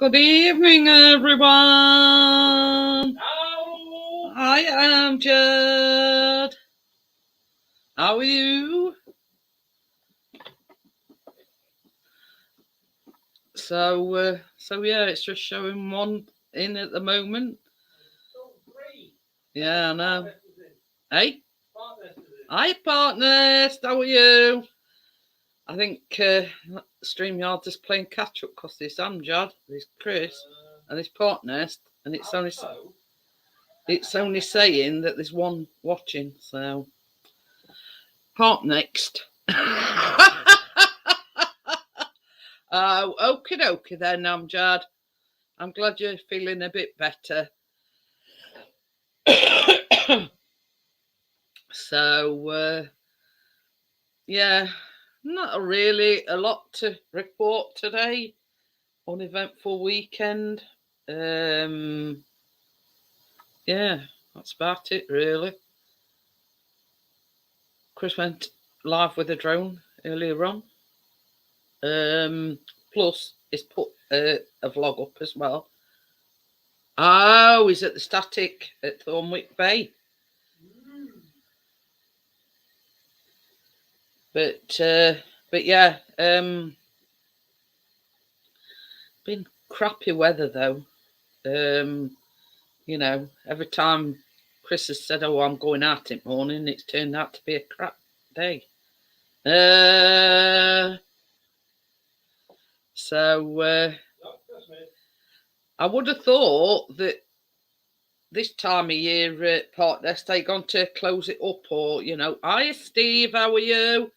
Good evening, everyone. Hello. I am Jed. How are you? So yeah, it's just showing one in at the moment. Yeah, I know. Hey? Hi, partners. How are you? I think StreamYard is playing catch up because there's Amjad, there's Chris, and there's partners, and it's only saying that there's one watching. So, part next. Oh, okie dokie then, Amjad. I'm glad you're feeling a bit better. So, yeah, not really a lot to report today. Uneventful weekend. Yeah, that's about it really. Chris went live with a drone earlier on. Plus, he's put a vlog up as well. Oh, he's at the Static at Thornwick Bay. But yeah, been crappy weather though. You know, every time Chris has said, "Oh, I'm going out in the morning," it's turned out to be a crap day. So I would have thought that this time of year at Park Nest they're going to close it up, or Hi Steve, how are you?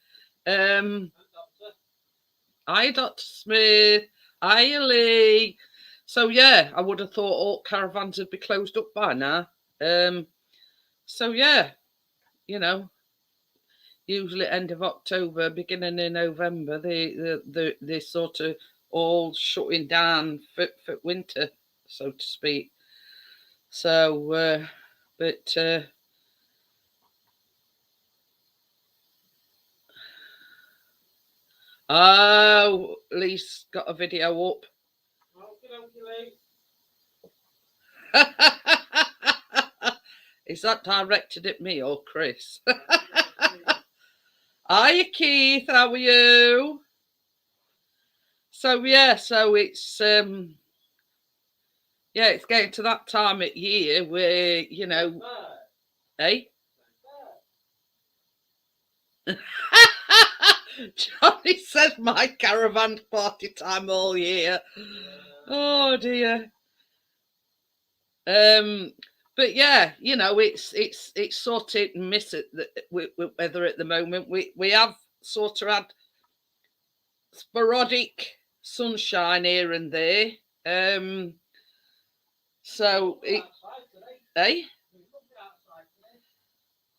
Hi Dr. Smith, hi Lee. So yeah, I would have thought all caravans would be closed up by now. So yeah, usually end of October, beginning of November, they sort of all shutting down for winter, so to speak. So, but oh, Lee's got a video up. Is that directed at me or Chris? Hi Keith, how are you? So yeah, so it's it's getting to that time of year where eh? Johnny says my caravan party time all year. Oh dear. But yeah, it's sort of miss it with weather at the moment. We have sort of had sporadic sunshine here and there. So eh?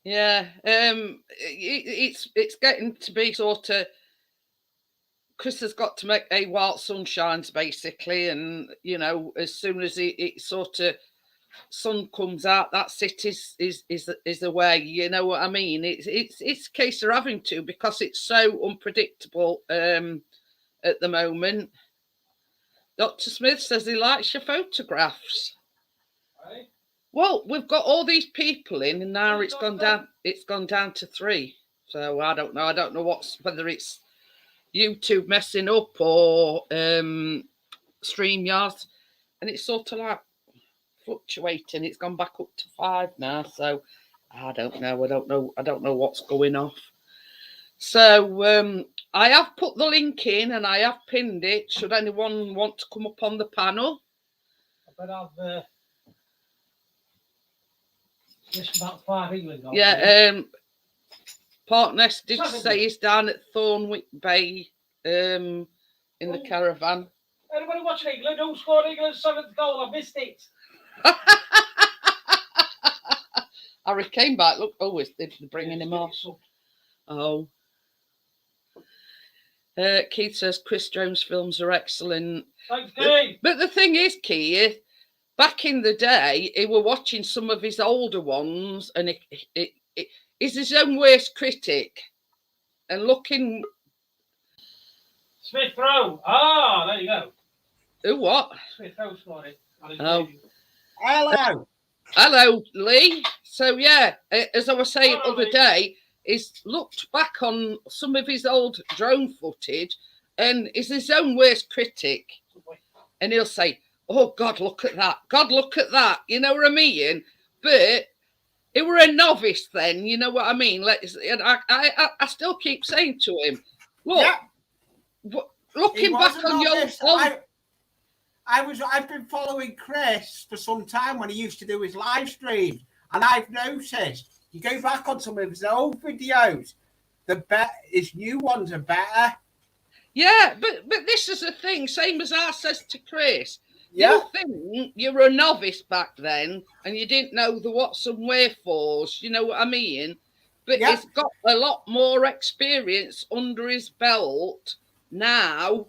Yeah. It's getting to be sort of. Chris has got to make a while sun shines basically, and as soon as it sort of sun comes out, that it is away. You know what I mean? It's a case of having to, because it's so unpredictable at the moment. Dr. Smith says he likes your photographs. Right. Well, we've got all these people in, and now it's gone down. It's gone down to 3. So I don't know. I don't know whether it's YouTube messing up or StreamYard, and it's sort of like fluctuating. It's gone back up to 5 now, so I don't know. I don't know what's going off. So I have put the link in and I have pinned it. Should anyone want to come up on the panel? I bet I've just about 5 England. Yeah. Partners did say he's down at Thornwick Bay in the caravan. Anybody watching England? Who scored England's 7th goal? I missed it. Harry came back. Look, they're bringing him off. Oh. Keith says Chris Jones films are excellent. Thanks, Keith. But the thing is, Keith, back in the day, he were watching some of his older ones, and he's his own worst critic. And looking. Smith Rowe. Ah, there you go. Who what? Oh. Hello. Hello, Lee. So yeah, as I was saying the other day, he's looked back on some of his old drone footage and is his own worst critic. And he'll say, "Oh God, look at that! God, look at that!" You know what I mean? But he were a novice then. You know what I mean? And I still keep saying to him, "Look, Yeah. looking back on your old." I've been following Chris for some time when he used to do his live streams, and I've noticed you go back on some of his old videos, his new ones are better. Yeah, but this is the thing, same as I says to Chris. Yeah. You think you were a novice back then and you didn't know the what's and wherefores, you know what I mean? But he's got a lot more experience under his belt now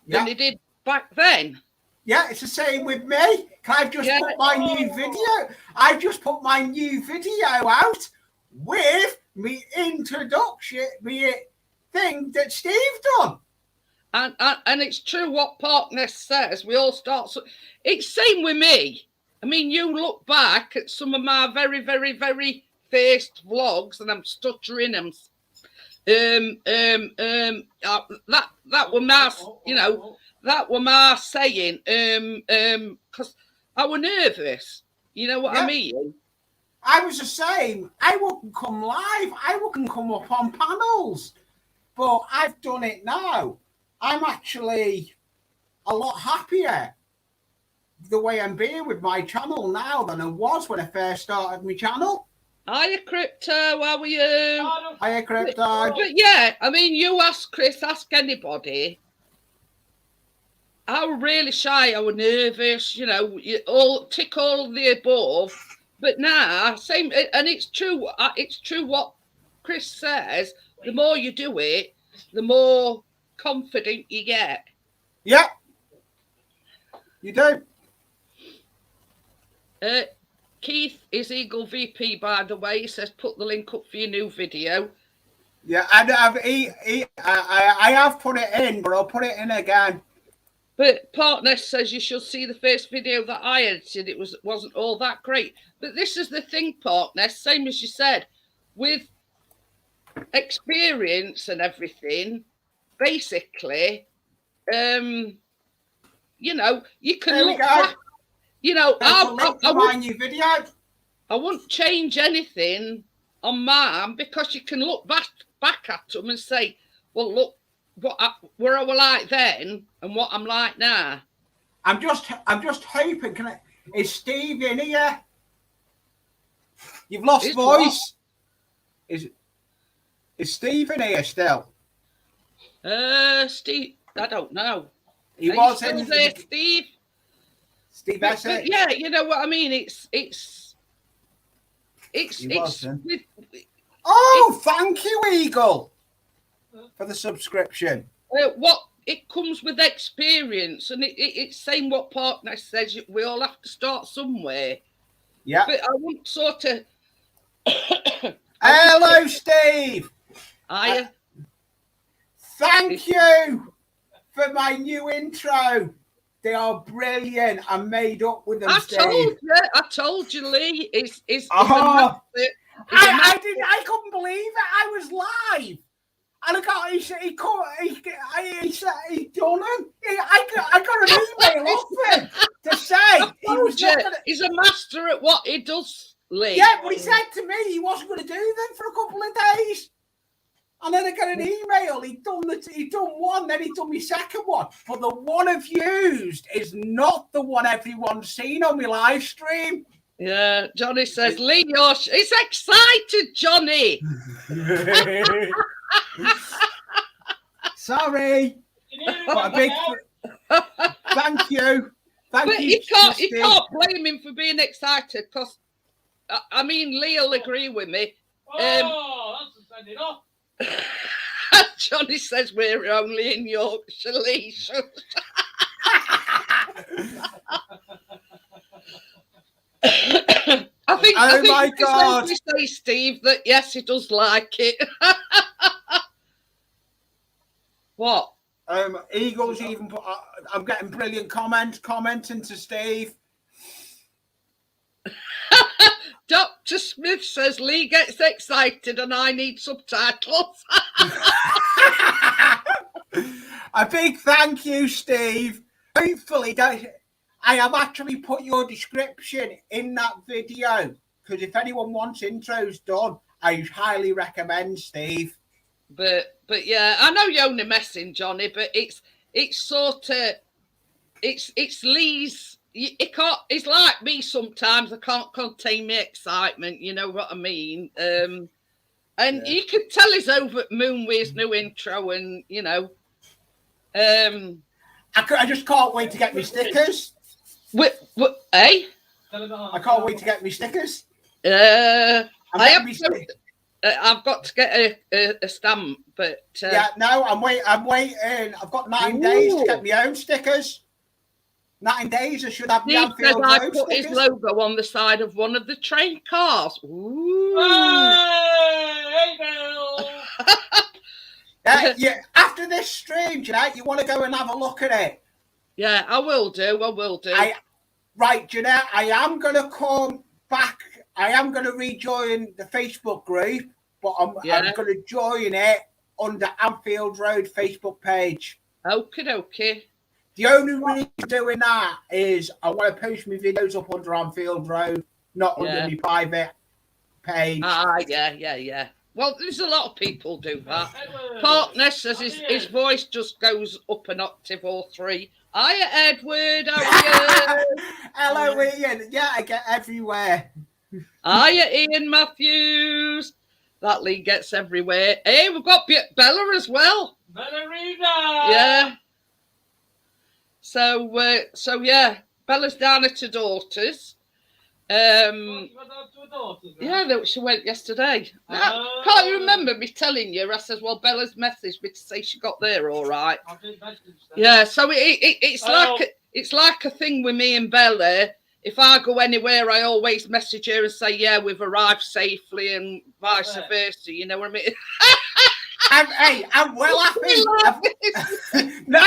than he did back then. Yeah, it's the same with me. I've just put my new video. I've just put my new video out with me introduction, me thing that Steve done. And it's true what Parkness says. We all start. It's same with me. I mean, you look back at some of my very, very, very first vlogs, and I'm stuttering them. That were my, you know. That were my saying, because I was nervous. You know what I mean? I was the same. I wouldn't come live. I wouldn't come up on panels. But I've done it now. I'm actually a lot happier the way I'm being with my channel now than I was when I first started my channel. Hiya, Crypto. How are you? Hiya, Crypto. But yeah, I mean, you ask Chris, ask anybody. I was really shy. I was nervous, you know, tick all of the above. But now, same, and it's true. It's true what Chris says. The more you do it, the more confident you get. Yeah, you do. Keith is Eagle VP, by the way. He says put the link up for your new video. Yeah, I have put it in, but I'll put it in again. But Partner says you should see the first video that I edited. It wasn't all that great. But this is the thing, Partner, same as you said, with experience and everything, basically, you know, you can look back, you know, my new video. I wouldn't change anything on mine because you can look back at them and say, well, look, where I was like then and what I'm like now. I'm just hoping. Is Steve in here? You've lost voice. What? Is Steve in here still? Steve, I don't know. He was in there, Steve. Steve, that's it. Yeah, you know what I mean. It's. Thank you, Eagle, for the subscription. What it comes with experience, and it's saying what Partner says. We all have to start somewhere. Yeah, but I wouldn't sort of. Hello, Steve. Hiya. Thank you for my new intro. They are brilliant. I'm made up with them. I told you, Lee. I couldn't believe it. I was live. And he done him. I got an email off him to say he's a master at what he does, Lee. Yeah, but he said to me he wasn't going to do them for a couple of days. And then I got an email. He'd done one, then he'd done my second one. But the one I've used is not the one everyone's seen on my live stream. Yeah, Johnny says, Lee, he's excited, Johnny. Sorry. But a big thank you. Thank you. You can't blame him for being excited because, I mean, Lee will agree with me. That's sending off. Johnny says we're only in Yorkshire, Lee. I think my God. You say, Steve, that yes, he does like it. What? Eagles even put. I'm getting brilliant commenting to Steve. Dr. Smith says Lee gets excited and I need subtitles. A big thank you, Steve. Hopefully, I have actually put your description in that video, because if anyone wants intros done, I highly recommend, Steve. But yeah, I know you're only messing, Johnny, but it's sort of it's Lee's. It can't. It's like me sometimes. I can't contain my excitement. You know what I mean? And you can tell he's over at Moon with his new intro, and you know. I just can't wait to get my stickers. What? I can't wait to get my stickers. I've got to get a stamp, but yeah, no, I'm waiting. I've got 9 days to get my own stickers. 9 days, I should have my Anfield Road I put stickers. his logo on the side of one of the train cars. Ooh. Hey, Yeah. After this stream, Jeanette, you want to go and have a look at it? Yeah, I will do. Right, Jeanette, I am going to come back. I am going to rejoin the Facebook group, but I'm going to join it under Anfield Road Facebook page. Okay. The only reason I'm doing that is I want to post my videos up under Anfield Road, not under my private page. Yeah. Well, there's a lot of people do that. Partner says his voice just goes up an octave or three. Hiya, Edward. How are you? Hello, Ian. Yeah, I get everywhere. Hiya, Ian Matthews. That Lee gets everywhere. Hey, we've got Bella as well. Ballerina. Yeah. So yeah, Bella's down at her daughter's. Yeah, she went yesterday. Can't you remember me telling you? I says, well, Bella's messaged me to say she got there all right. Yeah, so it's like a thing with me and Bella. If I go anywhere, I always message her and say, yeah, we've arrived safely, and vice versa. You know what I mean? I'm well happy. No,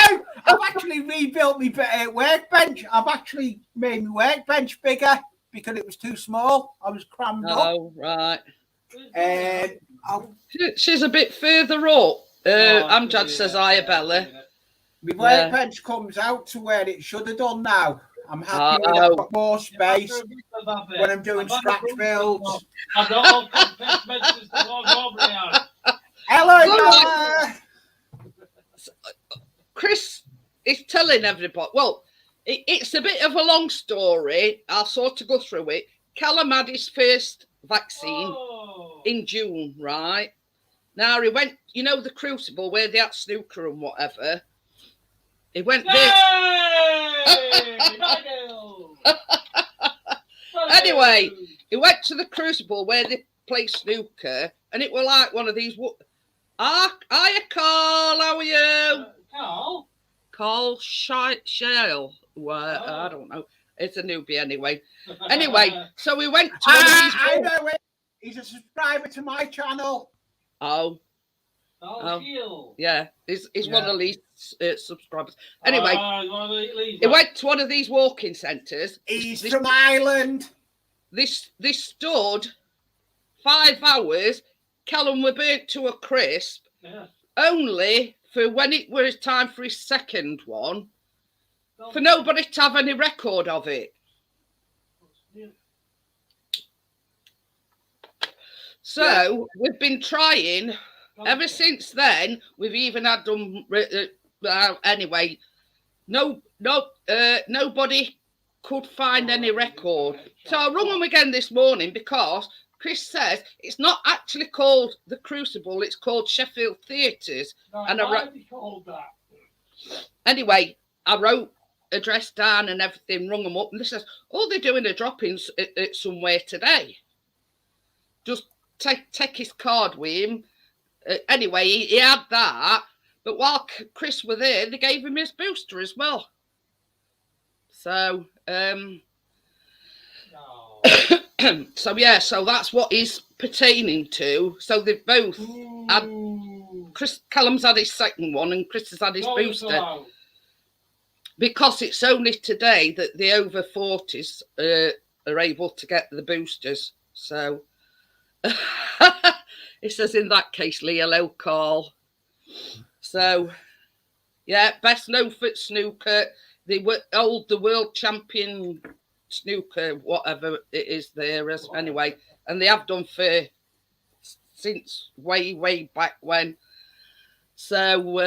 I've actually rebuilt my workbench. I've actually made my workbench bigger because it was too small. I was crammed up. Oh, right. She's a bit further up. Amjad says, hiya, Bella. My workbench comes out to where it should have done now. I'm happy with I've got more space when I'm doing scratch builds. Hello, Chris is telling everybody. Well, it's a bit of a long story. I'll sort of go through it. Callum had his first vaccine in June, right? Now he went, you know, the Crucible where they had snooker and whatever. He went there. Anyway, he went to the Crucible where they play snooker, and it was like one of these. Hiya, Carl. How are you? Carl Shale. Well, I don't know. It's a newbie anyway. Anyway, so we went to one of these. I know it. He's a subscriber to my channel. Oh, yeah. He's one of these subscribers. Anyway, he went to one of these walking centres. He's from Ireland. This stood 5 hours. Callum were burnt to a crisp. Yeah. Only for when it was time for his second one, for nobody to have any record of it. So we've been trying ever since then. We've even had them anyway. Nobody could find any record. So I rung them again this morning because Chris says it's not actually called the Crucible; it's called Sheffield Theatres. And anyway, I wrote address down and everything, rung them up, and they says, "Oh, they're doing a drop-in at somewhere today. Just take his card with him." Anyway, he had that, but while Chris were there, they gave him his booster as well. So, so that's what he's pertaining to. So they've both had Callum's had his second one and Chris has had his booster. Because it's only today that the over 40s are able to get the boosters. So it says in that case, Leo Carl. So yeah, best known for snooker. They were the world champion snooker, whatever it is there as anyway. And they have done for since way back when. So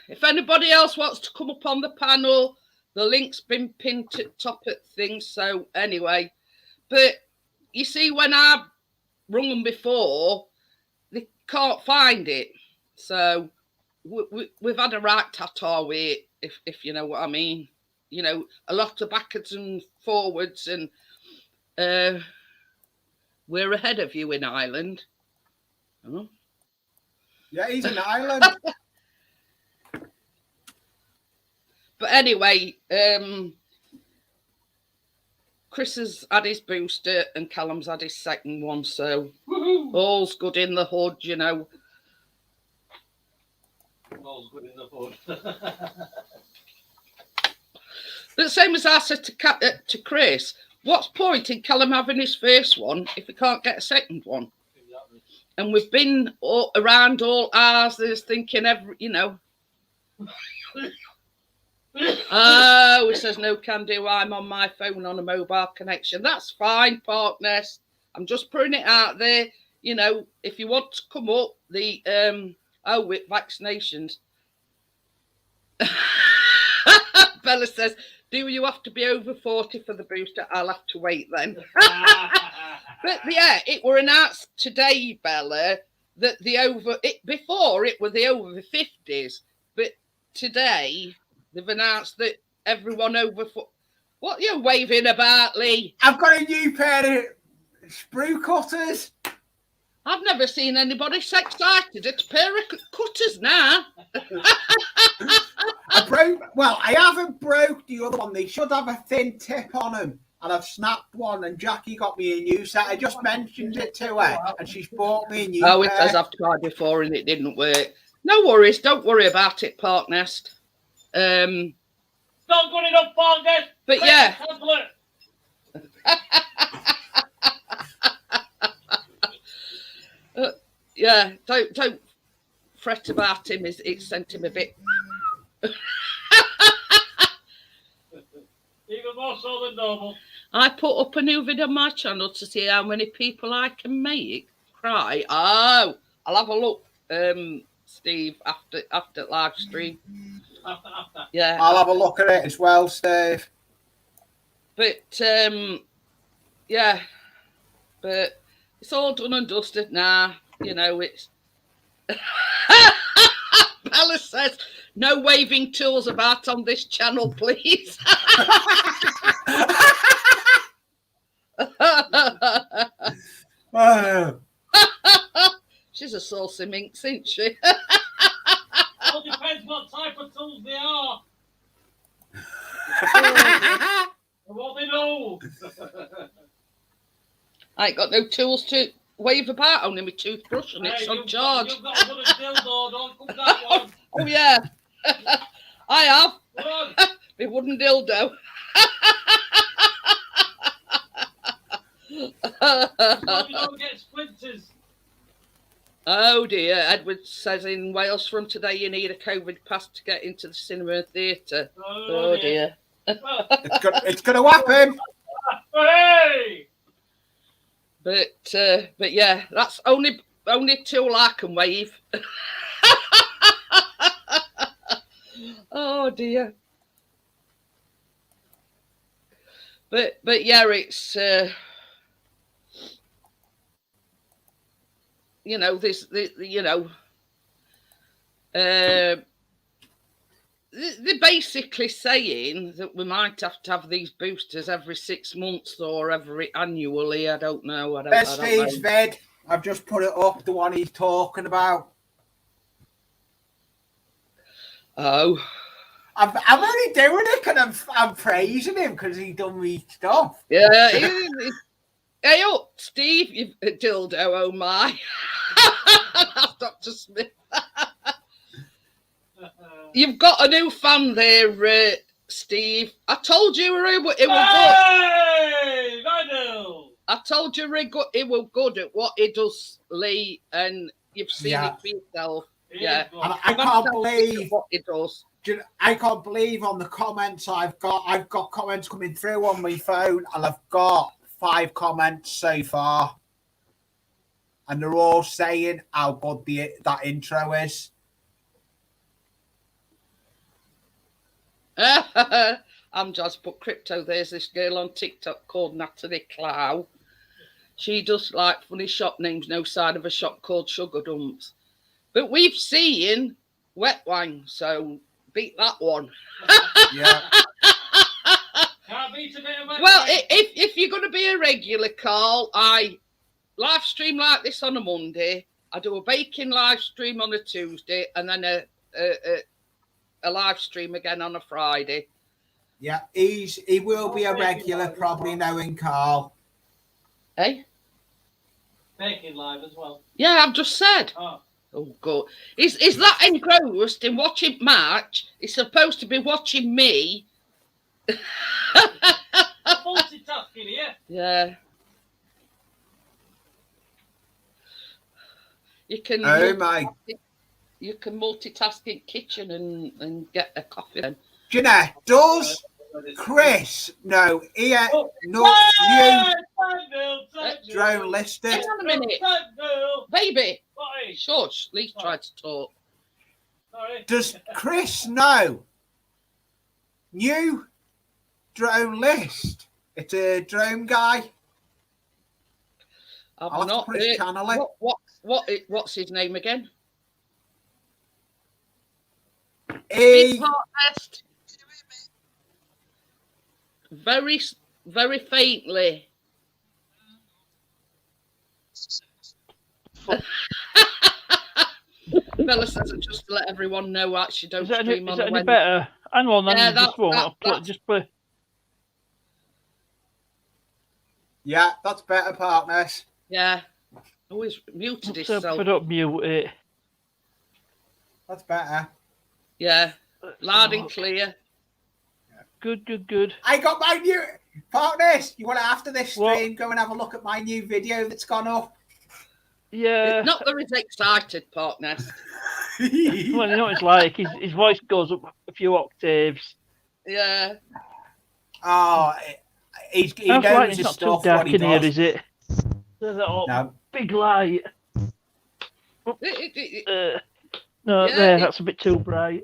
if anybody else wants to come up on the panel, the link's been pinned to the top of things. So anyway, but you see, when I've rung them before, they can't find it. So we've had a right tatar with it, if you know what I mean. You know, a lot of backwards and forwards, and we're ahead of you in Ireland. Oh. Yeah, he's in Ireland. But anyway, Chris has had his booster and Callum's had his second one, so all's good in the hood, you know. All's good in the hood. But same as I said to Chris, what's point in Callum having his first one if he can't get a second one? Exactly. And we've been around all ours, there's thinking you know. Oh, it says no can do. I'm on my phone on a mobile connection. That's fine, partners. I'm just putting it out there. You know, if you want to come up, with vaccinations. Bella says, do you have to be over 40 for the booster? I'll have to wait then. But yeah, it were announced today, Bella, that before it were the over 50s, but today they've announced that everyone over what are you waving about, Lee? I've got a new pair of sprue cutters. I've never seen anybody so excited. It's a pair of cutters now. I haven't broke the other one. They should have a thin tip on them. And I've snapped one, and Jackie got me a new set. I just mentioned it to her, and she's bought me a new it says I've tried before and it didn't work. No worries. Don't worry about it, Park Nest. Not good enough, Park Nest. But yeah. Yeah, don't fret about him. It sent him a bit. Even more so than normal. I put up a new video on my channel to see how many people I can make cry. Oh, I'll have a look, Steve, after live stream. After. Yeah, I'll have a look at it as well, Steve. But yeah, but it's all done and dusted now. You know, it's. Bella says, no waving tools about on this channel, please. She's a saucy minx, isn't she? Well, depends what type of tools they are. And what they know. I ain't got no tools to wave about, only my toothbrush, and it's on charge. You've got a wooden dildo, don't come that one. Oh, yeah. I have. My wooden dildo. You don't get splinters. Oh dear. Edward says in Wales from today you need a COVID pass to get into the cinema and theatre. Oh dear. It's going to happen. Hey! But yeah, that's only tool I can wave. Oh dear. But yeah, it's you know, they're basically saying that we might have to have these boosters every 6 months or every annually. I don't know. There's Steve's vid. I've just put it up, the one he's talking about. Oh. I'm only doing it because I'm praising him because he done me stuff. Yeah. Hey up, Steve, you dildo, oh my. That's Dr. Smith. You've got a new fan there, Steve. I told you it was good. Hey, Nigel! I told you it was good at what he does, Lee, and you've seen it for yourself. Yeah, and I can't believe what he does. I can't believe on the comments I've got comments coming through on my phone, and I've got 5 comments so far, and they're all saying how good that intro is. I'm just put crypto. There's this girl on TikTok called Natalie Clow. She does like funny shop names, no side of a shop called Sugar Dumps. But we've seen Wet Wang, so beat that one. Yeah. Can't beat a bit of Well, if you're going to be a regular, Carl, I live stream like this on a Monday. I do a baking live stream on a Tuesday, and then a live stream again on a Friday. Yeah, he will be a regular, probably knowing Carl. Hey? Baking live as well. Yeah, I've just said. Oh, God. Is that engrossed in watching match? He's supposed to be watching me. multitasking here. Yeah. You can you can multitask in kitchen and get a coffee then. Jeanette, does Chris know here you drone listed? Hang on a minute. Baby. Shush, Lee tried to talk. Sorry. Does Chris know new drone list? It's a drone guy. I've not put his channel in. What's his name again? Very, very faintly. Bella says it just to let everyone know. Actually, don't stream on the Wednesday. Is that any better? Hang on, yeah, just play. Yeah, that's better, partners. Yeah. Oh, he's muted himself. Put up mute it. That's better. Yeah. Loud and clear. Good. I got my new partners. You want to, after this stream, go and have a look at my new video that's gone up? Yeah. Not that he's excited, partner. Well, you know what it's like. His voice goes up a few octaves. Yeah. Oh, he knows like his it's not stuff. Too dark in here, is it? There's that big light. No, yeah, that's a bit too bright.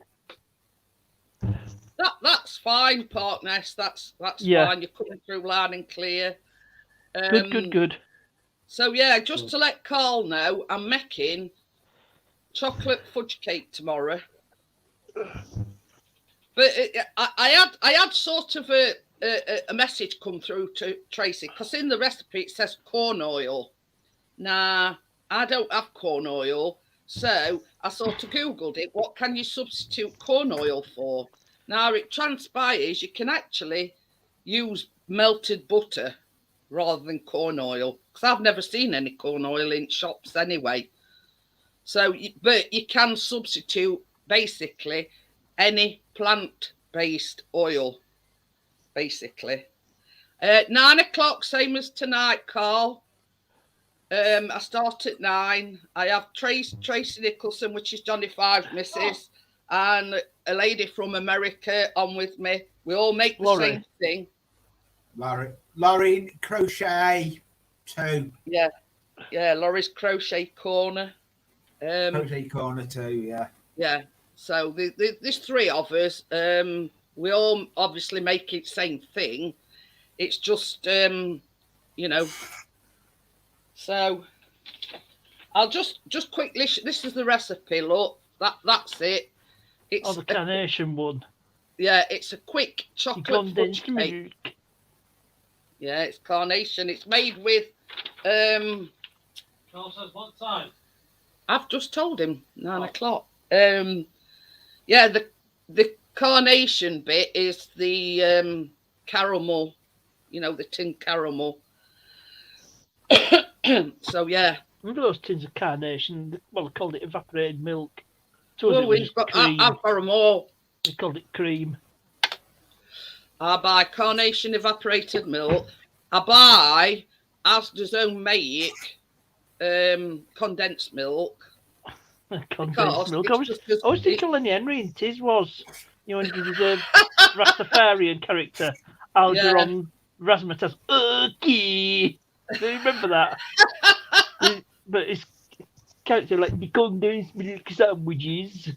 That's fine, partner. That's fine. You're coming through loud and clear. Good. So yeah, just to let Carl know, I'm making chocolate fudge cake tomorrow. But I had sort of a message come through to Tracy, because in the recipe it says corn oil. Nah, I don't have corn oil, so I sort of googled it. What can you substitute corn oil for? Now it transpires you can actually use melted butter rather than corn oil, because I've never seen any corn oil in shops anyway. So, but you can substitute basically any plant-based oil, basically. 9 o'clock, same as tonight, Carl. I start at 9. I have Tracy Nicholson, which is Johnny Five's missus, and a lady from America on with me. We all make the same thing. Laurie Crochet too. Yeah, Laurie's Crochet Corner. Crochet Corner too, yeah. Yeah, so there's 3 of us. We all obviously make it same thing. It's just, so I'll just quickly, this is the recipe, look. That's it. It's the carnation one. Yeah, it's a quick chocolate fudge cake. Milk. Yeah, it's carnation. It's made with Carl says what time? I've just told him 9 o'clock. The carnation bit is the caramel, the tin caramel. So yeah. Remember those tins of carnation? Well, I called it evaporated milk. Well, we've got. I've got them all. They called it cream. I buy Carnation evaporated milk. I buy Asda's own make condensed milk. Condensed milk. I was thinking Lenny Henry and Tiz was, you know, when he did a Rastafarian character, Algernon Razzmatazz. Okay. Do you remember that? But his character like the condensed milk sandwiches.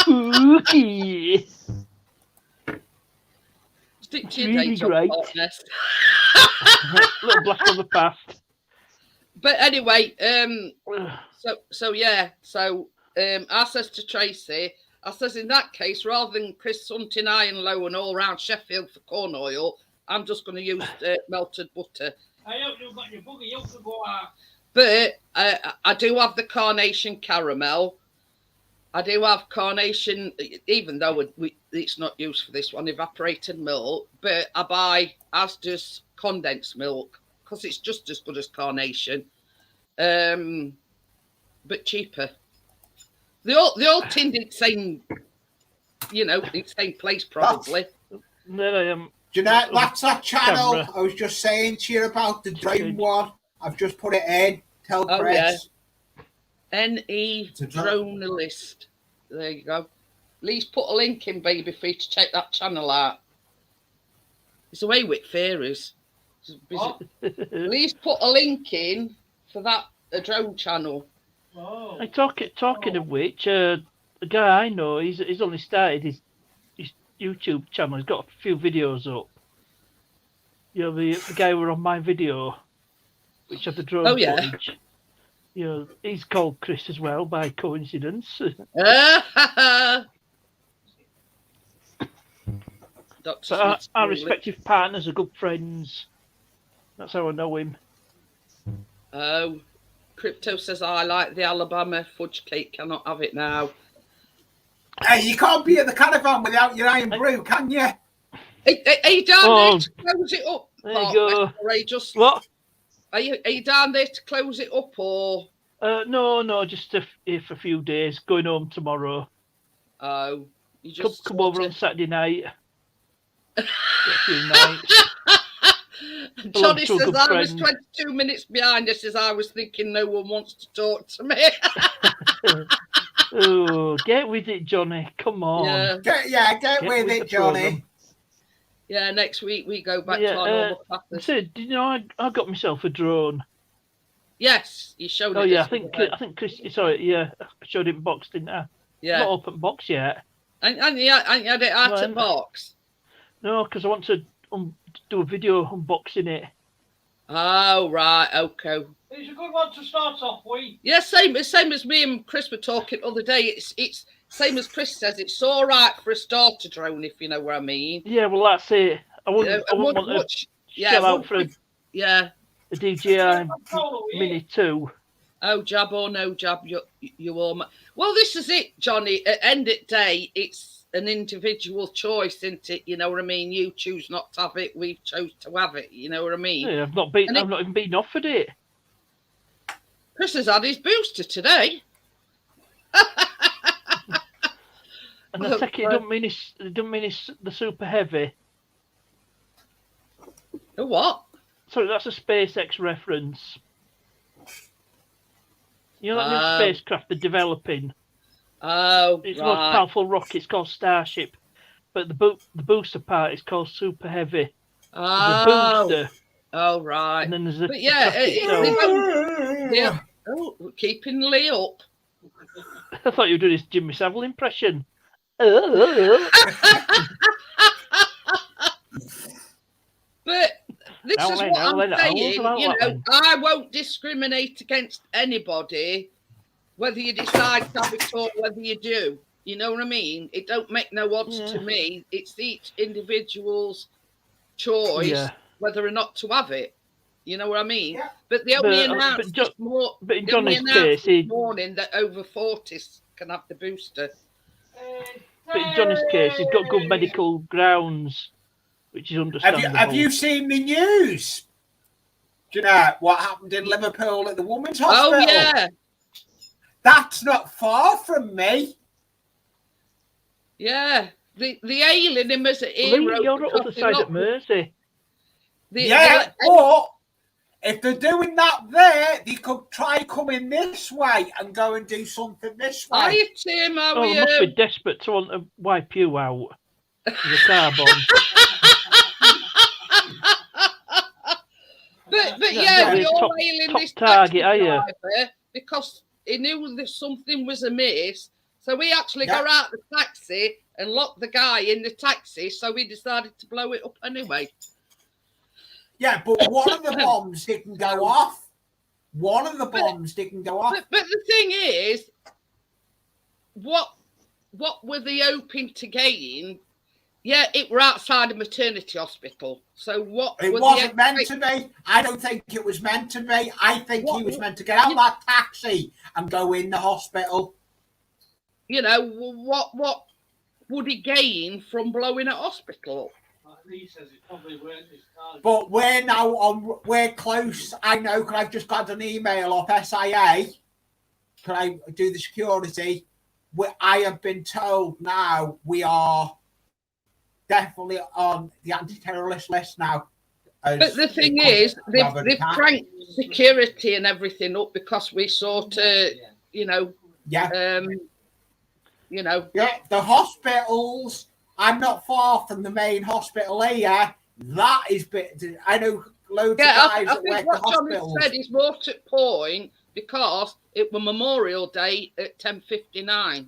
Okay. Stick to your Really great. Little blast from the past. But anyway, so I says to Tracy, I says in that case, rather than Chris hunting high and low and all round Sheffield for corn oil, I'm just going to use melted butter. I hope you've got your buggy, you can go out. But I do have the Carnation caramel. I do have Carnation, even though it's not used for this one, evaporated milk. But I buy Asda's condensed milk because it's just as good as Carnation, but cheaper. They all tinned in the same, in the same place probably. Do you know, that's that channel camera. I was just saying to you about the drone one. I've just put it in. Tell Chris. Yeah. NE Dronealist. There you go. At least put a link in, baby, for you to check that channel out. It's away with fairies. At least put a link in for that drone channel. Oh. Talking of which, the guy I know, he's only started his YouTube channel. He's got a few videos up. You know, the guy who were on my video, which had the drone footage. You know, he's called Chris as well by coincidence. But our respective partners are good friends. That's how I know him. Oh, Crypto says I like the Alabama fudge cake. Cannot have it now. Hey, you can't be at the caravan without your iron brew, can you? Are you down there to close it up? There you go. What? Are you down there to close it up or? No, just for a few days. Going home tomorrow. Oh, you just come over on Saturday night. A few nights. Johnny says I was 22 minutes behind. He says I was thinking no one wants to talk to me. Oh, get with it, Johnny. Come on. Get with it, Johnny. Program. Yeah, next week we go back to our normal classes. So, did you know I got myself a drone? Yes, you showed it. Oh yeah, I think Chris. Sorry, yeah, I showed it in box, didn't I? Yeah. Not open box yet. And you had it out of box. No, because I want to do a video unboxing it. Oh right, okay. It's a good one to start off with. Yeah, same as me and Chris were talking the other day. It's same as Chris says. It's all right for a starter drone, if you know what I mean. Yeah, well that's it. I wouldn't want to shell out for a DJI Mini 2. Oh, jab or no jab, you all. Well, this is it, Johnny. At end of the day, it's an individual choice, isn't it? You know what I mean? You choose not to have it. We chose to have it. You know what I mean? Yeah, I've not even been offered it. Chris has had his booster today. And I take it don't mean it's the super heavy. The what? Sorry, that's a SpaceX reference. You know that new spacecraft they're developing? Oh, it's the most powerful rocket. It's called Starship. But the booster part is called Super Heavy. Oh. The booster. Oh, right. And then there's the keeping Lee up. I thought you were doing this Jimmy Savile impression. But this is what I'm saying. I won't discriminate against anybody, whether you decide to have it or whether you do. You know what I mean? It don't make no odds to me. It's each individual's choice whether or not to have it. You know what I mean? Yeah. But they only announced But in Johnny's case, this morning that over 40s can have the booster. But in Johnny's case, he's got good medical grounds, which is understandable. Have you seen the news? Do you know what happened in Liverpool at the women's hospital? Oh, yeah. That's not far from me. Yeah, the hailing him as a Lee, hero. you're on the other side at Mersey. But if they're doing that there, they could try coming this way and go and do something this way. Hiya, Tim. How are They you? must be desperate to want to wipe you out with a car bomb. But yeah, the we're all top hailing this target, taxi are you? driver because he knew that something was amiss. So we actually got out the taxi and locked the guy in the taxi. So we decided to blow it up anyway. Yeah, but one of the bombs didn't go off. One of the bombs didn't go off. But the thing is, what were they hoping to gain? Yeah, it were outside a maternity hospital. So what? It wasn't meant to be. I don't think it was meant to be. I think he was meant to get out of that taxi and go in the hospital. You know, what would he gain from blowing a hospital? He says it probably weren't his target. But we're close. I know, because I've just got an email off SIA. Can I do the security? I have been told now we are definitely on the anti-terrorist list now. But the thing is, they've cranked security and everything up because we sort of, you know, the hospitals. I'm not far from the main hospital here. That is bit. I know loads of guys that work the hospitals. What Johnny said is more to point because it was Memorial Day at 10:59.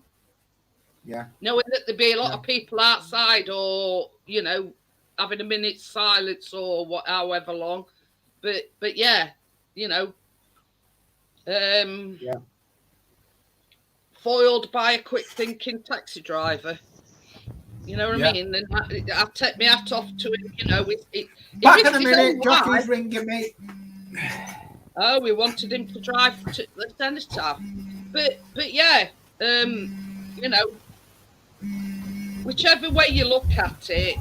Yeah. Knowing that there'd be a lot of people outside or, you know, having a minute's silence or however long. But yeah, you know, foiled by a quick thinking taxi driver. You know what I mean? And I'll take my hat off to him, you know. Back in a minute, Jockey's ringing me. Oh, we wanted him to drive to the cenotaph. But yeah, you know, whichever way you look at it,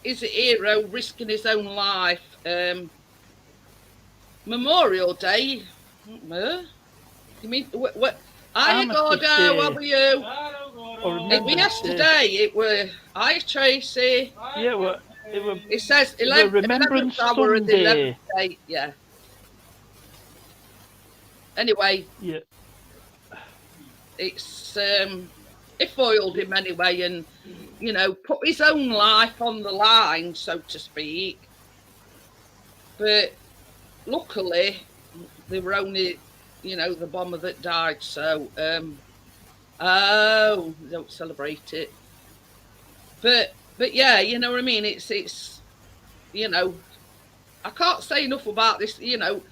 he's a hero risking his own life. Memorial Day? You mean what? Hiya, Gordo, how are you? It was yesterday. It were. Hiya, Tracy. Yeah, it says 11th Remembrance hour of the Sunday. 11th day. Yeah. Anyway. Yeah. It's it foiled him anyway, and you know, put his own life on the line, so to speak. But luckily, they were only, you know, the bomber that died. So, don't celebrate it. But yeah, you know what I mean. It's, you know, I can't say enough about this. You know,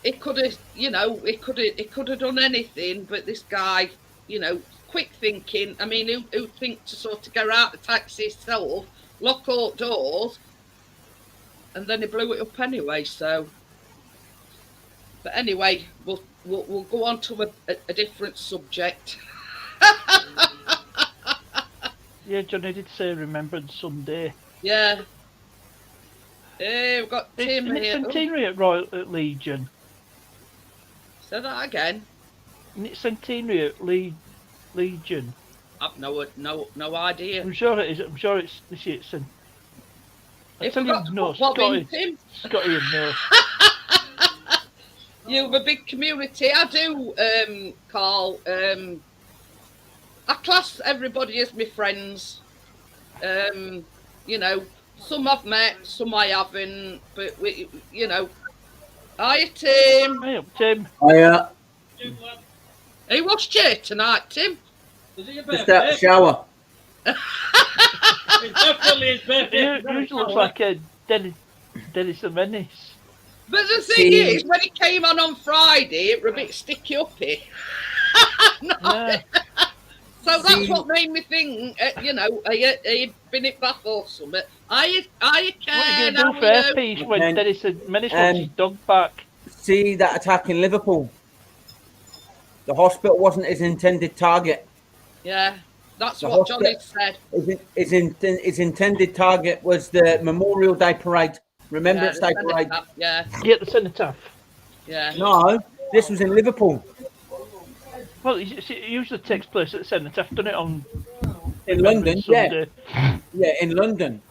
it could have, you know, it could have done anything. But this guy, you know, quick thinking. I mean, who think to sort of go out the taxi itself, lock all doors, and then he blew it up anyway. So. But anyway, we'll go on to a different subject. Yeah, Johnny did say Remembrance Sunday. Yeah. We've got Tim It's here. centenary at Legion. Say that again. Isn't it centenary at Legion? I've no idea. I'm sure it is. I'm sure it's this year. I tell you, no, Scotty and no. You have a big community. I do, Carl. I class everybody as my friends. You know, some I've met, some I haven't. But we, you know. Hiya, Tim. Hey, Tim. Hiya. He watched you tonight, Tim. Is it your Just birthday? out the shower. It's definitely his birthday. You usually looks like a Dennis the Menace. But the thing is, when he came on Friday, it was a bit sticky uppy. Yeah. So that's what made me think, you know, he'd been it back or something. I What are you going to do for air piece when Dennis the Menace wants his dog back? See that attack in Liverpool? The hospital wasn't his intended target. Yeah, that's what Johnny said. His intended target was the Memorial Day parade. Remembrance Day parade. Yeah. Yeah, the cenotaph. Yeah. No, this was in Liverpool. Well, it usually takes place at the Cenotaph. I've done it on In Remembrance London, Sunday. yeah, in London.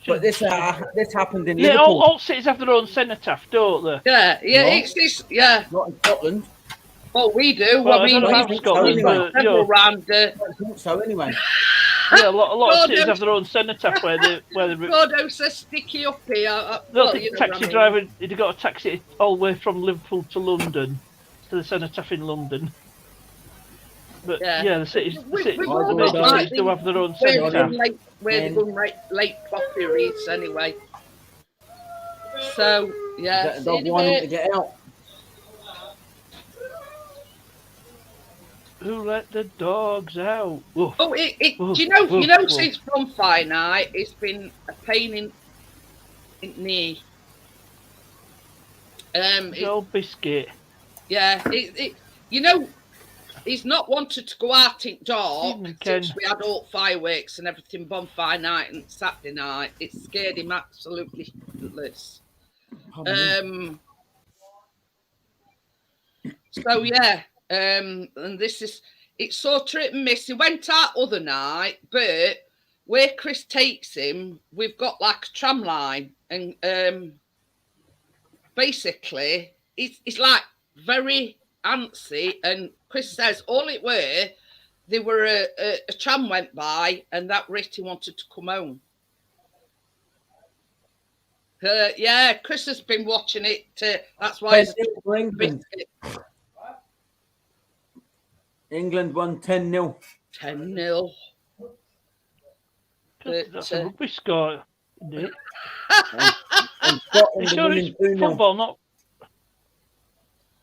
But this happened in Yeah, Liverpool. all cities have their own cenotaph, don't they? Yeah, No. it's this. Yeah, Not in Scotland. well, we do. Well, I I mean, don't know I about think so Scotland, anyway. but several round. I don't think so anyway. yeah, a lot of cities Gordon. have their own cenotaph where they Gordo says sticky uppy. I don't think the taxi driver he'd got a taxi all the way from Liverpool to London to the cenotaph in London. But yeah, the cities, major cities do have their own cenotaph. Where they go late properties anyway. So yeah, Is that a dog wanting to get out? Who let the dogs out? Oof. Oh, you know, since bonfire night, it's been a pain in knee. Old biscuit. Yeah, you know, he's not wanted to go out in dark since we had all fireworks and everything bonfire night and Saturday night. It scared him absolutely shitless. So yeah, and this is it's so trip and miss. He went out other night, but where Chris takes him, we've got like a tram line, and basically it's like very antsy. And Chris says all it were, there were a tram went by, and that Ritty wanted to come home. Yeah, Chris has been watching it. That's why England won 10-0. 10-0. That's a rugby score, isn't it? And Scotland are winning 2-0. Football, not.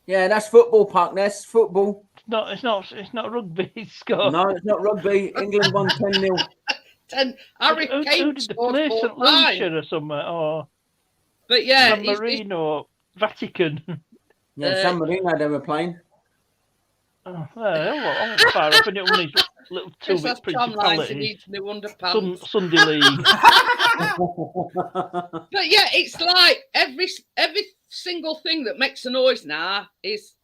Yeah, that's football, Parkness. Football. It's not rugby score. No, it's not rugby. England won 10-0. Harry Kane who did the play? St. Lucia or something? Or but yeah, San Marino, Vatican. Yeah, San Marino they were playing. Oh, I'm not far off, and it only little two-bit principalities. Sunday League. But yeah, it's like every single thing that makes a noise now is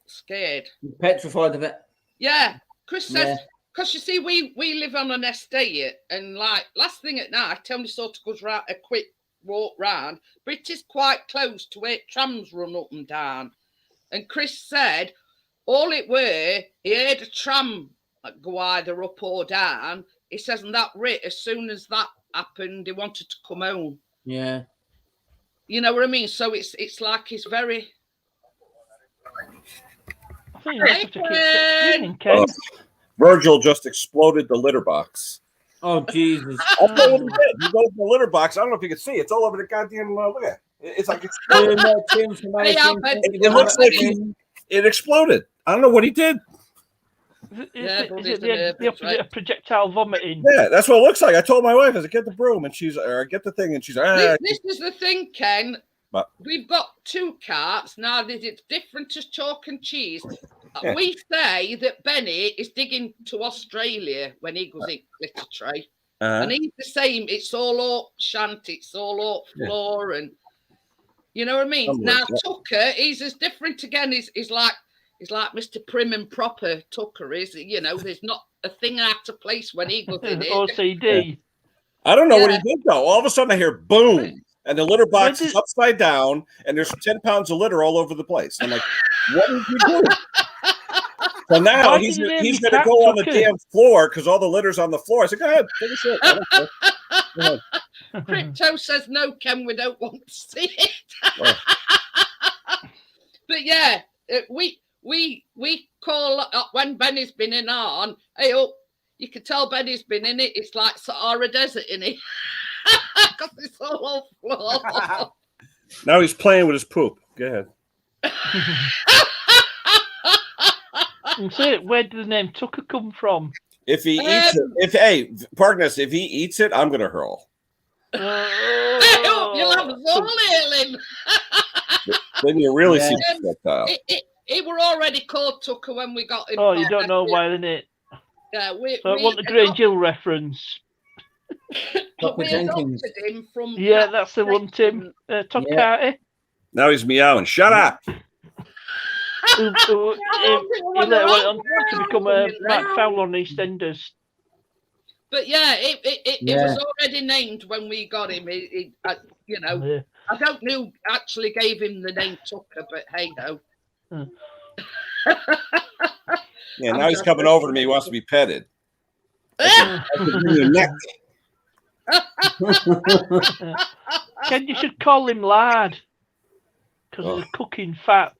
scared. You're petrified of it. Yeah, Chris says, because you see, we live on an estate, and like last thing at night, Tony sort of goes a quick walk round, but it is quite close to where trams run up and down. And Chris said, all it were, he heard a tram go either up or down. He says, and that Rit, as soon as that happened, he wanted to come home. Yeah. You know what I mean? So it's like he's very. I think you have to keep Virgil just exploded the litter box. Oh, Jesus. That's what he did. He goes to the litter box. I don't know if you can see. It's all over the goddamn look at it. It's like exploded. It looks like it exploded. I don't know what he did. Is it the opposite of projectile vomiting? Yeah, that's what it looks like. I told my wife, I said, get the broom, and get the thing, and she's like, This is the thing, Ken. We've got two carts now. It's different as chalk and cheese. Yeah. We say that Benny is digging to Australia when he goes in litter tray, and he's the same. It's all up shanty, it's all up floor, and you know what I mean. Now Tucker, he's as different again. He's like Mr. Prim and Proper. Tucker is, you know, there's not a thing out of place when he goes in it. OCD. I don't know what he did though. All of a sudden I hear boom, and the litter box is upside down, and there's 10 pounds of litter all over the place. I'm like, what did you do? So now he's going to go on the damn floor because all the litter's on the floor. I said, go ahead, take a shit. Go ahead. Crypto says, no, Ken, we don't want to see it. But yeah, we call when Benny's been in on, hey, you can tell Benny's been in it. It's like Sahara Desert in it. Because it's all on floor. Now he's playing with his poop. Go ahead. Where did the name Tucker come from? If he eats it, Parkness, if he eats it, I'm gonna hurl. I hope you'll have us all hailing. Then you really see the reptile. It were already called Tucker when we got him. Oh, you don't know why, isn't it? Yeah, I want the Grange Hill reference. We adopted him from. Yeah, that's the one, Tim. Todd Carty. Now he's meowing. Shut up. He later went on to become a Mark Fowler on EastEnders. But yeah, it was already named when we got him. You know, Yeah. I don't know who actually gave him the name Tucker, but hey ho. Yeah, now he's coming over to me. He wants to be petted. I can bring your neck. Ken, you should call him lad because he's cooking fat.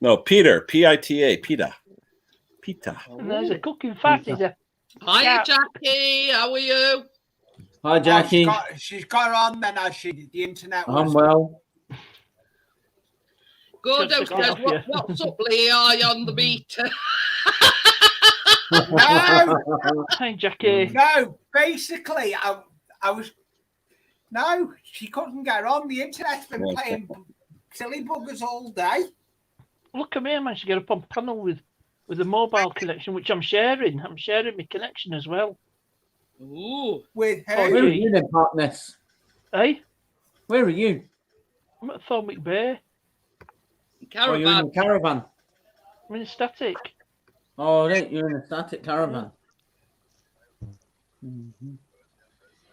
No, Peter, P-I-T-A, Peter. And there's a cooking fat. He's a Hi, Jackie. How are you? Hi, Jackie. She's got on then, has she? The internet was... I'm well. Gordo says, what's up, Lee? Are you on the meter? No. Hi, Jackie. No, basically, I was... No, she couldn't get on. The internet's been playing silly buggers all day. Look at me, I managed to get up on panel with a mobile connection, which I'm sharing. I'm sharing my connection as well. Ooh. With who? Where are you then, partners? Hey? Where are you? I'm at Thornwick Bay. Caravan. Oh, you're in a caravan. I'm in static. Oh, right, you're in a static caravan.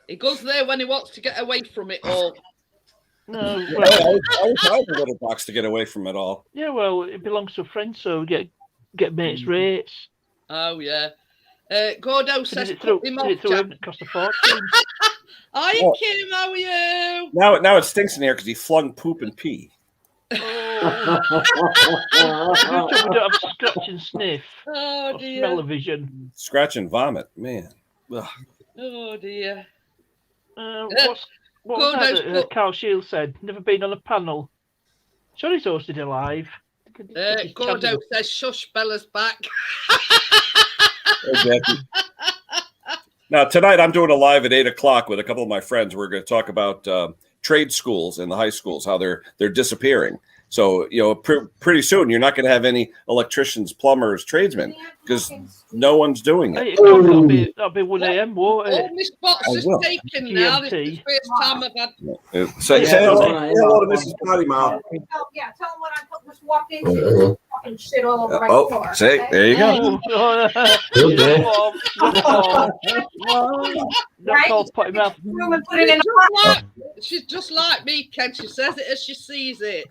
He goes there when he wants to get away from it all. No, I well, was a little box to get away from it all. yeah, well, it belongs to a friend, so we get mates rates. Oh, yeah. Gordo says, Did it through Jack. him, it cost a fortune. Hi, Kim, how are you? Now it stinks in here because he flung poop and pee. Oh. Good job we don't have a scratch and sniff. Oh, Or dear. smell-o-vision. Scratch and vomit, man. Ugh. Oh, dear. What was that Carl Shields said? Never been on a panel. Sure, he's hosted it live. Gordo says, shush, Bella's back. Exactly. Now, tonight I'm doing a live at 8 o'clock with a couple of my friends. We're going to talk about trade schools and the high schools, how they're disappearing. So, you know, pretty soon you're not going to have any electricians, plumbers, tradesmen because no one's doing it. Hey, that'll be 1 a.m., won't it? All my spots is taken now. This is the first time I've had... Say hello to Mrs. Potty Mouth. Oh, yeah, tell them what I just walked into. Fucking shit all over my floor. Say, okay? there you go. Not called potty mouth. Room and put it in a She's just like me, Ken. She says it as she sees it.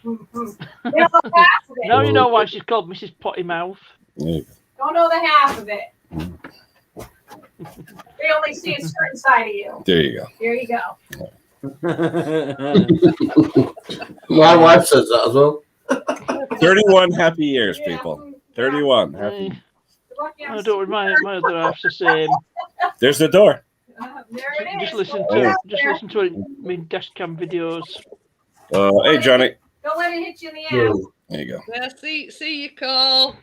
They don't know half of it. Now you know why she's called Mrs. Potty Mouth. Don't know the half of it. They only see a certain side of you. There you go. There you go. My wife says that as well. 31 happy years, people. 31 happy. I don't remind my other half's the same. There's the door. There it is. Just listen to it in dash cam videos. Hey, Johnny. Don't let it hit you in the ass. There you go. Yeah, see you, Carl.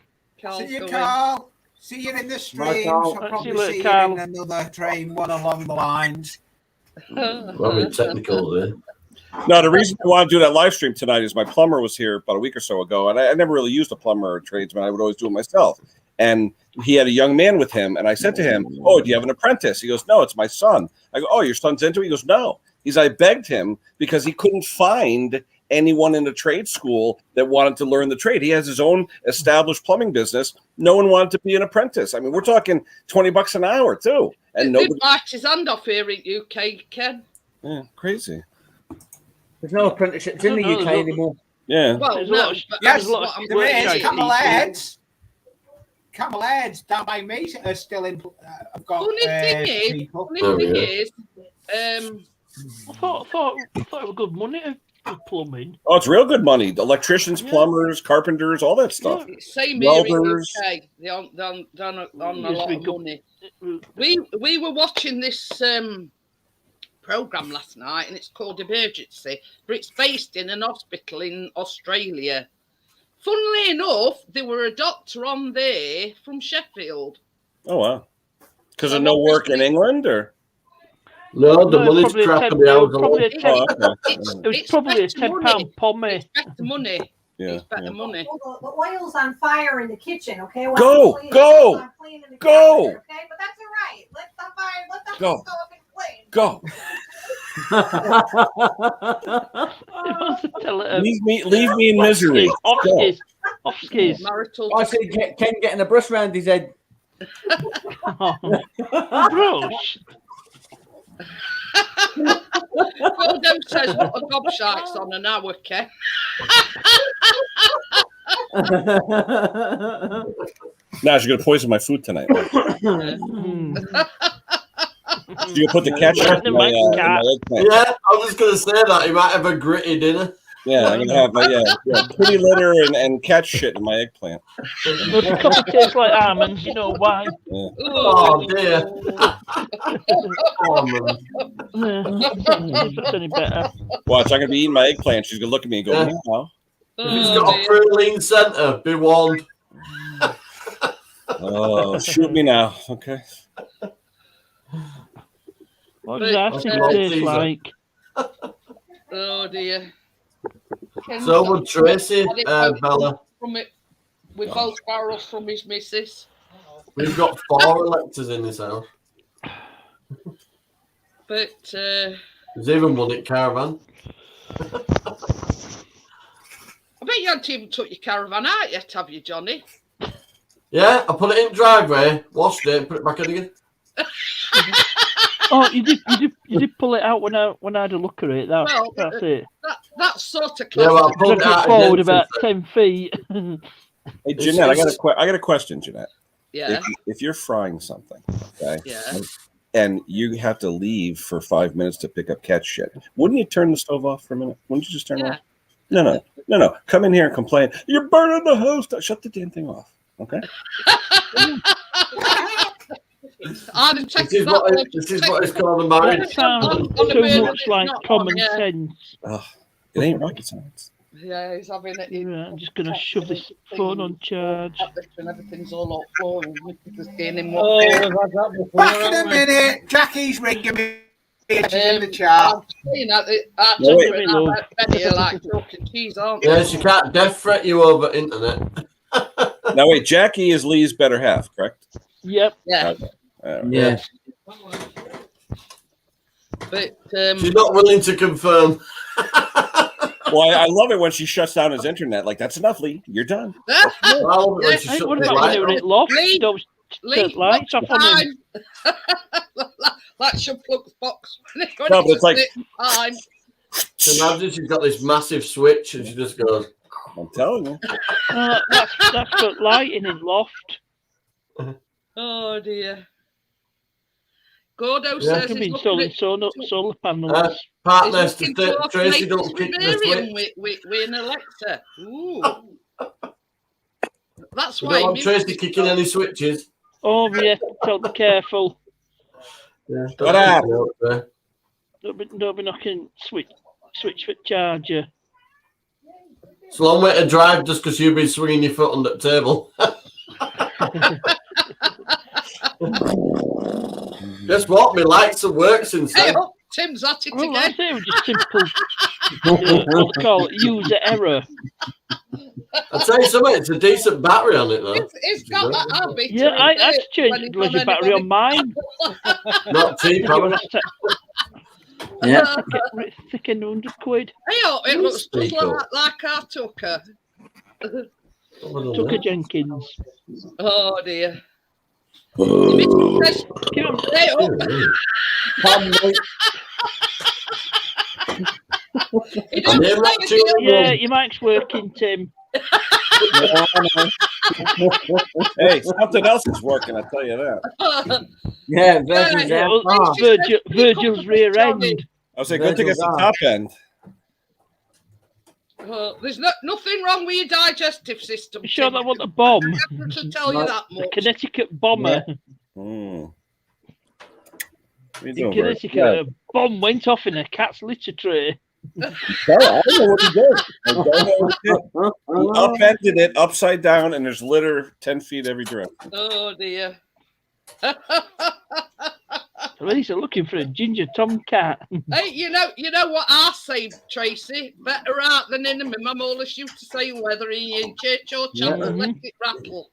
See you, going. Carl. See you in the streams. Carl. I'll See you probably later, see you Carl. in another train, one along the lines. Very technical there. No, the reason I want to do that live stream tonight is my plumber was here about a week or so ago, and I never really used a plumber or a tradesman. I would always do it myself. And he had a young man with him, and I said to him, "Oh, do you have an apprentice?" He goes, "No, it's my son." I go, "Oh, your son's into it?" He goes, "No." I begged him because he couldn't find anyone in a trade school that wanted to learn the trade. He has his own established plumbing business. No one wanted to be an apprentice. I mean, we're talking $20 an hour too. And They nobody bite his hand off here in UK, Ken. Yeah, crazy. There's no apprenticeships in the UK anymore. Yeah. Well, There's a no, lot of- but Yes, that's what I'm there is. saying. Camel heads down by me are still in. I've got people. Funny thing is, I thought it was good money for plumbing. Oh, it's real good money. The electricians, plumbers, carpenters, all that stuff. same here in Welders. UK. They're on a lot of money. We were watching this program last night, and it's called Emergency, but it's based in an hospital in Australia. Funnily enough, there were a doctor on there from Sheffield. Oh, wow. Because of no work in England, or? No, the money's probably crap a and the hours are probably low. a Oh, okay. It was probably a £10 pommy. It's better money. Yeah. It's better money. The oil's on fire in the kitchen, okay? While Go, I'm cleaning, go, I'm cleaning the go. cabinet, okay? But that's all right. Let the fire, let the Go. house go up and clean. Go. Leave me in misery. Off skis. I see Ken getting a brush round his head. Brush. Gordo says, what a gobshites on an hour, Ken. Now she's gonna poison my food tonight. She's gonna put the ketchup in my eggplant. Yeah, I was just gonna say that he might have a gritty dinner. Yeah, I'm gonna have kitty litter and cat shit in my eggplant. If the coffee tastes like almonds, you know why. Yeah. Oh dear. If it's any better. Watch, I'm gonna be eating my eggplant. She's gonna look at me and go, "Meow." If it's got a praline centre, be warned. Oh, shoot me now, okay? What does that taste like? Oh dear. So would Tracy, Bella. We both barrels from his missus. We've got 4 electors in this house. But there's even one at Caravan. I bet you haven't even took your caravan out yet, have you, Johnny? Yeah, I put it in driveway, washed it, and put it back in again. Oh, you did pull it out when I had a look at it. That's it. That's sort of close. Yeah, well, I pulled it out forward about 10 feet. Hey, Jeanette, I got a question, Jeanette. Yeah. If you're frying something, okay? Yeah. And you have to leave for 5 minutes to pick up cat shit, wouldn't you turn the stove off for a minute? Wouldn't you just turn it off? No. Come in here and complain. You're burning the house. Shut the damn thing off, okay? This is what it's called a marriage. That sounds too much like common sense. It ain't rocket science. Yeah, he's having it. I'm just going to shove this phone on charge. And everything's all up flooring. Back in a minute. Jackie's ringing me. In the chat. Yeah, she can't death threat you over internet. Now wait, Jackie is Lee's better half, correct? Yep. Yeah. Okay. Yeah. But she's not willing to confirm. Well, I love it when she shuts down his internet. Like, that's enough, Lee. You're done. What about when they were at loft? Lee, lights off on him. Like she'll plug the box. No, but it's like time. So imagine she's got this massive switch and she just goes. I'm telling you. That's got lighting in loft. Oh dear. Gordo says he's installing solar panels. Partners to Tracy don't kick the switch. With an Alexa. Ooh. That's we why. Don't want Tracy kicking any switches. Oh yeah, totally careful. Yeah, what happened? Don't be knocking switch for charger. It's a long way to drive just because you've been swinging your foot on the table. Guess what? My lights have worked since then. Hey, Tim's at it again. I say it was just simple. What's called user error. I'll tell you something, it's a decent battery on it though. It's got that habit. Yeah, I had to change the bloody battery on mine. Not cheap, Yeah. Thick end £100. Hey, it looks just like our Tucker. Tucker Jenkins. Oh dear. Yeah, your mic's working, Tim. Hey, something else is working, I tell you that. Yeah, Virgil's rear end. I was saying, good thing it's the top end. There's nothing wrong with your digestive system. You sure that wasn't a bomb? To tell you that much. A Connecticut bomber. Yeah. In Connecticut, a bomb went off in a cat's litter tray. I don't know what he did. He upended it upside down, and there's litter 10 feet every direction. Oh dear. At least they're looking for a ginger tomcat. Hey, you know what I say, Tracy? Better out than in. My mum always used to say, whether he in church or chapel, let it rattle.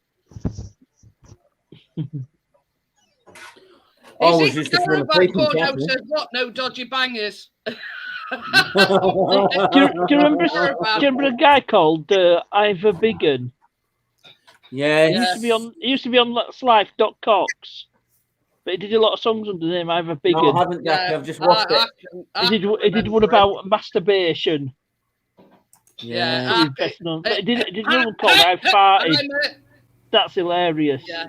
Always used to feel says, what? No dodgy bangers. Do you remember a guy called Ivor Biggin? Yeah. He used to be on Life.cox, but he did a lot of songs under the name Ivor Biggin. No, I haven't, Jackie. I've just watched it. He did one about masturbation. Yeah. But he did one called I Farted. That's hilarious. Yeah.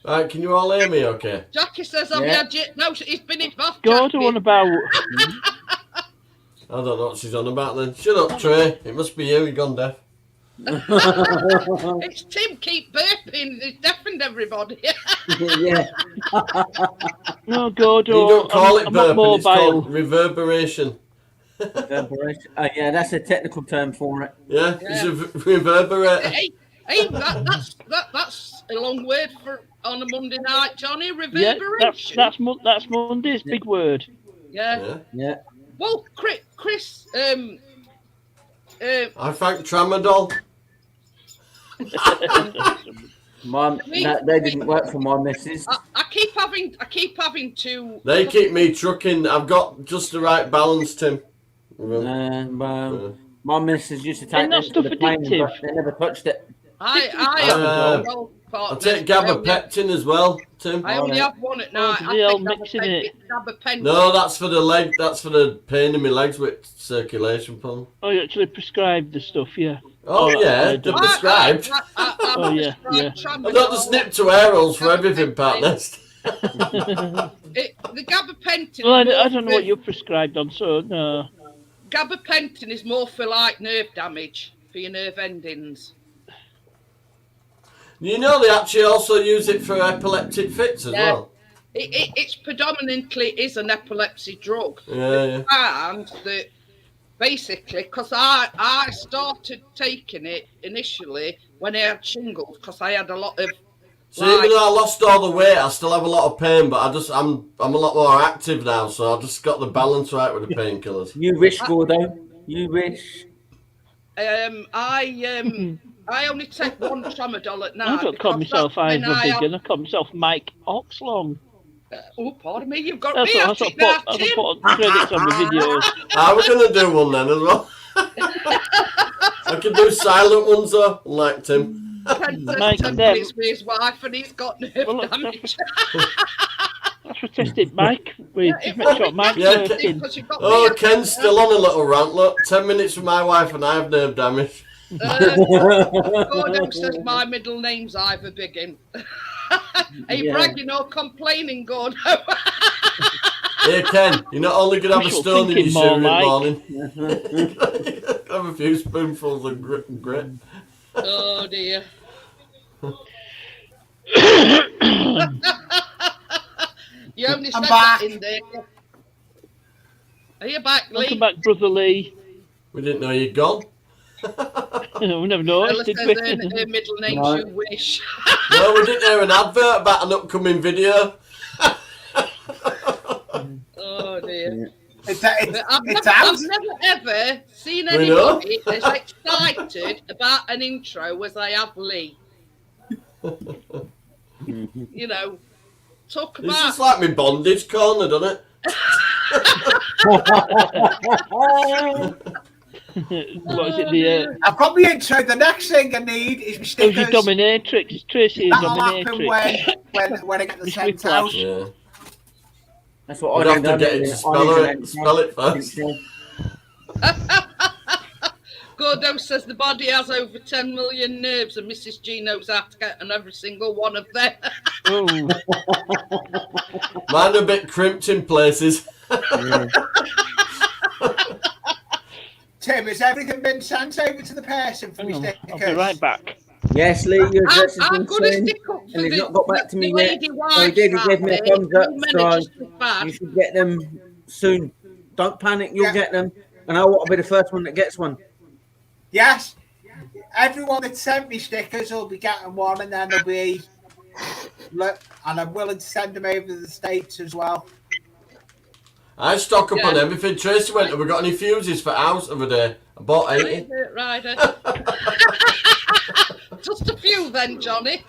Right, can you all hear me okay? Jackie says I'm no, he's been his boss. Go to one about. I don't know what she's on about then. Shut up, Trey. It must be you. You're gone deaf. It's Tim. Keep burping. He's deafened everybody. Yeah. No, go to. You don't call it I'm burping. It's mobile. called reverberation. Yeah, that's a technical term for it. Yeah, it's a reverberator. Hey, that's a long word for on a Monday night, Johnny. Reverberation. Yeah, that's Monday's big word. Yeah. Well, Chris. I thank Tramadol. They didn't work for my missus. I keep having to. They keep me trucking. I've got just the right balance, Tim. My missus used to take them to the plane, but they never touched it. I take gabapentin as well, Tim. I only have one at night. They all mixing it. No, that's for the leg. That's for the pain in my legs with circulation pump. Oh, you actually prescribed the stuff, yeah. Oh yeah, they're prescribed. Oh yeah. I've got the snip to air holes for everything, partners. The gabapentin. Well, I don't know what you're prescribed on, so no. Gabapentin is more for like nerve damage for your nerve endings. You know they actually also use it for epileptic fits as well. It's predominantly is an epilepsy drug. Yeah. And that basically, because I started taking it initially when I had shingles, because I had a lot of. So even though I lost all the weight, I still have a lot of pain, but I'm a lot more active now, so I've just got the balance right with the painkillers. You wish, Gordo. You wish. I only take one tramadol at night. I don't call myself Ivor Biggin. I call myself Mike Oxlong. Oh, pardon me, you've got That's me what I put credits on the videos. We're going to do one then as well. I can do silent ones though, like Tim. Mike is his wife and he's got nerve damage. That's for testing Mike. Make sure Mike's working. Oh, Ken's still on a little rant. Look, 10 minutes with my wife and I have nerve damage. Gordon says my middle name's Ivor Biggin. Are you bragging or complaining, Gordon? Here, Ken, you're not only going to have a stone in your shoe in the morning. Have a few spoonfuls of grit. Oh, dear. You only said that in there. Are you back, Lee? Welcome back, Brother Lee. We didn't know you'd gone. We never noticed, did we? Her middle name's You Wish. No, we didn't hear an advert about an upcoming video. Oh dear. I've never ever seen anybody as excited about an intro as I have Lee. You know, talk about. It's just like my bondage corner, doesn't it? What is it? I've got the intro. The next thing I need is my stickers. Oh, your dominatrix. Tracy is dominatrix. When I get the sent out. Yeah. That's what I'd have to get it to spell it first. Gordo says the body has over 10 million nerves and Mrs. G knows how to get on every single one of them. Oh. Mine are a bit crimped in places. Tim, has everything been sent over to the person for me stickers? I'll be right back. Yes, Lee, your address has I'm been going to sent, stick up and for he's not got back to me yet. Oh, he did. He gave me a thumbs up, so you should get them soon. Don't panic, you'll get them. And I want to be the first one that gets one. Yes. Everyone that sent me stickers will be getting one, and then there'll be... Look, and I'm willing to send them over to the States as well. I stock up on everything. Tracy went, have we got any fuses for house of a day? I bought 80. Rider. Just a few then, Johnny.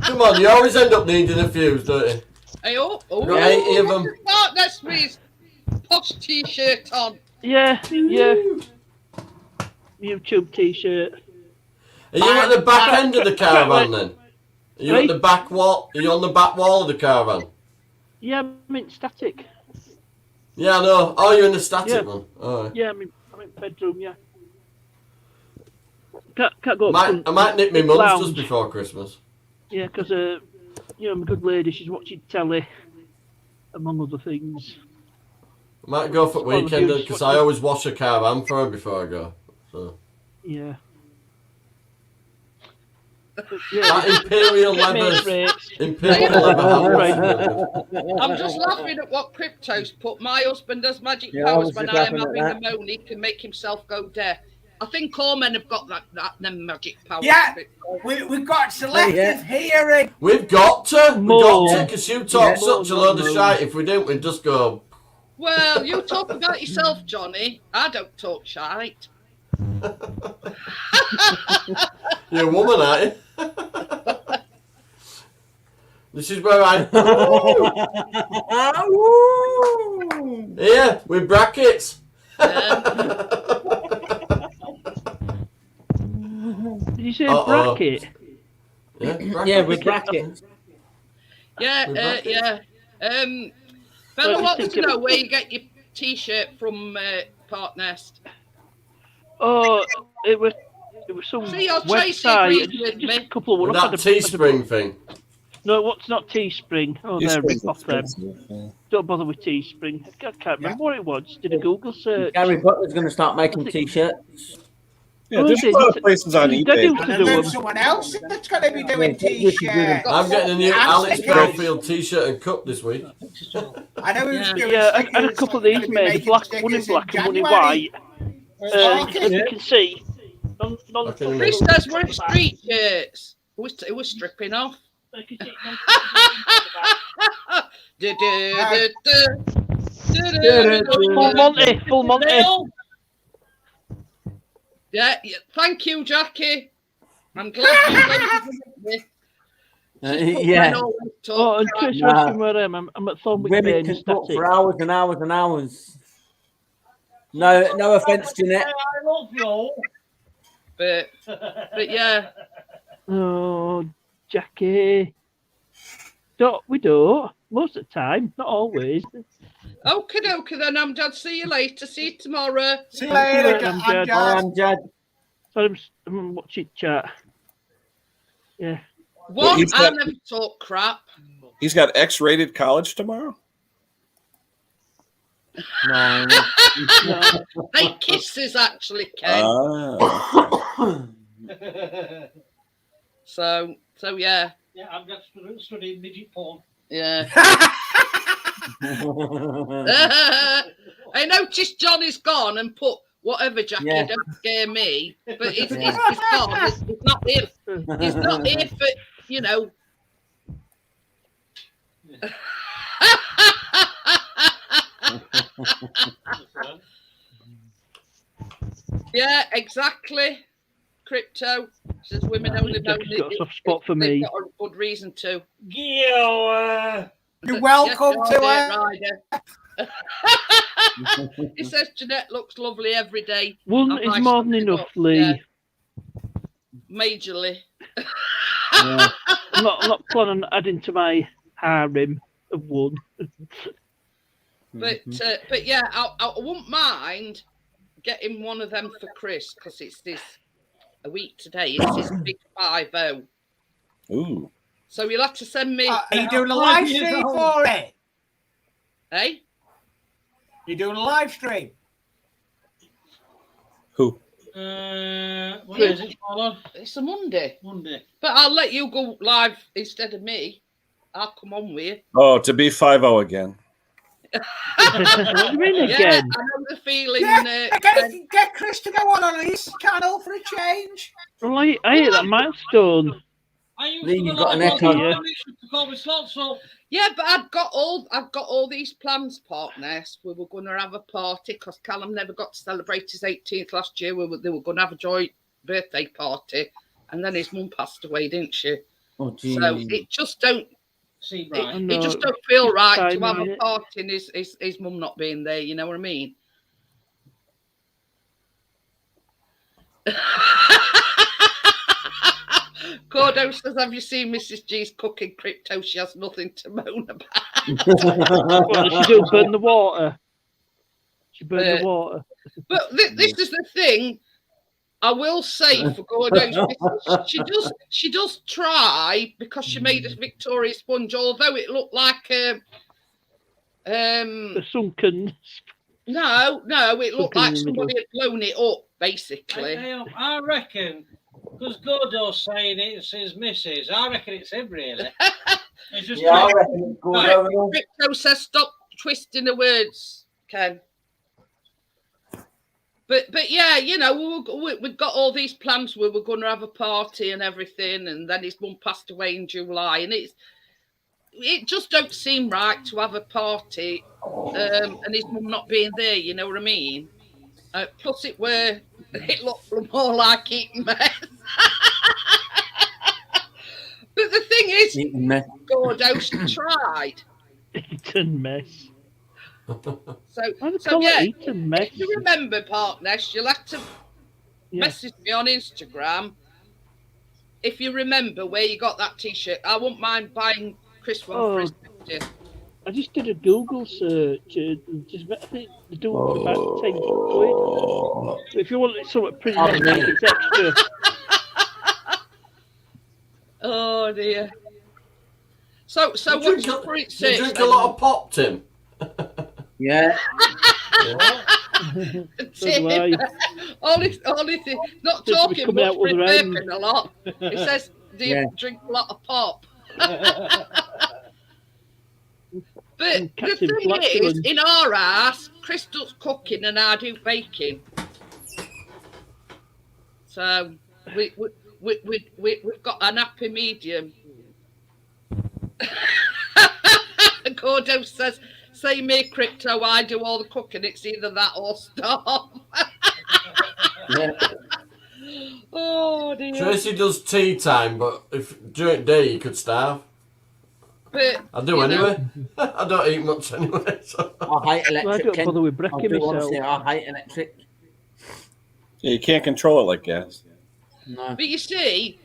Come on, you always end up needing a fuse, don't you? Hey, oh, got 80 of them. Start next week's posh t-shirt on. Yeah. YouTube T-shirt. Are you at the back end of the caravan then? Are you at the back wall? Are you on the back wall of the caravan? Yeah, I'm in static. Yeah, I know. Oh, you're in the static one. All right. Yeah, I'm in bedroom. Yeah. Can't go up front. I might nick my mum's just before Christmas. Yeah, because my good lady, she's watching telly, among other things. I might go for the weekend because I always wash a caravan for her before I go. So. Yeah. That imperial leather. Imperial leather. I'm just laughing at what Crypto's put. My husband has magic powers when I am having a moan. He can make himself go deaf. I think all men have got them magic powers. Yeah, we've got selective hearing. We've got to, because you talk such a load of shite. If we don't, we'd just go. Well, you talk about yourself, Johnny. I don't talk shite. You're a woman, aren't you? This is where I. Here, with brackets. Did you say bracket? Yeah, bracket. Yeah, with brackets. Yeah. Bella wants to know where you get your T-shirt from, Part Nest. Oh, it was some website. Just a couple of ones. That Teespring thing. No, what's not Teespring? Oh, they're rip off them. Don't bother with Teespring. I can't remember what it was. Did a Google search. Gary Butler's going to start making T-shirts. Yeah, there's a lot of places on eBay. And then someone else that's going to be doing T-shirts. I'm getting a new Alex Profield T-shirt and cup this week. I know who's doing. Yeah, I had a couple of these made. One in black and one in white. As you can see. Chris says we're street shirts. It was stripping off. Full Monty. Yeah, thank you, Jackie. I'm glad you yeah. Oh, and Chris asking where I'm at Thornwick Bay. Women can talk for hours and hours and hours. No offense, Jeanette. I love you. But yeah. Oh, Jackie. We don't. Most of the time, not always. Okay, then, Amjad. See you later. See you tomorrow. See you later, Amjad. Sorry, I'm watching chat. Yeah. What? I never talk crap. He's got X-rated college tomorrow? No. They kisses, actually, Ken. So yeah. Yeah, I'm just studying midget porn. Yeah. I noticed Johnny's gone and put whatever, Jackie, don't scare me. But he's gone. He's not here. He's not here for, Yeah, exactly. Crypto says women only know got a soft spot for me. Got a good reason to. You're welcome to it. He says Jeanette looks lovely every day. One is more than enough, Lee. Yeah. Majorly. I'm not planning on adding to my harem of one. But yeah, I wouldn't mind getting one of them for Chris because it's a week today. It's his big 5-0. Ooh. So you'll have to send me. Are you doing a live stream for it? Hey? You doing a live stream? Who? What is it, Paula? It's a Monday. Monday. But I'll let you go live instead of me. I'll come on with you. Oh, to be 5-0 again. What do you mean again? Yeah, I know the feeling. Get Chris to go on his channel for a change. Well, I hit that milestone. You've got an echo. Yeah, but I've got all these plans, partners. We were going to have a party because Callum never got to celebrate his 18th last year. They were going to have a joint birthday party, and then his mum passed away, didn't she? Oh, geez. So it just don't. Right. It just don't feel right to have a party and his mum not being there. You know what I mean? Gordo says, have you seen Mrs. G's cooking crypto? She has nothing to moan about. Well, she do burn the water. She burned the water. But this is the thing. I will say for Gordo, she does try, because she made a Victoria sponge, although it looked like a sunken. No, it looked like somebody had blown it up, basically. I reckon, because Gordo's saying it's his missus, I reckon it's him, really. It's just I reckon it's Gordo. Crypto says, stop twisting the words, Ken. But yeah, you know, we've got all these plans where we're going to have a party and everything, and then his mum passed away in July, and it just don't seem right to have a party and his mum not being there. You know what I mean? Plus, it looked more like eating mess. But the thing is, Gordo, she tried. Eaten mess. So yeah, if you remember, Partners, you'll have to message me on Instagram if you remember where you got that T-shirt. I won't mind buying Chris one for his picture. I just did a Google search. I think they do it for about 10 quid. So if you want something pretty nice, it's extra. Oh dear. So what's your fruit search? You drink a lot of pop, Tim? Yeah. Tim, only thing, not talking much, but burping a lot. It says, do you drink a lot of pop? But the thing is, in our house, Chris does cooking and I do baking. So we've got an happy medium. Gordo says, say me crypto, I do all the cooking. It's either that or stop. Oh dear. Tracy does tea time, but if during the day you could starve. But I do anyway. I don't eat much anyway. So. I hate electric. I don't bother with breaking myself. I hate electric. Yeah, you can't control it like gas. No. But you see,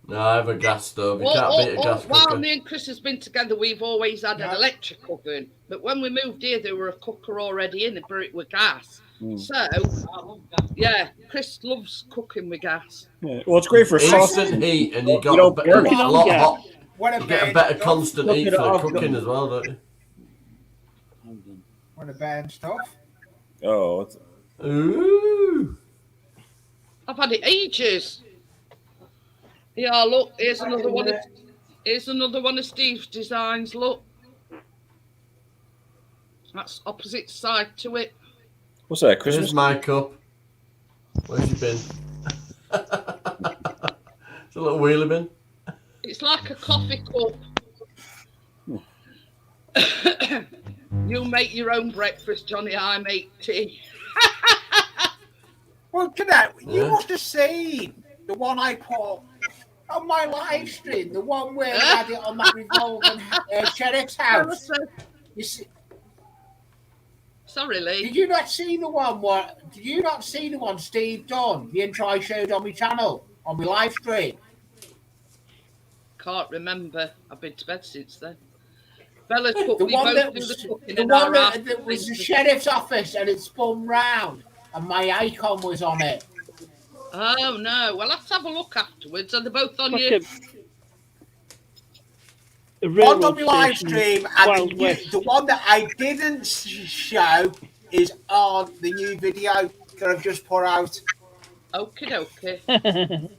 No, I have a gas stove. You can't beat a gas cooker. While me and Chris has been together, we've always had an electric oven. But when we moved here, there were a cooker already in it, but it was gas. So, yeah, Chris loves cooking with gas. Yeah. Well, it's great for instant heat, and you got a lot hot. You get a better constant heat for the cooking as well, don't you? What a bad stuff. Oh, ooh! I've had it ages. Yeah, look, here's another one. Here's another one of Steve's designs. Look, that's opposite side to it. What's that, Christmas? Here's my cup. Where's you been? It's a little wheelie bin. It's like a coffee cup. You make your own breakfast, Johnny. I make tea. Well, you must have seen the one I put on my live stream, the one where I had it on that revolving sheriff's house. You see? Sorry, Lee. Did you not see the one? Did you not see the one Steve done? The intro I showed on my channel on my live stream. Can't remember. I've been to bed since then. Bella's put The me one both that through was the cooking the and one our that was the sheriff's office, and it spun round, and my icon was on it. Oh no! Well, let's have a look afterwards. Are they both on your? One on my live stream, and the one that I didn't show is on the new video that I've just put out. Okie dokie.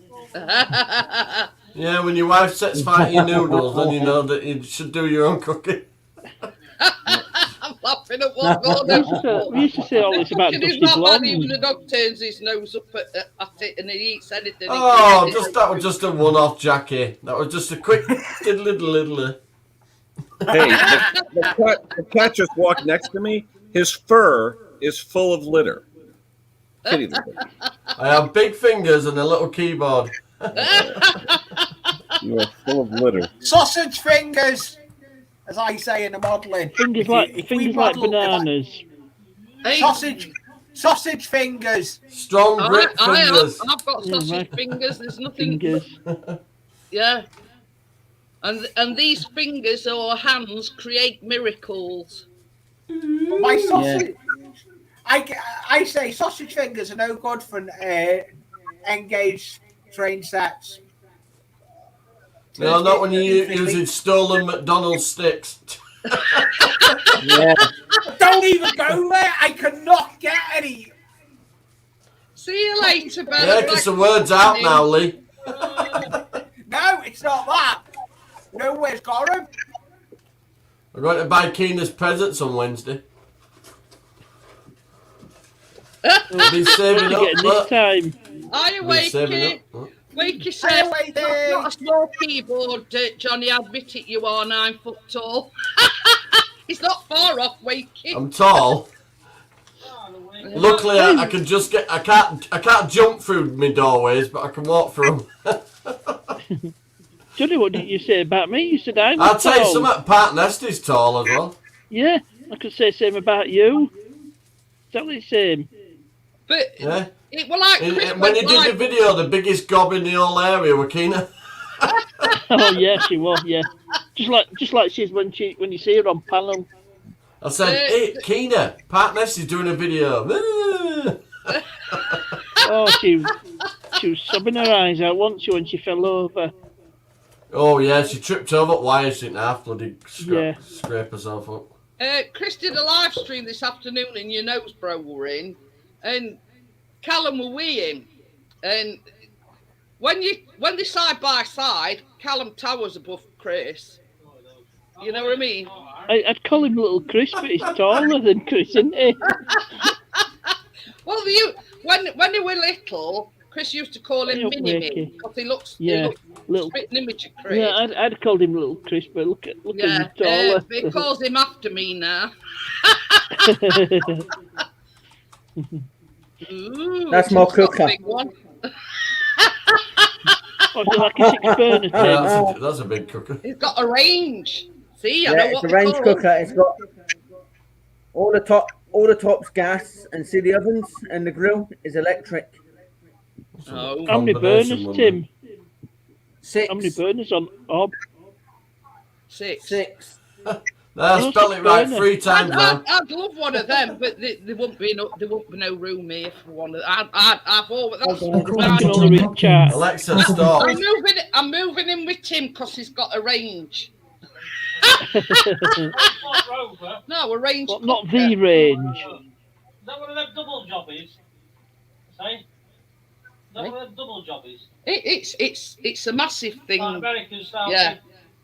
Yeah, when your wife sets fire to your noodles, then you know that you should do your own cooking. I'm laughing at what God. We used to say all this about Dusty Blonde. Even the dog turns his nose up at it and he eats anything. Oh, that was just a one-off, Jackie. That was just a quick diddle. Hey, the cat just walked next to me. His fur is full of litter. Kitty litter. I have big fingers and a little keyboard. You are full of litter. Sausage fingers, as I say in the modelling. Fingers like bananas. Sausage Sausage fingers. Strong grip fingers. I've got sausage fingers. There's nothing. Fingers. Yeah. And these fingers or hands create miracles. My sausage. I say sausage fingers are no good for engaged train sets. No, not when you're using stolen McDonald's sticks. Yeah. Don't even go there. I cannot get any. See you later, Ben. Yeah, because the word's out now, Lee. No, it's not that. Nowhere's got them. I'm going to buy Keena's presents on Wednesday. Been saving up, this time. Are you Wakey? Wakey says, not a small keyboard, Johnny. I admit it, you are 9 foot tall. He's not far off, Wakey. I'm tall. Luckily, I can just get. I can't jump through my doorways, but I can walk through them. Johnny, what did you say about me? You said I was I'll tell you tall. something. Pat Nesty's tall as well. Yeah, I could say the same about you. Exactly the same. But yeah. It was like when he did the video, the biggest gob in the whole area were Keena. Oh yeah, she was. Yeah, just like she's when you see her on panel. I said, "Hey, Keena, Pat Nesty's doing a video." Oh, she was sobbing her eyes out, wasn't she, when she fell over? Oh yeah, she tripped over wires, didn't half bloody scrape herself up. Chris did a live stream this afternoon, and your Nosebro were in, and Callum were with him, and when they side by side, Callum towers above Chris. You know what I mean? I'd call him Little Chris, but he's taller than Chris, isn't he? Well, when they were little, Chris used to call him Mini-Me because he looks little spitting image of Chris. Yeah, I'd called him Little Chris, but look at him taller. He calls him after me now. Ooh, that's my cooker. Big one. Oh, like a 6-burner Yeah, that's a big cooker. He's got a range. See, I Yeah, know it's what a range cooker. It's got all the top's gas, and see the ovens and the grill is electric. Oh. How many burners, Tim? 6. How many burners on Ob? 6. I'll spell it right 3 times now. I'd love one of them, but there won't be no room here for one of them. I've always. Alexa, stop. I'm moving in with Tim because he's got a range. No, a range. What, not the range. Is that one of them double jobbies? Say? Is that one of them double jobbies? It's a massive thing. Like American style. Yeah.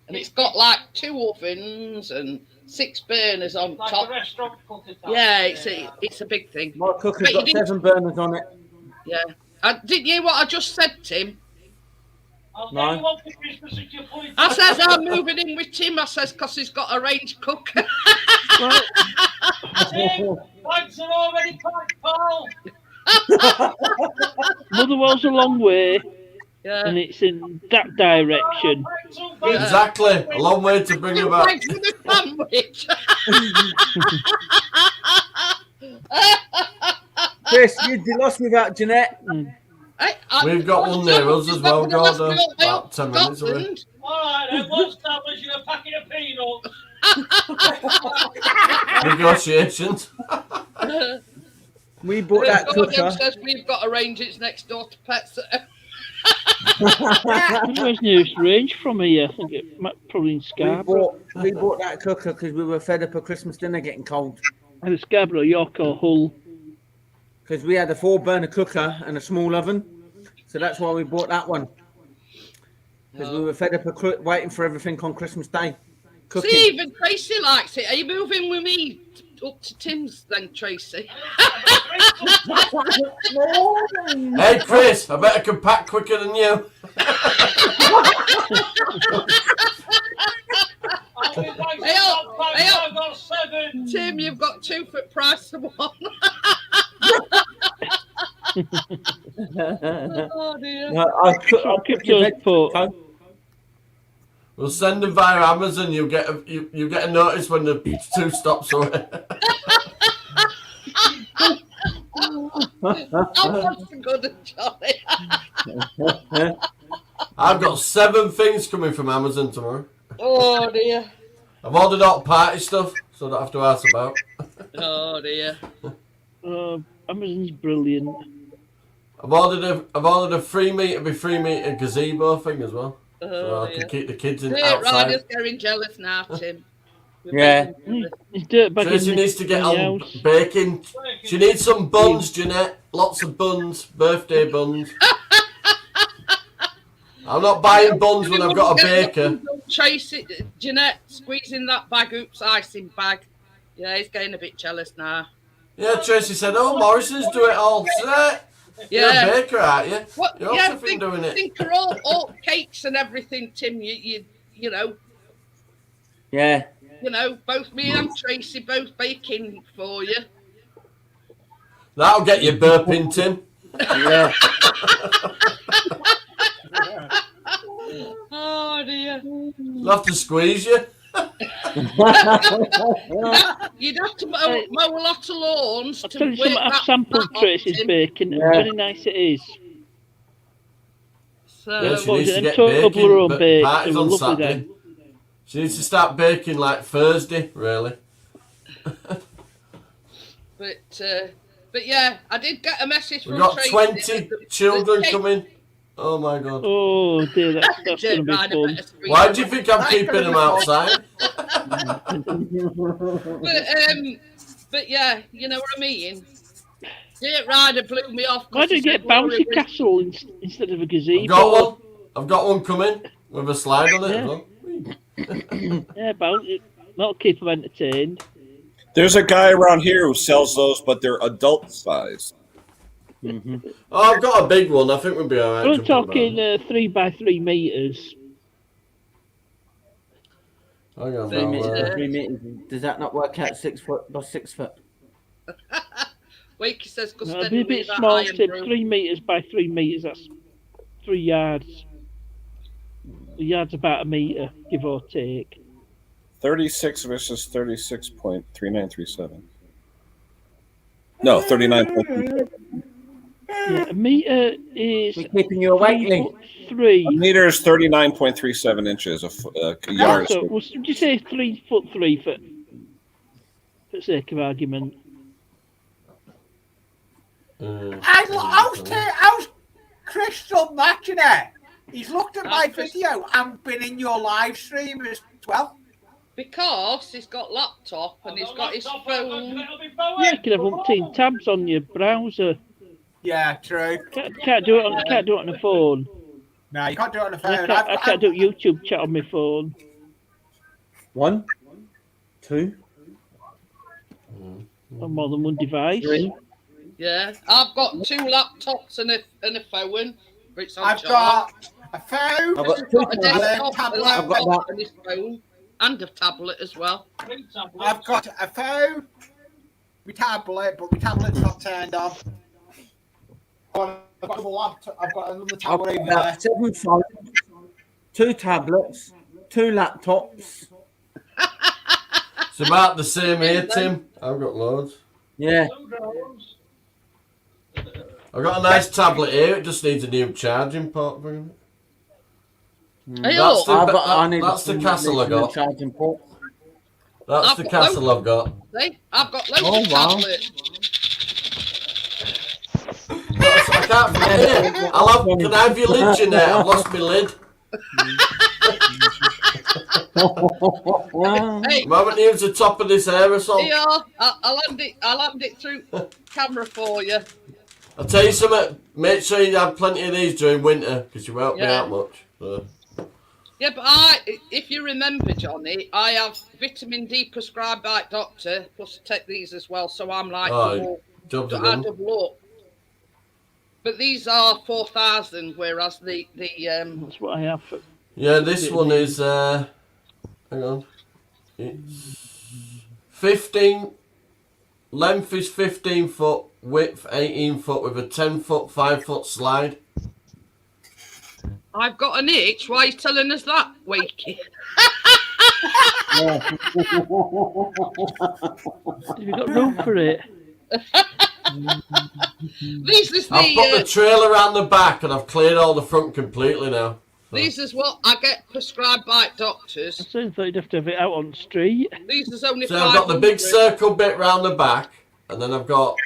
And it's got like 2 ovens and 6 burners on like top. A restaurant cooker type. Yeah, it's a big thing. My cooker's got 7 burners on it. Yeah. Didn't you hear what I just said, Tim? No. I says I'm moving in with Tim. I says because he's got a range cooker. Tim, lights are already packed, pal. Motherwell's a long way. Yeah. And it's in that direction. Exactly. A long way to bring her back. Chris, you'd be lost without Jeanette. We've got one near us as well, Gordon. About 10 minutes away. Alright, then what's that? Was you a packet of peanuts? Negotiations. We bought that cooker. Says we've got a range. It's next door to Pets. Where's nearest range from here? I think it might probably in Scarborough. We bought that cooker because we were fed up of Christmas dinner getting cold. Either Scarborough, York, or Hull. Because we had a 4-burner cooker and a small oven, so that's why we bought that one. Because we were fed up of waiting for everything on Christmas Day. Cooking. See, even Tracy likes it. Are you moving with me up to Tim's then, Tracy? Hey, Chris, I bet I can pack quicker than you. Tim, you've got 2 for the price of 1. Oh dear. I'll keep those put. We'll send them via Amazon. You get a notice when the 2 stops away. what's the good of Johnny? I've got 7 things coming from Amazon tomorrow. Oh dear. I've ordered all party stuff, so I don't have to ask about. Oh dear. Amazon's brilliant. I've ordered a 3 metre by 3 metre gazebo thing as well. Oh, So I can keep the kids in Dirt outside. Rider's getting jealous now, Tim. Yeah. His dirt bag Tracy needs to get on house. baking. She needs some buns, Jeanette. Lots of buns. Birthday buns. I'm not buying buns when I've got a baker. Tracy, Jeanette squeezing that bag, oops, icing bag. Yeah, he's getting a bit jealous now. Yeah, Tracy said, "Oh, Morrison's do it all." You're a baker, aren't you? What? You're Yeah, doing it. think of all cakes and everything, Tim. You know. Yeah. You know, both me and Tracy both baking for you. That'll get you burping, Tim. Yeah. Oh dear. I'll have to squeeze you. You'd have to mow a lot of lawns I'll to tell you something, I've sampled Tracy's baking and very nice it is. So, Yeah, she needs to get couple of her own baking. bakes, Party's they were on lovely Saturday. then. She needs to start baking like Thursday, really. But yeah, I did get a message from We've got Tracy 20 children coming. Oh my God. Oh dear, that's going to be fun. Why do you think I'm keeping them outside? But yeah, you know what I mean? Dirt Rider blew me off. Why do you get bouncy castle instead of a gazebo? I've got one coming with a slide on it as well. Yeah, bouncy. That'll keep them entertained. There's a guy around here who sells those, but they're adult size. Mm-hmm. Oh, I've got a big one. I think we'll be all right. We're talking 3 by 3 meters. Hang on, 3 meters. Does that not work out 6 foot by 6 foot? Wakey says, No, it'd be a bit small, Tim. 3 meters by 3 meters. That's 3 yards. The yard's about a meter, give or take. 36 versus 36.3937. No, 39.37. Yeah, a meter is. We're keeping you awake, Lee. 3. A meter is 39.37 inches. A yard. So, would you say 3 foot 3 for sake of argument? How's Chris done that, Jeanette? He's looked at my video and been in your live stream as well. Because he's got laptop and he's got his phone. Yeah, you can have umpteen tabs on your browser. Yeah, true. Can't do it on a phone. No, you can't do it on a phone. I can't do YouTube chat on my phone. 1, 2. On more than one device. 3. Yeah, I've got 2 laptops and a phone. I've got a phone. I've got He's got a desktop, tablet. a laptop, and his phone, and a tablet as well. I've got a phone, my tablet, but my tablet's not turned on. I've got a laptop. I've got another tablet over there. 7 phones, 2 tablets, 2 laptops. It's about the same here, Tim. I've got loads. Yeah. I've got a nice tablet here. It just needs a new charging port for it. That's the castle I got. Charging port. That's the castle I've got. See, I've got loads of tablets. I can't forget it. Can I have your lid, Jeanette? I've lost my lid. Hey, I haven't used the top of this aerosol. here, I'll hand it through camera for you. I'll tell you something. Make sure you have plenty of these during winter because you won't be out much. So. Yeah, but if you remember, Johnny, I have vitamin D prescribed by doctor, plus I take these as well, so I'm like double up. But these are 4,000, whereas the That's what I have. Yeah, this one is hang on. It's 15. Length is 15 foot, width 18 foot with a 10 foot, 5 foot slide. I've got an itch. Why are you telling us that, Wakey? Have you got room for it? This is I've put the trailer around the back and I've cleared all the front completely now. These is what I get prescribed by doctors. I soon thought you'd have to have it out on the street. These is only. So I've got the big circle bit round the back, and then I've got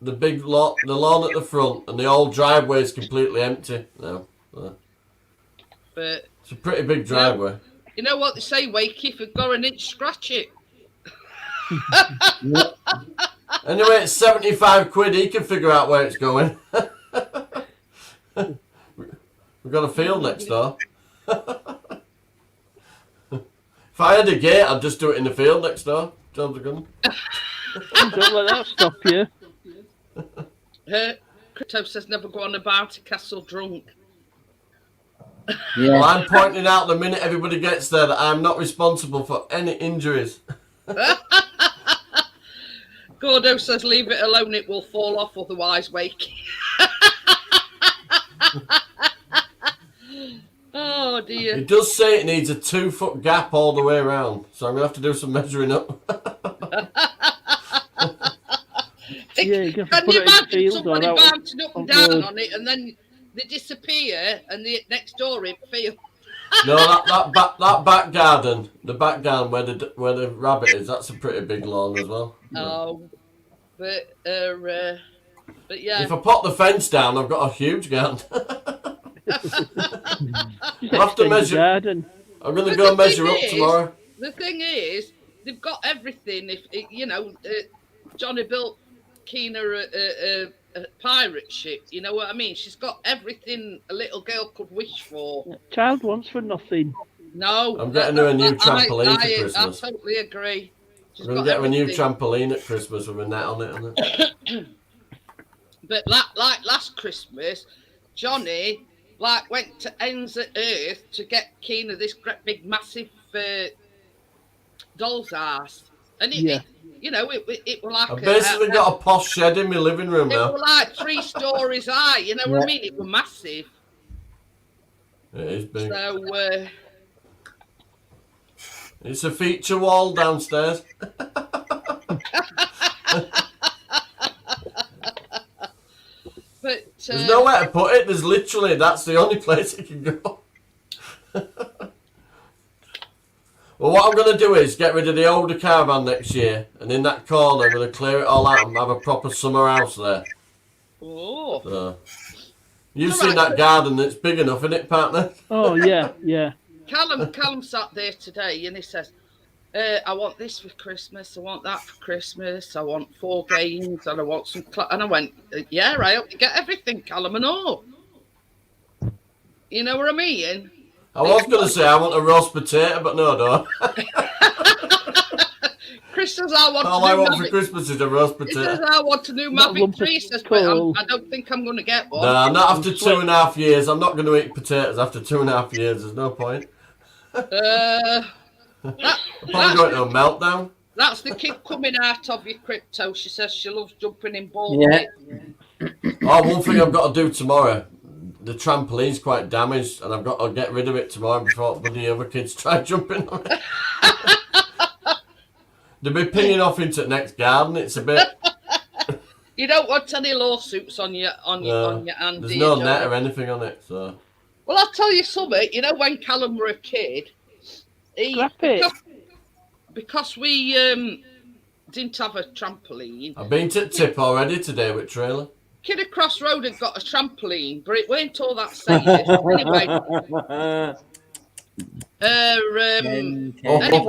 the big lot, the lawn at the front, and the old driveway is completely empty now. So. But it's a pretty big driveway. You know what they say, Wakey? If you've got an inch, scratch it. Anyway, it's 75 quid. He can figure out where it's going. We've got a field next door. If I had a gate, I'd just do it in the field next door. Jobs are good. Don't let that stop you. Crypto says never go on about a castle drunk. Yeah. Well, I'm pointing out the minute everybody gets there that I'm not responsible for any injuries. Gordo says leave it alone, it will fall off, otherwise Wakey. Oh dear. It does say it needs a 2-foot gap all the way around, so I'm going to have to do some measuring up. Yeah, you can you imagine somebody bouncing up and down on it and then they disappear and the next door in field? No, that back garden, the back garden where the rabbit is, that's a pretty big lawn as well. Oh, but yeah. If I pop the fence down, I've got a huge garden. I'll have to measure. Garden. I'm going to go measure up tomorrow. The thing is, they've got everything. If you know, Johnny built Keena a pirate ship. You know what I mean? She's got everything a little girl could wish for. Child wants for nothing. No, I'm getting her a new trampoline for Christmas. I totally agree. I'm going to get her a new trampoline at Christmas with a net on it. But like last Christmas, Johnny went to ends of earth to get Keena this great big massive doll's ass, and it was like I basically got a posh shed in my living room now. It was like 3 stories high. You know what I mean? It was massive. It is big. So it's a feature wall downstairs. But there's nowhere to put it. There's literally, that's the only place it can go. Well, what I'm going to do is get rid of the older caravan next year, and in that corner I'm going to clear it all out and have a proper summer house there. Oh. So, you've seen that garden that's big enough, isn't it, partner? Oh, yeah, yeah. Callum sat there today and he says, I want this for Christmas, I want that for Christmas, I want 4 games, and I want some... And I went, yeah, I hope you get everything, Callum, and all. You know what I mean? I was going to say I want a roast potato, but no, no. Chris says I want all I want for Christmas is a roast potato. He says I want a new Mavic 3, says, but I don't think I'm going to get one. No, not after 2.5 years. I'm not going to eat potatoes after 2.5 years. There's no point. I'm probably going to a meltdown. That's the kid coming out of your Crypto. She says she loves jumping in ball. Yeah. Oh, one thing I've got to do tomorrow. The trampoline's quite damaged, and I've got to get rid of it tomorrow before the other kids try jumping on it. They'll be pinging off into the next garden. It's a bit. You don't want any lawsuits on your hand. There's no net or anything on it, so. Well, I'll tell you something. You know, when Callum were a kid, because we didn't have a trampoline. I've been to Tip already today with trailer. Kid across road had got a trampoline, but it weren't all that safe. Anyway.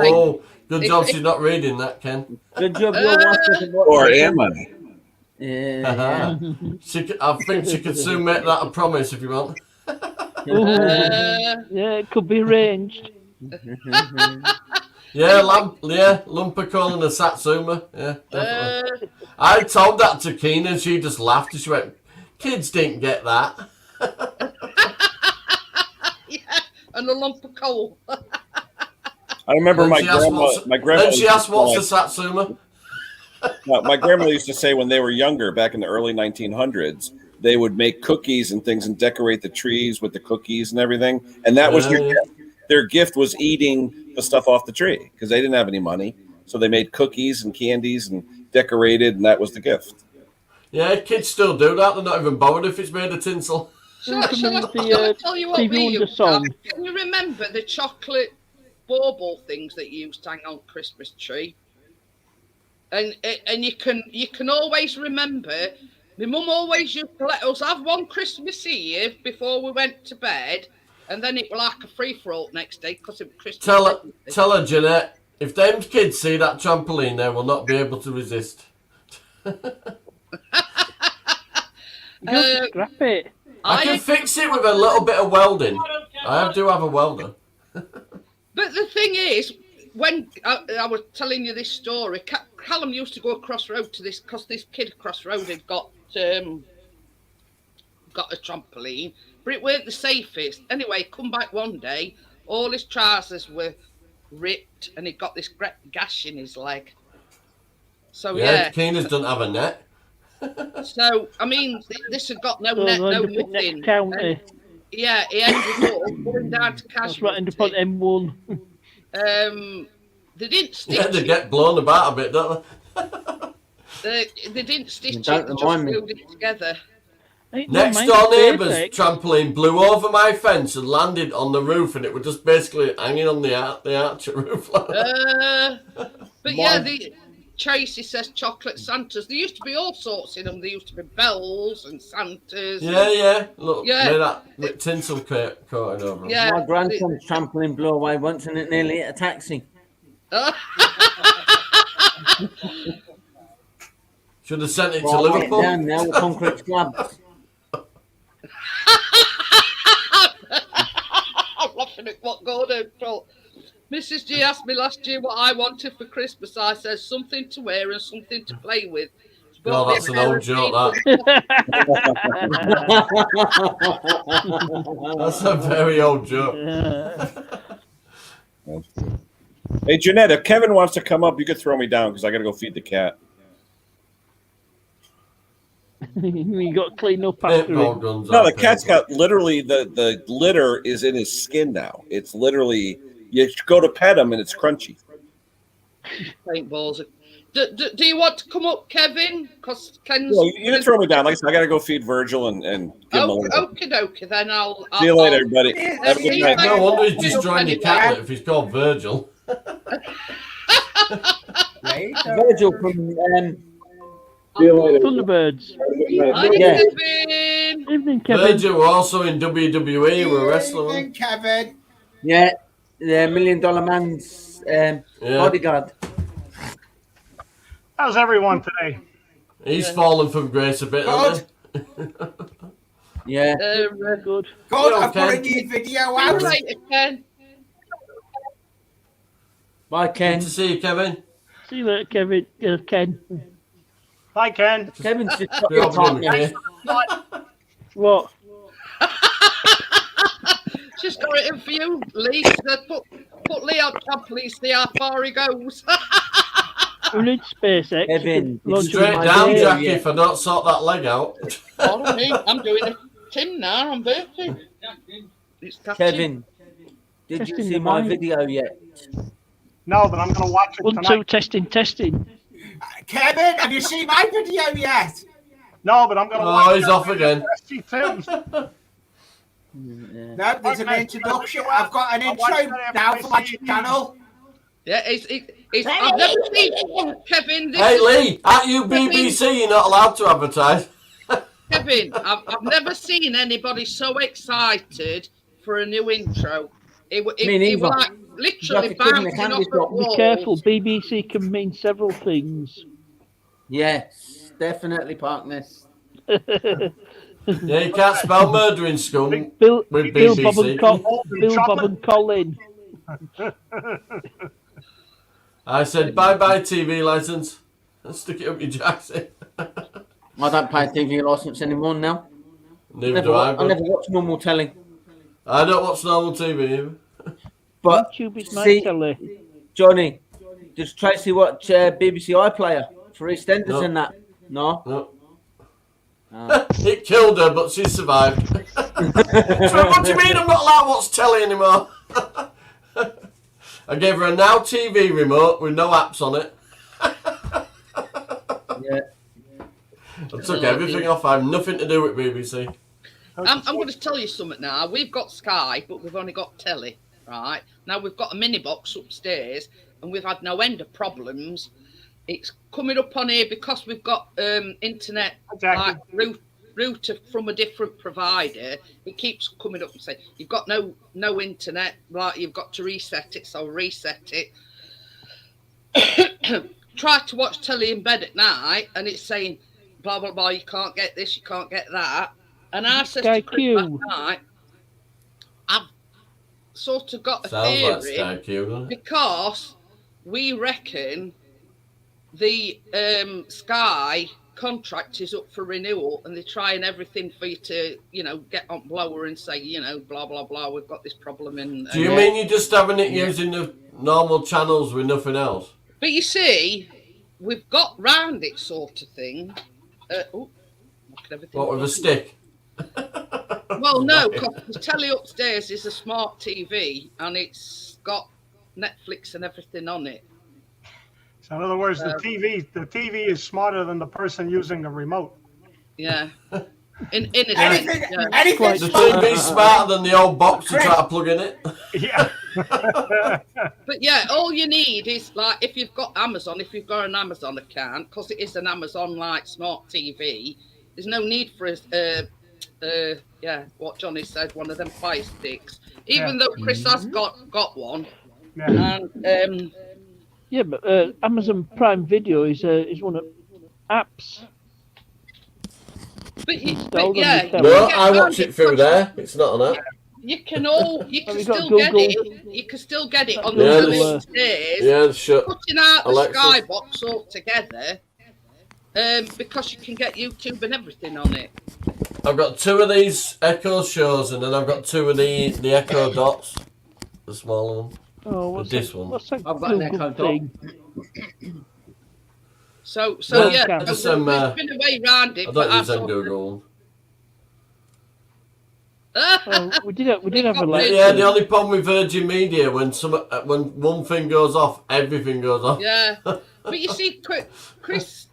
Oh, good job she's not reading that, Ken. Good job you're watching. Or am I? Yeah. I think she could soon make that a promise if you want. Yeah, it could be arranged. Yeah, Lumper calling a Satsuma. Yeah, definitely. I told that to Keena and she just laughed and she went, kids didn't get that. Yeah, and a lump of coal. I remember my grandma. Then she asked, what's a Satsuma? My grandma used to say when they were younger, back in the early 1900s, they would make cookies and things and decorate the trees with the cookies and everything. And that was their gift was eating the stuff off the tree because they didn't have any money. So they made cookies and candies and decorated, and that was the gift. Yeah, kids still do that. They're not even bothered if it's made of tinsel. Shall I tell you what we used to have? Can you remember the chocolate bauble things that you used to hang on Christmas tree? And you can always remember. My mum always used to let us have one Christmas Eve before we went to bed, and then it was like a free for all next day because it was Christmas. Tell her, Jeanette, if them kids see that trampoline, they will not be able to resist. Scrap it. I can fix it with a little bit of welding. I do have a welder. But the thing is, when I was telling you this story, Callum used to go across road to this because this kid across road had got a trampoline, but it weren't the safest. Anyway, come back one day, all his trousers were ripped, and he got this gash in his leg. So yeah, Keeners don't have a net. So I mean, this had got no net, no nothing. And, yeah, he ended up going down to casualty. That's right, ended up on M1. They didn't stitch it. They get blown about a bit, don't they? They didn't stitch it, they just glued it together. Next door neighbour's trampoline blew over my fence and landed on the roof, and it was just basically hanging on the archer roof. But yeah, Tracy says chocolate Santas. There used to be all sorts in them. There used to be bells and Santas. Yeah. Look, that with tinsel coating over them. Yeah. My grandson's trampoline blew away once and it nearly hit a taxi. Should have sent it to Liverpool. Down now with concrete slabs. I'm laughing at what Gordon thought. Mrs. G asked me last year what I wanted for Christmas. I said something to wear and something to play with. Oh, that's an old joke, that. That's a very old joke. Hey, Jeanette, if Kevin wants to come up, you could throw me down because I got to go feed the cat. You got to clean up after him. No, the cat's got literally the litter is in his skin now. It's literally, you go to pet him and it's crunchy. Paintballs. Do you want to come up, Kevin? Because Ken's. Yeah, you can throw me down. Like I said, I got to go feed Virgil and give him a little. Okay, then I'll. See you later, everybody. Have a good night. No wonder he's destroying your cat if he's called Virgil. Virgil from Thunderbirds. Hi, Kevin. Evening, Kevin. Virgil were also in WWE. We're wrestling. Evening, Kevin. Yeah, the $1 Million Man's bodyguard. How's everyone today? He's fallen from grace a bit, hasn't he? Yeah. Good. Good, Hello, I've got a Ken. new video out. Later, Ken. Bye, Ken. Good to see you, Kevin. See you later, Kevin. Ken. Hi, Ken. Kevin's just got Good your afternoon, partner. Ken. What? Just got it in for you, Lee. Put Lee on trampoline, see how far he goes. We need SpaceX. Kevin, Straight down, Jackie, if I don't sort that leg out. Follow me. I'm doing a Tim now. I'm birthday. It's Kevin, did you see my video yet? No, but I'm going to watch it 1, tonight. 2, testing. Kevin, have you seen my video yet? No, but I'm going to watch it. Oh, he's off again. No, there's an introduction. I've got an intro now for my channel. Yeah, it's I've never seen Kevin. Hey, Lee, at you BBC, you're not allowed to advertise. Kevin, I've never seen anybody so excited for a new intro. It was like literally bouncing off the walls. Be careful, BBC can mean several things. Yes, definitely, partners. Yeah, you can't spell murder in school with Bill, BBC. Bob and Colin. I said bye-bye TV licence. Stick it up your jacket. I don't pay a TV license anymore now. Neither do I. I never watch normal telly. I don't watch normal TV either. But YouTube is my see, telly. Johnny, does Tracy watch BBC iPlayer for EastEnders No. and that? No? No. It killed her, but she survived. So what do you mean I'm not allowed to watch telly anymore? I gave her a Now TV remote with no apps on it. Yeah. I took everything off. I have nothing to do with BBC. I'm going to tell you something now. We've got Sky, but we've only got telly, right? Now we've got a mini box upstairs, and we've had no end of problems. It's coming up on here because we've got internet like router from a different provider. It keeps coming up and saying you've got no internet, like you've got to reset it. So reset it. Try to watch telly in bed at night, and it's saying blah blah blah. You can't get this, you can't get that. And I said to Chris last night, I've sort of got a theory like Sky because we reckon the Sky contract is up for renewal, and they're trying everything for you to, get on blower and say, blah blah blah. We've got this problem. Do you mean you're just having it using the normal channels with nothing else? But you see, we've got round it, sort of thing. What, with a stick? Well, no, because the telly upstairs is a smart TV, and it's got Netflix and everything on it. So in other words, the TV is smarter than the person using the remote. Yeah. In a Anything, sense, yeah. anything The TV's smarter than the old box to try to plug in it. Yeah. But yeah, all you need is, like, if you've got Amazon, if you've got an Amazon account, because it is an Amazon like smart TV, there's no need for what Johnny said, one of them Fire Sticks. Even though Chris has got one. Yeah. And but Amazon Prime Video is one of apps. But yeah, no, I watch it through there. It's not on that. You can still get it. You can still get it on the telly upstairs. Yeah, putting out the Alexa. Skybox altogether, because you can get YouTube and everything on it. I've got 2 of these Echo shows, and then I've got 2 of the Echo Dots, the smaller one. Oh, what's this one? What's that I've got an Echo thing? So Well, yeah, there's there's been a way around it. I But don't use them Google. We did have a like. Yeah, the only problem with Virgin Media when one thing goes off, everything goes off. Yeah, but you see, Chris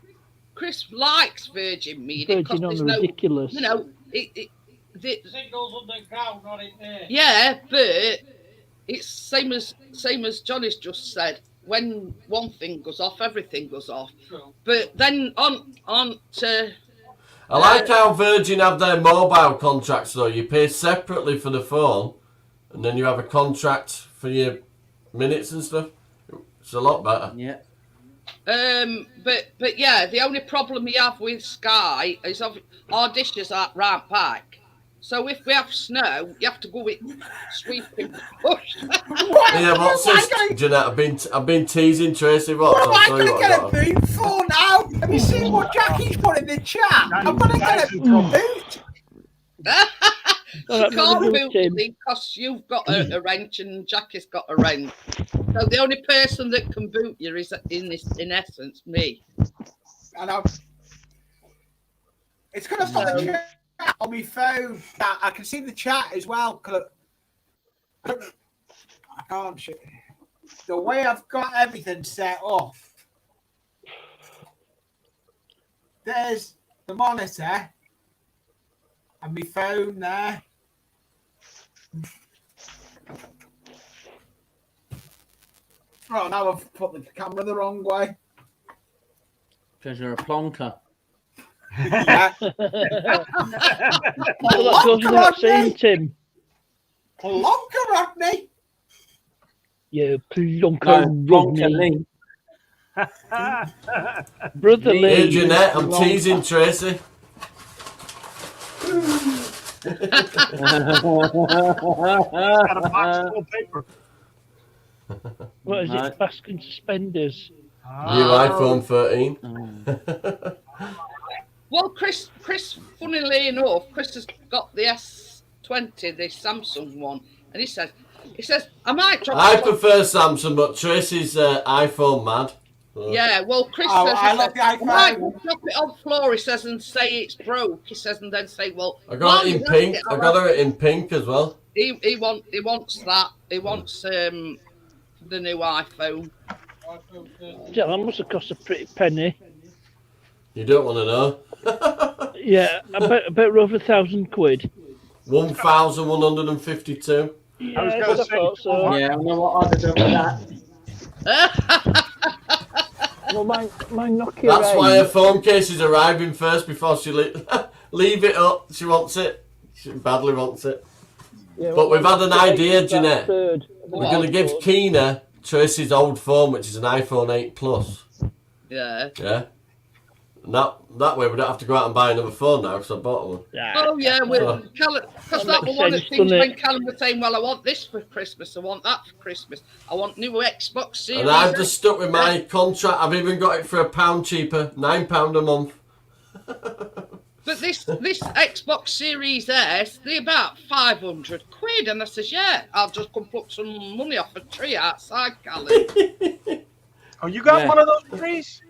likes Virgin Media because there's no ridiculous. The signal's underground, not in there. Yeah, but it's same as Johnny's just said. When one thing goes off, everything goes off. True. But then on to. I like how Virgin have their mobile contracts though. You pay separately for the phone, and then you have a contract for your minutes and stuff. It's a lot better. Yeah. But yeah, the only problem we have with Sky is our dishes are right back. So if we have snow, you have to go with sweeping push. Yeah, what's this, Jeanette? I've been teasing Tracy. What am I going to get a boot for now? Have you seen what Jackie's put in the chat? I'm going to get a boot. You can't boot me because you've got a wrench and Jackie's got a wrench. So the only person that can boot you is, in essence, me. And it's going to stop the chat on my phone. I can see the chat as well. I can't. The way I've got everything set up. There's the monitor and my phone there. Oh, now I've put the camera the wrong way. Because you're a plonker. Yeah. Well, that goes without saying, Tim. Plonker, Rodney. Yeah, plonker, Rodney. Brother Lee. Hey, Jeanette, I'm teasing Tracy. Got a box full of paper. What is it? Baskin suspenders. New iPhone 13. Well, Chris, funnily enough, Chris has got the S20, the Samsung one, and he says, I might drop I prefer Samsung, but Tracy's iPhone mad. So. Yeah, well, Chris says, I might drop it on the floor, he says, and say it's broke. He says, and then say, well, I got it in pink. I got her in pink as well. He wants that. He wants the new iPhone. Yeah, that must have cost a pretty penny. You don't want to know. Yeah, about over £1,000. 1,152. Yeah, I was going to say, so. Yeah, I know what I'd have done with that. Well, my Nokia. That's why her phone case is arriving first before she leave it up. She wants it. She badly wants it. Yeah, but we've had an idea, Jeanette. We're going to give Keena Tracy's old phone, which is an iPhone 8 Plus. Yeah. Yeah. And that way we don't have to go out and buy another phone now because I bought one. Yeah. Oh yeah, because that was one of the things when Callum was saying, well, I want this for Christmas, I want that for Christmas, I want new Xbox Series. And I've just stuck with my contract. I've even got it for £1 cheaper, £9 a month. But this Xbox Series S, they're about £500, and I says, yeah, I'll just come pluck some money off a tree outside, Callum. Oh, you got one of those trees?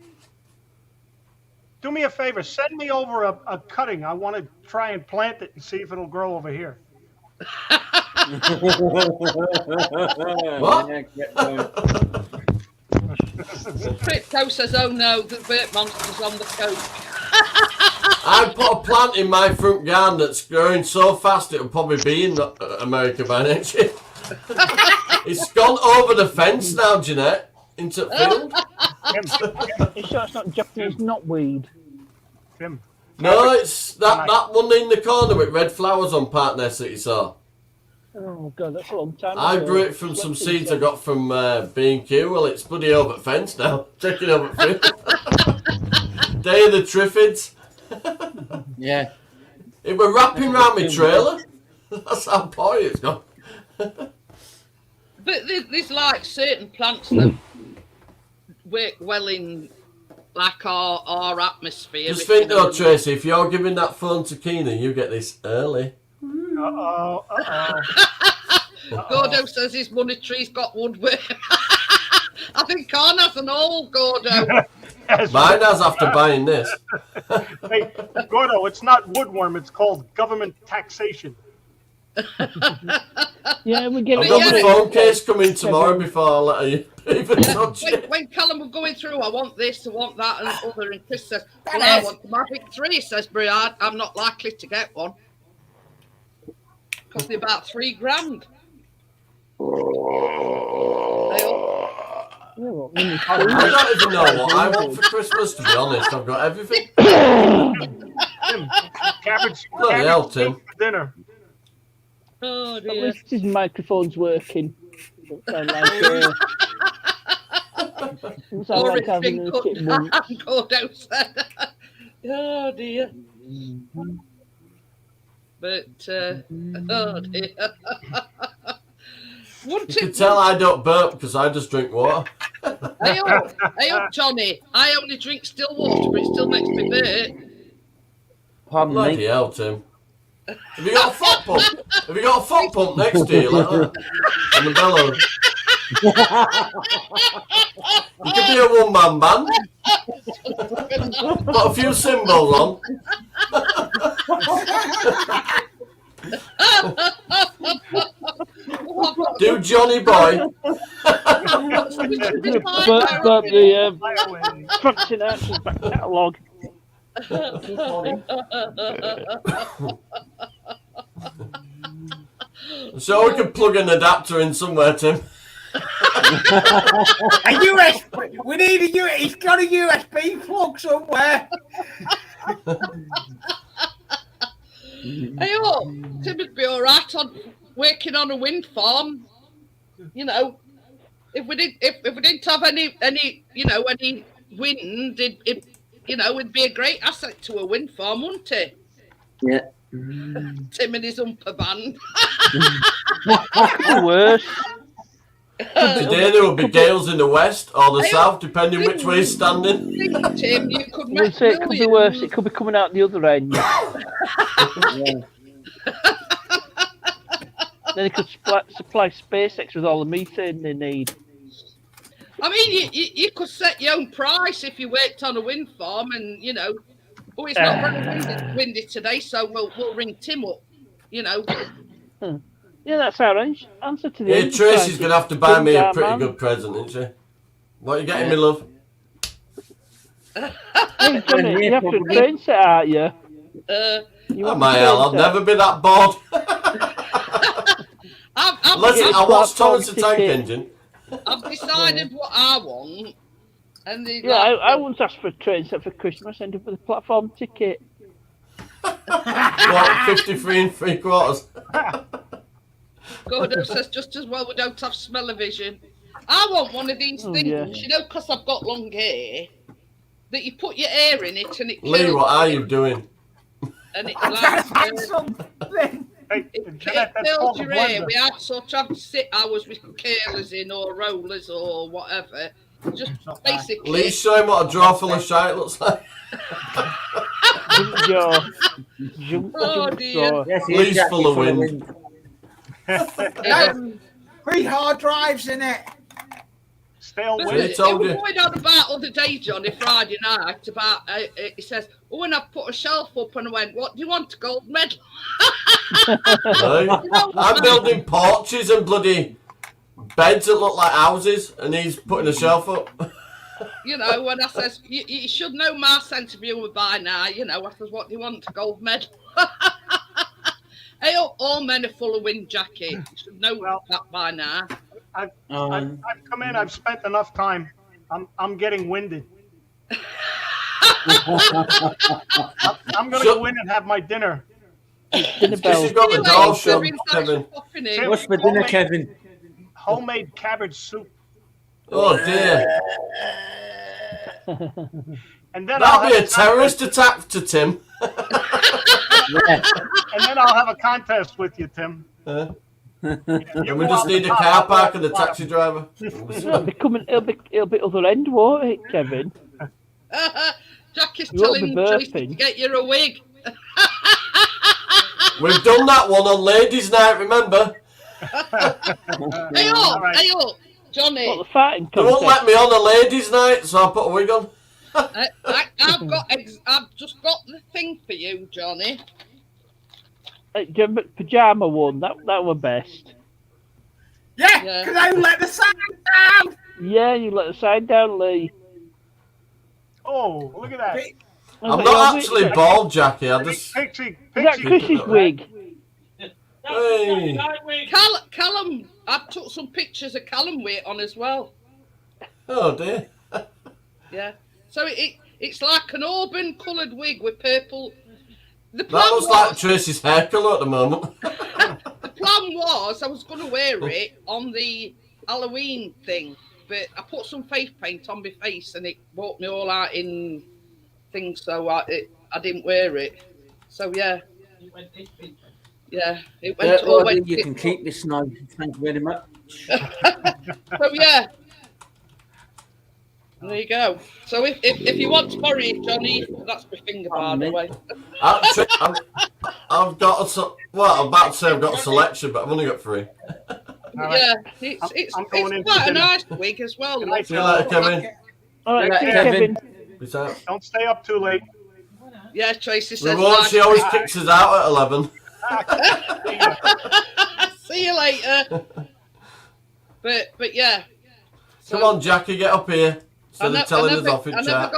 Do me a favor, send me over a cutting. I want to try and plant it and see if it'll grow over here. What? Crypto says, oh no, the bird monster's on the coast. I put a plant in my front garden that's growing so fast it'll probably be in America by next year. It's gone over the fence now, Jeanette, into the field. You sure it's not Japanese knotweed? Tim. No, it's that one in the corner with red flowers on Partners that you saw. Oh god, that's a long time ago. I grew it from some seeds I got from B&Q. Well, it's bloody over the fence now. Checking over the field. Day of the Triffids. Yeah. It were wrapping round my trailer. That's how poor it's gone. But there's like certain plants that work well in like our atmosphere. Just think though, Tracy, if you're giving that phone to Keena, you get this early. Gordo says his money tree's got woodworm. I think Khan has an old Gordo. Mine has after buying this. Hey, Gordo, it's not woodworm, it's called government taxation. Yeah, we get I've got the phone case coming tomorrow before I let you even touch it. When Callum was going through, I want this, I want that, and other, and Chris says, well, I want the Mavic 3, says Brie. I'm not likely to get one. Cost me about £3,000. I don't even know what I want for Christmas, to be honest. I've got everything. Cabbage hell, Tim. for dinner. Oh At dear. least his microphone's working. It's like having a chipmunk. Gordo said. Oh dear. But oh dear. You can tell I don't burp because I just drink water. Hey up, Johnny. I only drink still water, but it still makes me burp. Pardon Bloody me. hell, Tim. Have you got a foot pump? Have you got a foot pump next to you like that? On the bellows. You could be a one-man band. Got a few cymbals on. Do Johnny Boy. But the Frank Sinatra's back catalogue. So we can plug an adapter in somewhere, Tim. A USB. We need a USB. He's got a USB plug somewhere. Hey up, Tim would be all right on working on a wind farm. You know, if we didn't have any any wind, it'd be a great asset to a wind farm, wouldn't it? Yeah. Tim and his umper band. Worse. Today there will be gales in the west or the south, depending which way he's standing. Tim, you could We'll say it could be worse. It could be coming out the other end. Then it could supply SpaceX with all the methane they need. I mean, you could set your own price if you worked on a wind farm, and oh, it's not very windy today, so we'll ring Tim up. Yeah, that's our answer to the. Hey, Tracy's going to have to buy me a pretty good present, isn't she? What are you getting me, love? Hey, Johnny, you have to train set, aren't you? I'll never be that bored. Listen, I watched Thomas the Tank Engine. I've decided what I want. And I once asked for a train set for Christmas, ended up with a platform ticket. What, 53 3/4? Gordo says just as well we don't have smell-o-vision. I want one of these things, you know, because I've got long hair, that you put your hair in it and it kills Lee, what are you doing? And it kills your hair. We had sort of 6 hours with curlers in or rollers or whatever. Just basically. Lee's showing what a drawer full of shite looks like. Oh dear. Yes, Lee's full of wind. 3 hard drives in it. Stale wind. He told you. Going on about other day, Johnny, Friday night, about he says, oh, and I put a shelf up and I went, what do you want, a gold medal? I'm building porches and bloody beds that look like houses, and he's putting a shelf up. You know, when I says, you should know my sense of humour by now, you know, I says, what do you want, a gold medal? Hey, all men are full of wind, Jackie. You should know that by now. I've come in, I've spent enough time. I'm getting winded. I'm going to go in and have my dinner. She's got the doll shop, Kevin. What's for dinner, Kevin? Homemade cabbage soup. Oh dear. And then That'll be a terrorist attack to Tim. And then I'll have a contest with you, Tim. And we just need a car park and a taxi driver. It'll be other end, won't it, Kevin? Jackie's telling Tracy to get you a wig. We've done that one on Ladies' Night, remember? Hey up, Johnny. What, the fighting they won't let me on a Ladies' Night, so I put a wig on. I've just got the thing for you, Johnny. Pajama one, that were best. Yeah, because I let the sign down. Yeah, you let the sign down, Lee. Oh, look at that. I'm not actually bald, Jackie. I just. Is that Chris's wig? Hey. Callum, I took some pictures of Callum with it on as well. Oh dear. Yeah. So it's like an auburn coloured wig with purple. That looks like Tracy's hair colour at the moment. The plan was I was going to wear it on the Halloween thing, but I put some face paint on my face and it brought me all out in things, so I didn't wear it. So yeah. Yeah, it went all went. You can keep this now. Thank you very much. So yeah. There you go. So if you want to borrow it, Johnny, that's my finger, by the way. I've got I'm about to say I've got a selection, but I've only got 3. Yeah, it's quite a nice wig as well. See you later, Kevin. All right, Kevin. Don't stay up too late. Yeah, Tracy says. She always kicks us out at 11. See you later. But yeah. Come on, Jackie, get up here. Instead of telling us off in chat.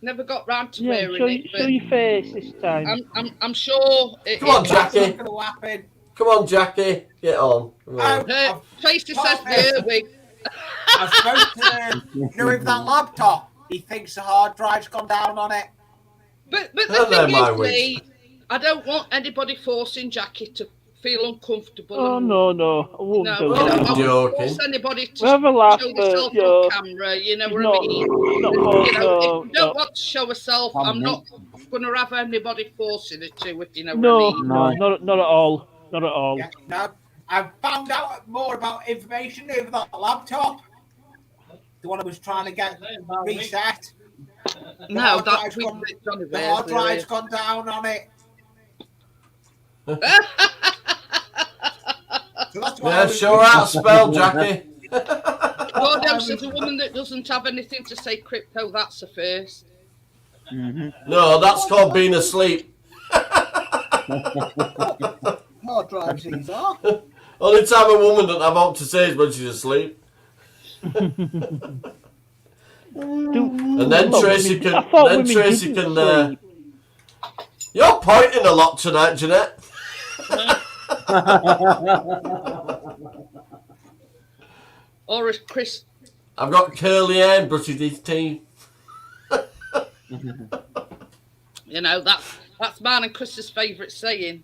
Never got round to Yeah, wearing it. Show your face this time. I'm sure. Come on, Jackie. Not going to happen. Come on, Jackie. Get on. Tracy says the wig. I spoke to with that laptop. He thinks the hard drive's gone down on it. But the thing is, Lee, I don't want anybody forcing Jackie to feel uncomfortable. Oh, no. I won't do that. I'm I joking. force anybody to have a laugh, show herself on camera, you know what I mean? If you don't want to show herself, I'm not going to have anybody forcing her to, if you know what I mean. No, not at all. Not at all. Yeah, no, I found out more about information over that laptop. The one I was trying to get reset. No, the hard drive's gone down on it. Yeah, show her how to spell, Jackie. Gordo says a woman that doesn't have anything to say crypto, that's a first. Mm-hmm. No, that's called being asleep. Hard drives these are. Only time a woman doesn't have what to say is when she's asleep. And then Tracy can. You're pointing a lot tonight, Jeanette. Or as Chris. I've got curly hair and brushes his teeth. You know, that's mine and Chris's favourite saying.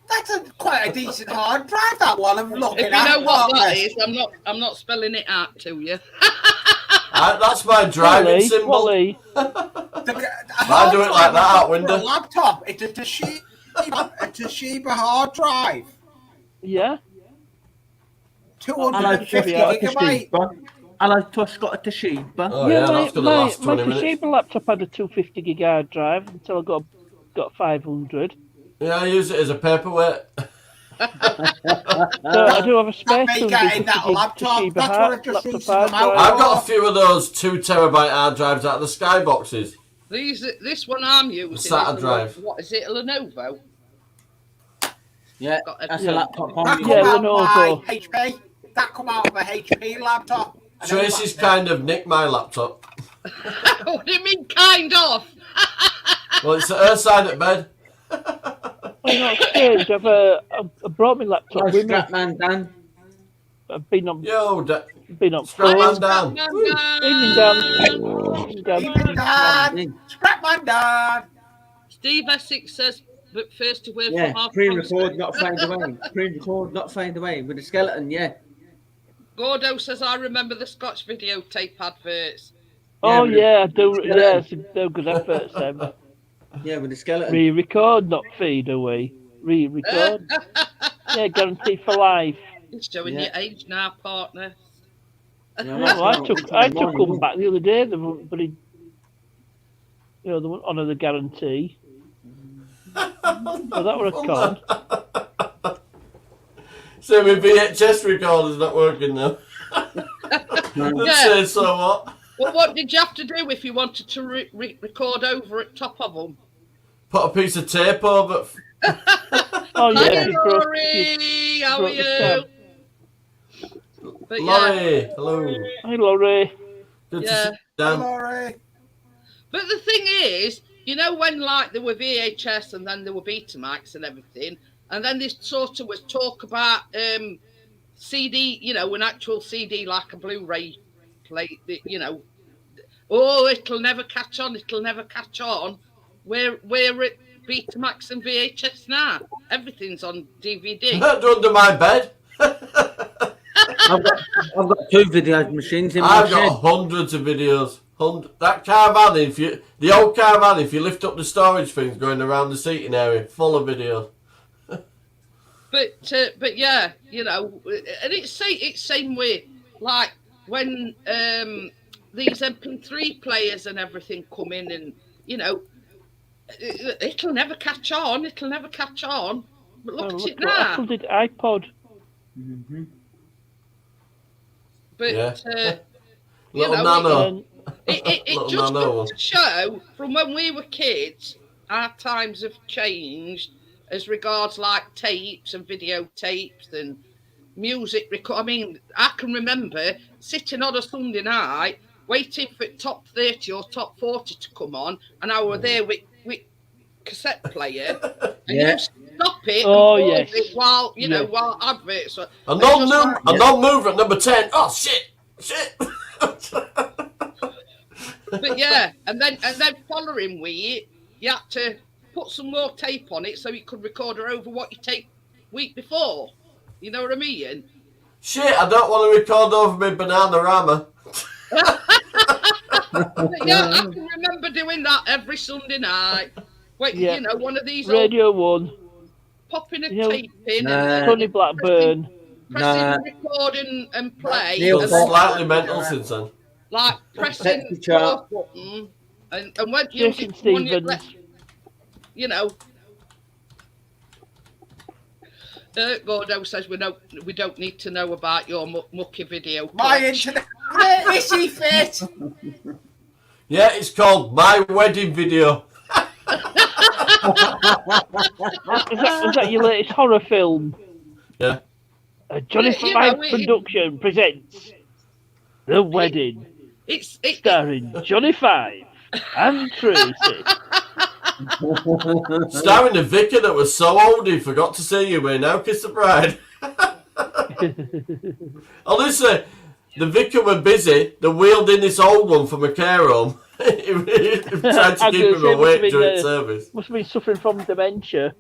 That's quite a decent hard drive, that one. I'm looking if you know what that is, I'm not spelling it out to you. That's my driving symbol. Wally. I do it like that out window. Laptop. It's a Toshiba hard drive. Yeah. 250 gigabyte. Hello, Tush got a Toshiba. Oh yeah, that's going to last 20 minutes. My Toshiba laptop had a 250 gig hard drive until I got 500. Yeah, I use it as a paperweight. So I do have a spare 250 that laptop. Toshiba That's what I just laptop hard drive. I've got a few of those 2 terabyte hard drives out of the skyboxes. This one I'm using. SATA drive. What is it? A Lenovo. Yeah, that's a laptop. That come out of HP. That come out of a HP laptop. Tracy's kind of nicked my laptop. What do you mean, kind of? Well, it's her side at bed. I'm not strange. I've brought my laptop with me. Strapman Dan. I've been on. Been on. Strapman Dan. Strapman Dan. Steve Essex says, but first to win Yeah, from our pre-record, not fade away. Pre-record, not fade away with the skeleton. Yeah. Gordo says, I remember the Scotch videotape adverts. Oh yeah, I do. Yeah, they're good adverts. Yeah, with the skeleton. Re-record, not feed away. Re-record. Yeah, guaranteed for life. It's showing your age now, partner. No, I took them back the other day. But they won't honour the guarantee. So that was a con. So my VHS recorder's not working now. Yeah. So what? Well, what did you have to do if you wanted to record over at top of them? Put a piece of tape over. Oh yeah. Hi, Laurie. How are you? But Laurie, hello. Hi, Laurie. Good to see you, Dan. Laurie. But the thing is, you know, when like there were VHS and then there were Betamax and everything, and then this sort of was talk about CD, you know, an actual CD like a Blu-ray plate, you know. Oh, it'll never catch on. It'll never catch on. We're at Betamax and VHS now. Everything's on DVD. They're under my bed. I've got 2 video machines in my I've got hundreds of videos. That caravan, the old caravan, if you lift up the storage things going around the seating area, full of videos. But yeah, you know, and it's same way. Like when these MP3 players and everything come in, and you know, it'll never catch on. It'll never catch on. But look at it now. Apple did iPod. Mm-hmm. But yeah. you Little know, nano. It just goes to show from when we were kids, our times have changed as regards like tapes and videotapes and music record. I mean, I can remember sitting on a Sunday night waiting for top 30 or top 40 to come on, and I were there with cassette player, and you stop it and pause it while you know while adverts. A non-mover at number 10. Oh shit! But yeah, and then following week, you had to put some more tape on it so you could record her over what you take week before. You know what I mean? Shit, I don't want to record over my Bananarama. Yeah, I can remember doing that every Sunday night. Wait, you know, one of these Radio 1. Popping a tape in. Tony Blackburn. Pressing record and play. It's slightly mental since then. Like pressing the pause button and when you you know. Gordo says we don't need to know about your mucky video. My internet is he fit? Yeah, it's called My Wedding Video. Was that your latest horror film? Yeah. Johnny Five Production presents The Wedding. Starring Johnny Five and Tracy. Starring the vicar that was so old he forgot to say you may now kiss the bride. Honestly, the vicar were busy. They wheeled in this old one from a care home. He tried to keep him awake during service. Must have been suffering from dementia.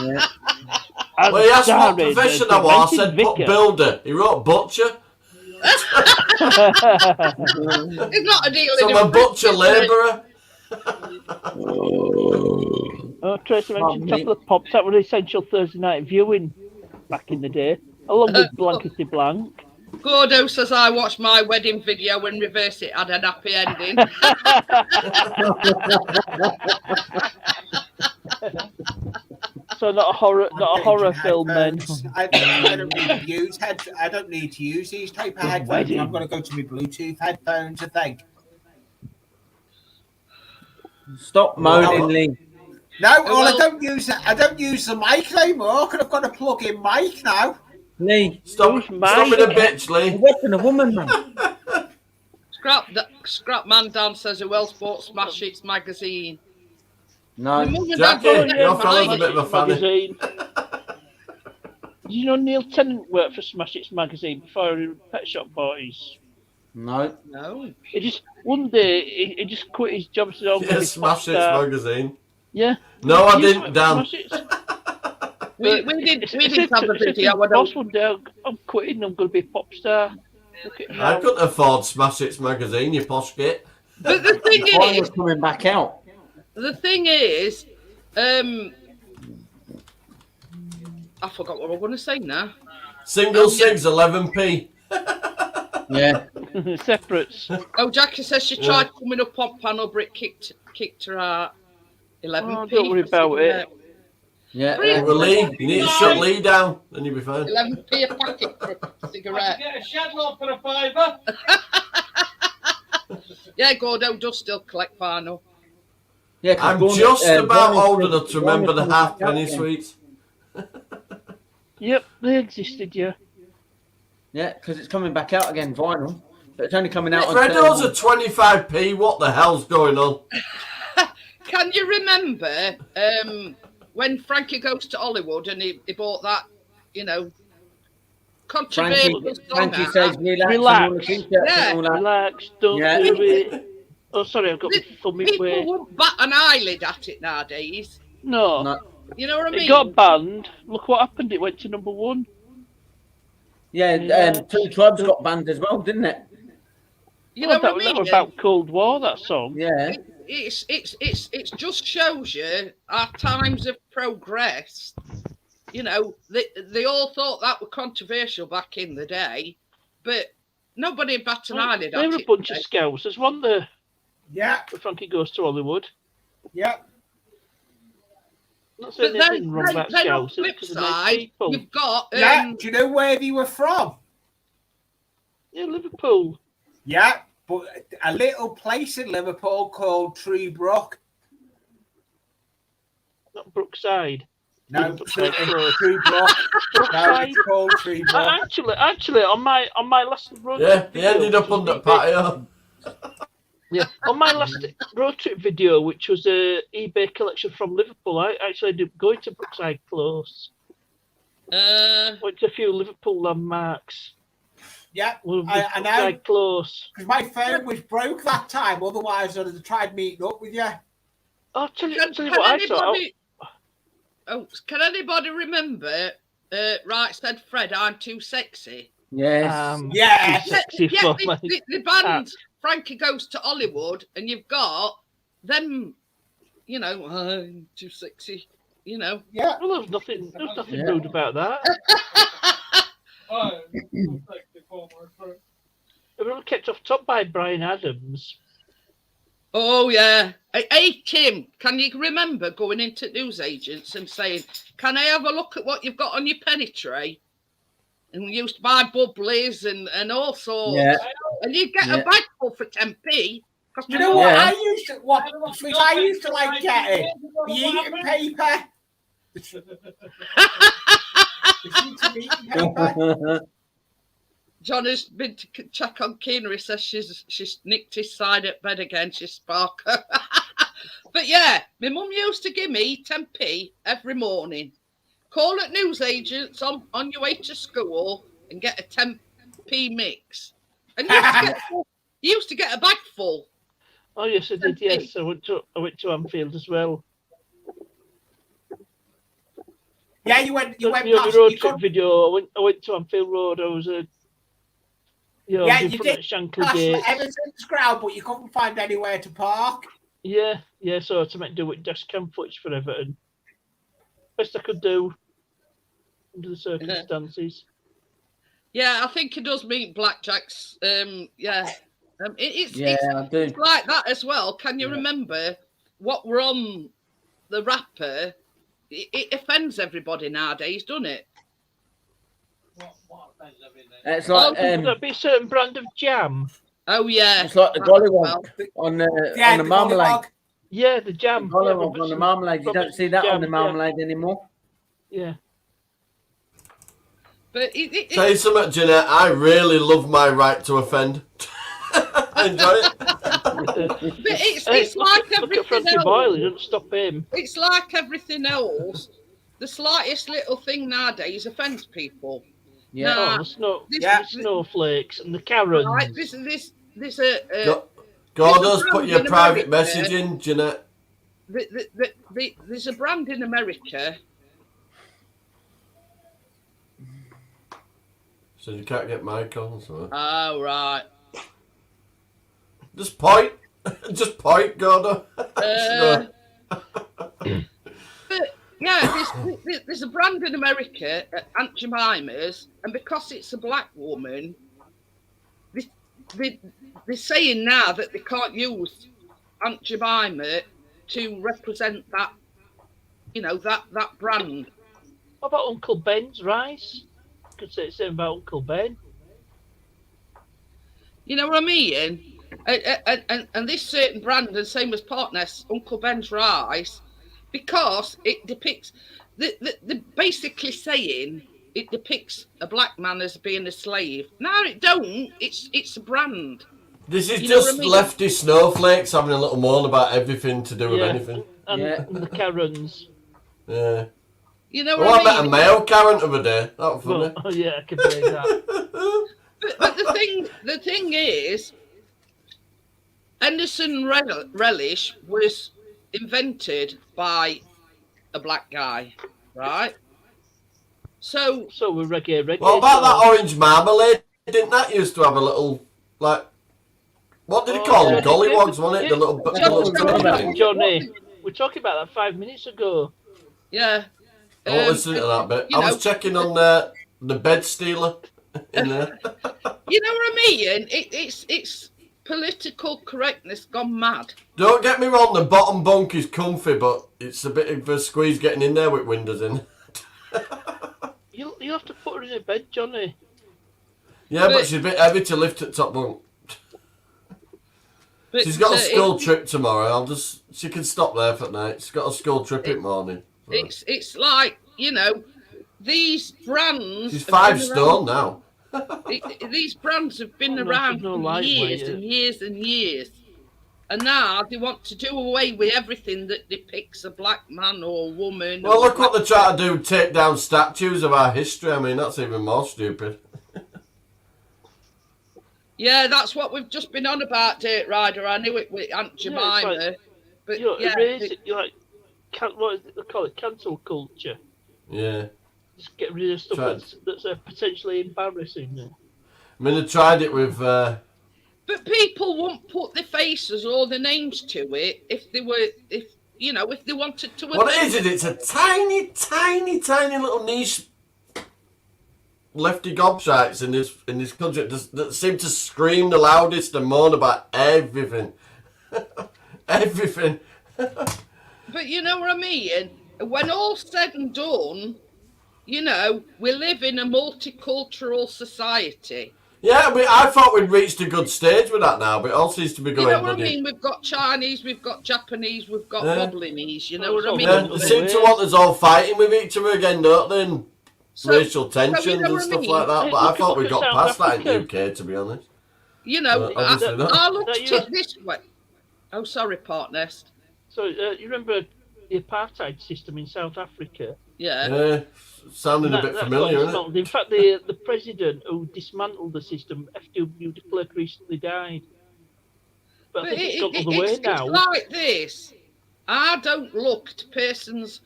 Yeah. Well, he asked what profession I was. I said, put builder. He wrote butcher. It's not a deal. So I'm a butcher labourer. Oh, Tracy mentioned chocolate pops. That was essential Thursday night viewing back in the day, along with Blankety Blank. Gordo says I watched my wedding video and reverse it had an happy ending. So not a horror film then. I don't need to use these type of headphones. I'm going to go to my Bluetooth headphones, I think. Stop moaning, Lee. No, well, I don't use the mic anymore because I've got a plug-in mic now. Lee, stop with a bitch, Lee. You're watching a woman, man. Scrap Man Dan says a well-sport Smash Hits magazine. No, Jackie, your fella's a bit of a fanny. Did you know Neil Tennant worked for Smash Hits magazine before he was Pet Shop Boys? No. He just one day he just quit his job and said, "Oh, yeah, Smash Hits magazine." Yeah. No, I didn't, Dan. We didn't have a video. Boss one day, I'm quitting. I'm going to be a pop star. I couldn't afford Smash Hits magazine, you posh git. But the thing is, coming back out. The thing is, I forgot what I was going to say now. Single cigs, 11p. Yeah. Separates. Oh, Jackie says she tried coming up on panel, Brick kicked her out. 11p. Oh, don't worry about it. Yeah. Well, Lee, you need to shut Lee down, then you'll be fine. 11p a packet for a cigarette. Get a Shadlow for a fiver. Yeah, Gordo does still collect final. Yeah, I'm just about old enough to remember the halfpenny sweets. Yep, they existed, yeah. Yeah, because it's coming back out again, vinyl. But it's only coming out on Freddo's at 25p. What the hell's going on? Can you remember when Frankie Goes to Hollywood and he bought that, controversial song? Frankie says, relax. Yeah. Relax, don't do it. Oh, sorry, I've got my thumb in way. People won't bat an eyelid at it nowadays. No. You know what I mean? It got banned. Look what happened. It went to number 1. Yeah, Two Tribes got banned as well, didn't it? You know what I mean? That was about Cold War, that song. Yeah. It just shows you our times have progressed. They all thought that were controversial back in the day, but nobody bat an eyelid at it. They were a bunch of scousers, weren't they? Yeah. Frankie Goes to Hollywood. Yeah. But then on the flip side, you've got... do you know where they were from? Yeah, Liverpool. Yeah, but a little place in Liverpool called Treebrook. Not Brookside. No, Treebrook. No, it's called Treebrook. Actually, on my last road trip he ended up on the patio. Yeah, on my last road trip video, which was a eBay collection from Liverpool, I actually ended up going to Brookside Close. Went to a few Liverpool landmarks. Yeah, I know. Close. Because my phone was broke that time. Otherwise, I'd have tried meeting up with you. I'll tell you what I saw. Oh, can anybody remember? Right, said Fred, I'm too sexy. Yes. Yeah. The band Frankie Goes to Hollywood, and you've got them. I'm too sexy. Yeah. Well, there's nothing rude about that. Everyone kept off top by Bryan Adams. Oh, yeah. Hey, Kim, can you remember going into newsagents and saying, can I have a look at what you've got on your penny tray? And we used to buy bubblies and all sorts. Yeah. And you'd get a bag full for 10p. You know what? I used to like getting the eating paper. John has been to check on Keena. He says she's nicked his side at bed again. She's Sparker. But yeah, my mum used to give me 10p every morning. Call at newsagents on your way to school and get a 10p mix. And you used to get a bag full. Oh yes, I did. Yes, I went to Anfield as well. Yeah, you went past the road trip video. I went to Anfield Road. I was you did Shankly Gate. Everything's ground, but you couldn't find anywhere to park. Yeah. So I had to do with dash cam footage for Everton. Best I could do under the circumstances. Yeah, I think it does mean Blackjack's. It's like that as well. Can you remember what were on the wrapper? It offends everybody nowadays, doesn't it? What offends everything? It's like would that be a certain brand of jam? Oh yeah, it's like the gollywog on the marmalade. Gollywog. Yeah, the jam. Gollywog on the marmalade. You don't see that on the marmalade anymore. Yeah. But tell you something, Jeanette. I really love my right to offend. Enjoy it. But it's like everything else. Boyle, he doesn't stop him. It's like everything else. The slightest little thing nowadays offends people. Yeah, the snowflakes and the Karens. Right, Gordo's put your private message in, Jeanette. There's a brand in America. So you can't get Mike on, so. Oh right. Just point, Gordo. But yeah, there's a brand in America, Aunt Jemima's, and because it's a black woman, they're saying now that they can't use Aunt Jemima to represent that, that brand. What about Uncle Ben's rice? Could say the same about Uncle Ben. You know what I mean? And this certain brand, and same as Partners, Uncle Ben's rice, because it depicts the basically saying it depicts a black man as being a slave. No, it don't. It's a brand. This is just lefty snowflakes having a little moan about everything to do with anything. And the Karens. Yeah. You know what I met a male Karen the other day. That was funny. Oh yeah, I can believe that. but the thing is, Henderson relish was invented by a black guy, right? So we're reggae. What about that orange marmalade? Didn't that used to have a little what did he call them? Gollywogs, wasn't it? The little Johnny, we're talking about that 5 minutes ago. Yeah. I won't listen to that bit. I was checking on the bed stealer in there. You know what I mean? It's political correctness gone mad. Don't get me wrong, the bottom bunk is comfy, but it's a bit of a squeeze getting in there with windows in. You'll have to put her in a bed, Johnny. Yeah, but she's a bit heavy to lift at top bunk. She's got a school trip tomorrow. She can stop there for night. She's got a school trip in the morning. So. It's like, these brands. She's 5 stone now. These brands have been around for years and years and years. And now they want to do away with everything that depicts a black man or woman. Well, look what they're trying to do, take down statues of our history. I mean, that's even more stupid. Yeah, that's what we've just been on about, Dirt Rider. I knew it with Aunt Jemima. But erase it, what is it they call it? Cancel culture. Yeah. Just get rid of stuff that's potentially embarrassing. I mean, I tried it with... But people won't put their faces or their names to it if they wanted to... What is it? It's a tiny, tiny, tiny little niche lefty gobshites in this country that seem to scream the loudest and moan about everything. Everything. But you know what I mean? When all's said and done, we live in a multicultural society. Yeah, I thought we'd reached a good stage with that now, but it all seems to be going... You know what I mean? We've got Chinese, we've got Japanese, we've got Boblinese, you know what I mean? Yeah, they seem to want us all fighting with each other again, don't they? And racial tensions you know and stuff I mean? like that. But I thought we got past that in UK, to be honest. You know, obviously not. I looked at it this way. Oh, sorry, partner. So you remember the apartheid system in South Africa? Yeah. Sounding a bit familiar, isn't it? In fact, the president who dismantled the system, F.W. de Klerk, recently died. But I think it's gone all the way now. It's like this. I don't look at a person's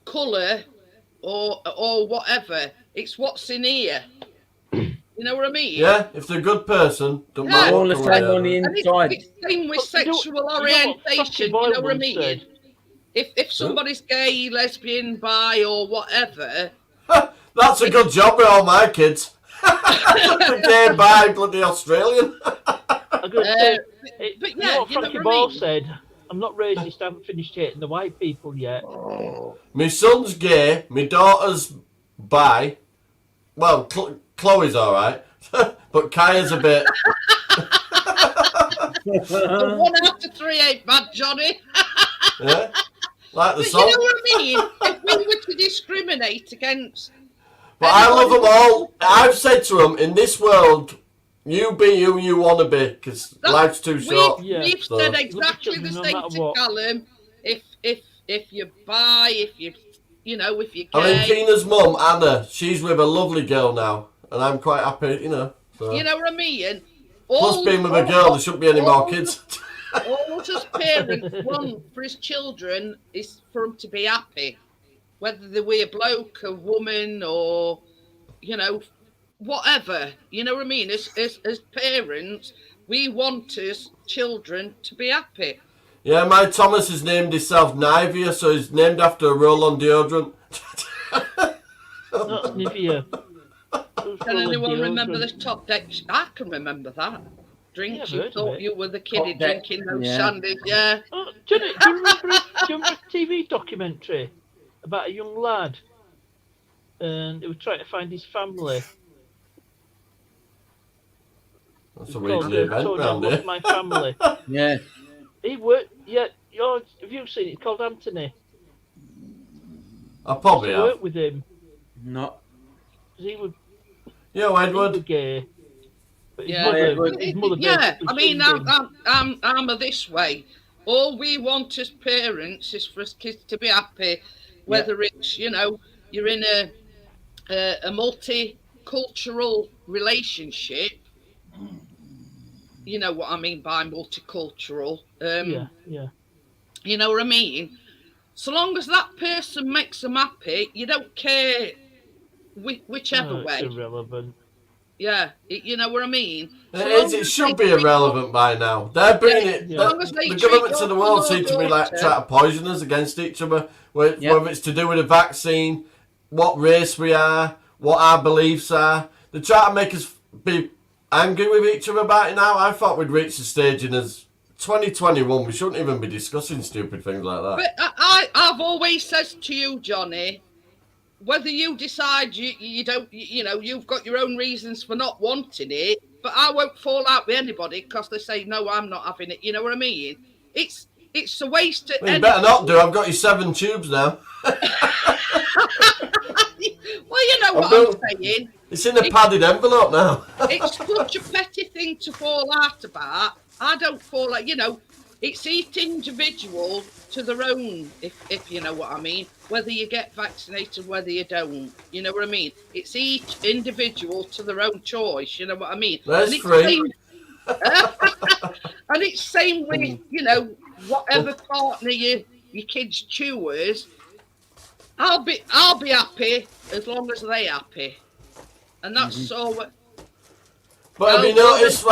colour or whatever. It's what's in here. You know what I mean? Yeah, if they're a good person, don't matter. All the same on the inside. It's the same with sexual orientation. You know what I mean? If somebody's gay, lesbian, bi, or whatever. That's a good job with all my kids. The gay, bi, bloody Australian. But yeah, you know what Frankie Ball said? I'm not racist, I haven't finished hating the white people yet. My son's gay, my daughter's bi. Well, Chloe's alright, but Kaya's a bit. 1 out of 3 ain't bad, Johnny. Yeah, like the but song. You know what I mean? If we were to discriminate against. But I love them all. I've said to them, in this world, you be who you want to be, because life's too short. We've said exactly the same to Callum. If you're bi, if you're gay. I mean, Keena's mum, Anna, she's with a lovely girl now, and I'm quite happy, So. You know what I mean? Plus, being with a girl, there shouldn't be any more kids. All us parents want for his children is for them to be happy. Whether they were a bloke, a woman, or, whatever. You know what I mean? As parents, we want his children to be happy. Yeah, my Thomas has named himself Nivea, so he's named after a roll-on deodorant. That's Nivea. Can anyone remember the top deck? I can remember that. Drinks, you thought you were the kiddie drinking those shandies, yeah. Oh, Johnny, do you remember a TV documentary about a young lad? And he was trying to find his family. That's a weekly event round here. My family. Yeah. He worked. Yeah, have you seen it? It's called Anthony. I probably have. Worked with him. No. He was. Yo, Edward. He was gay. But his mother yeah. I mean, I'm this way. All we want as parents is for us kids to be happy, whether it's you're in a multicultural relationship. You know what I mean by multicultural. Yeah. You know what I mean? So long as that person makes them happy, you don't care whichever way. It's irrelevant. Yeah, you know what I mean? It should be irrelevant by now. They're bringing it. The governments of the world seem to be trying to poison us against each other. Whether it's to do with a vaccine, what race we are, what our beliefs are. They try to make us be angry with each other about it now. I thought we'd reached the stage in 2021. We shouldn't even be discussing stupid things like that. But I've always said to you, Johnny, whether you decide you don't, you've got your own reasons for not wanting it, but I won't fall out with anybody because they say, no, I'm not having it. You know what I mean? It's a waste of Well, you better not do. I've got you 7 tubes now. Well, you know what I'm saying. It's in a padded envelope now. It's such a petty thing to fall out about. I don't fall out, it's each individual to their own, if you know what I mean. Whether you get vaccinated, whether you don't. You know what I mean? It's each individual to their own choice, you know what I mean? That's free. And it's same with, whatever partner your kids choose. I'll be happy as long as they're happy. And that's all. But have you noticed,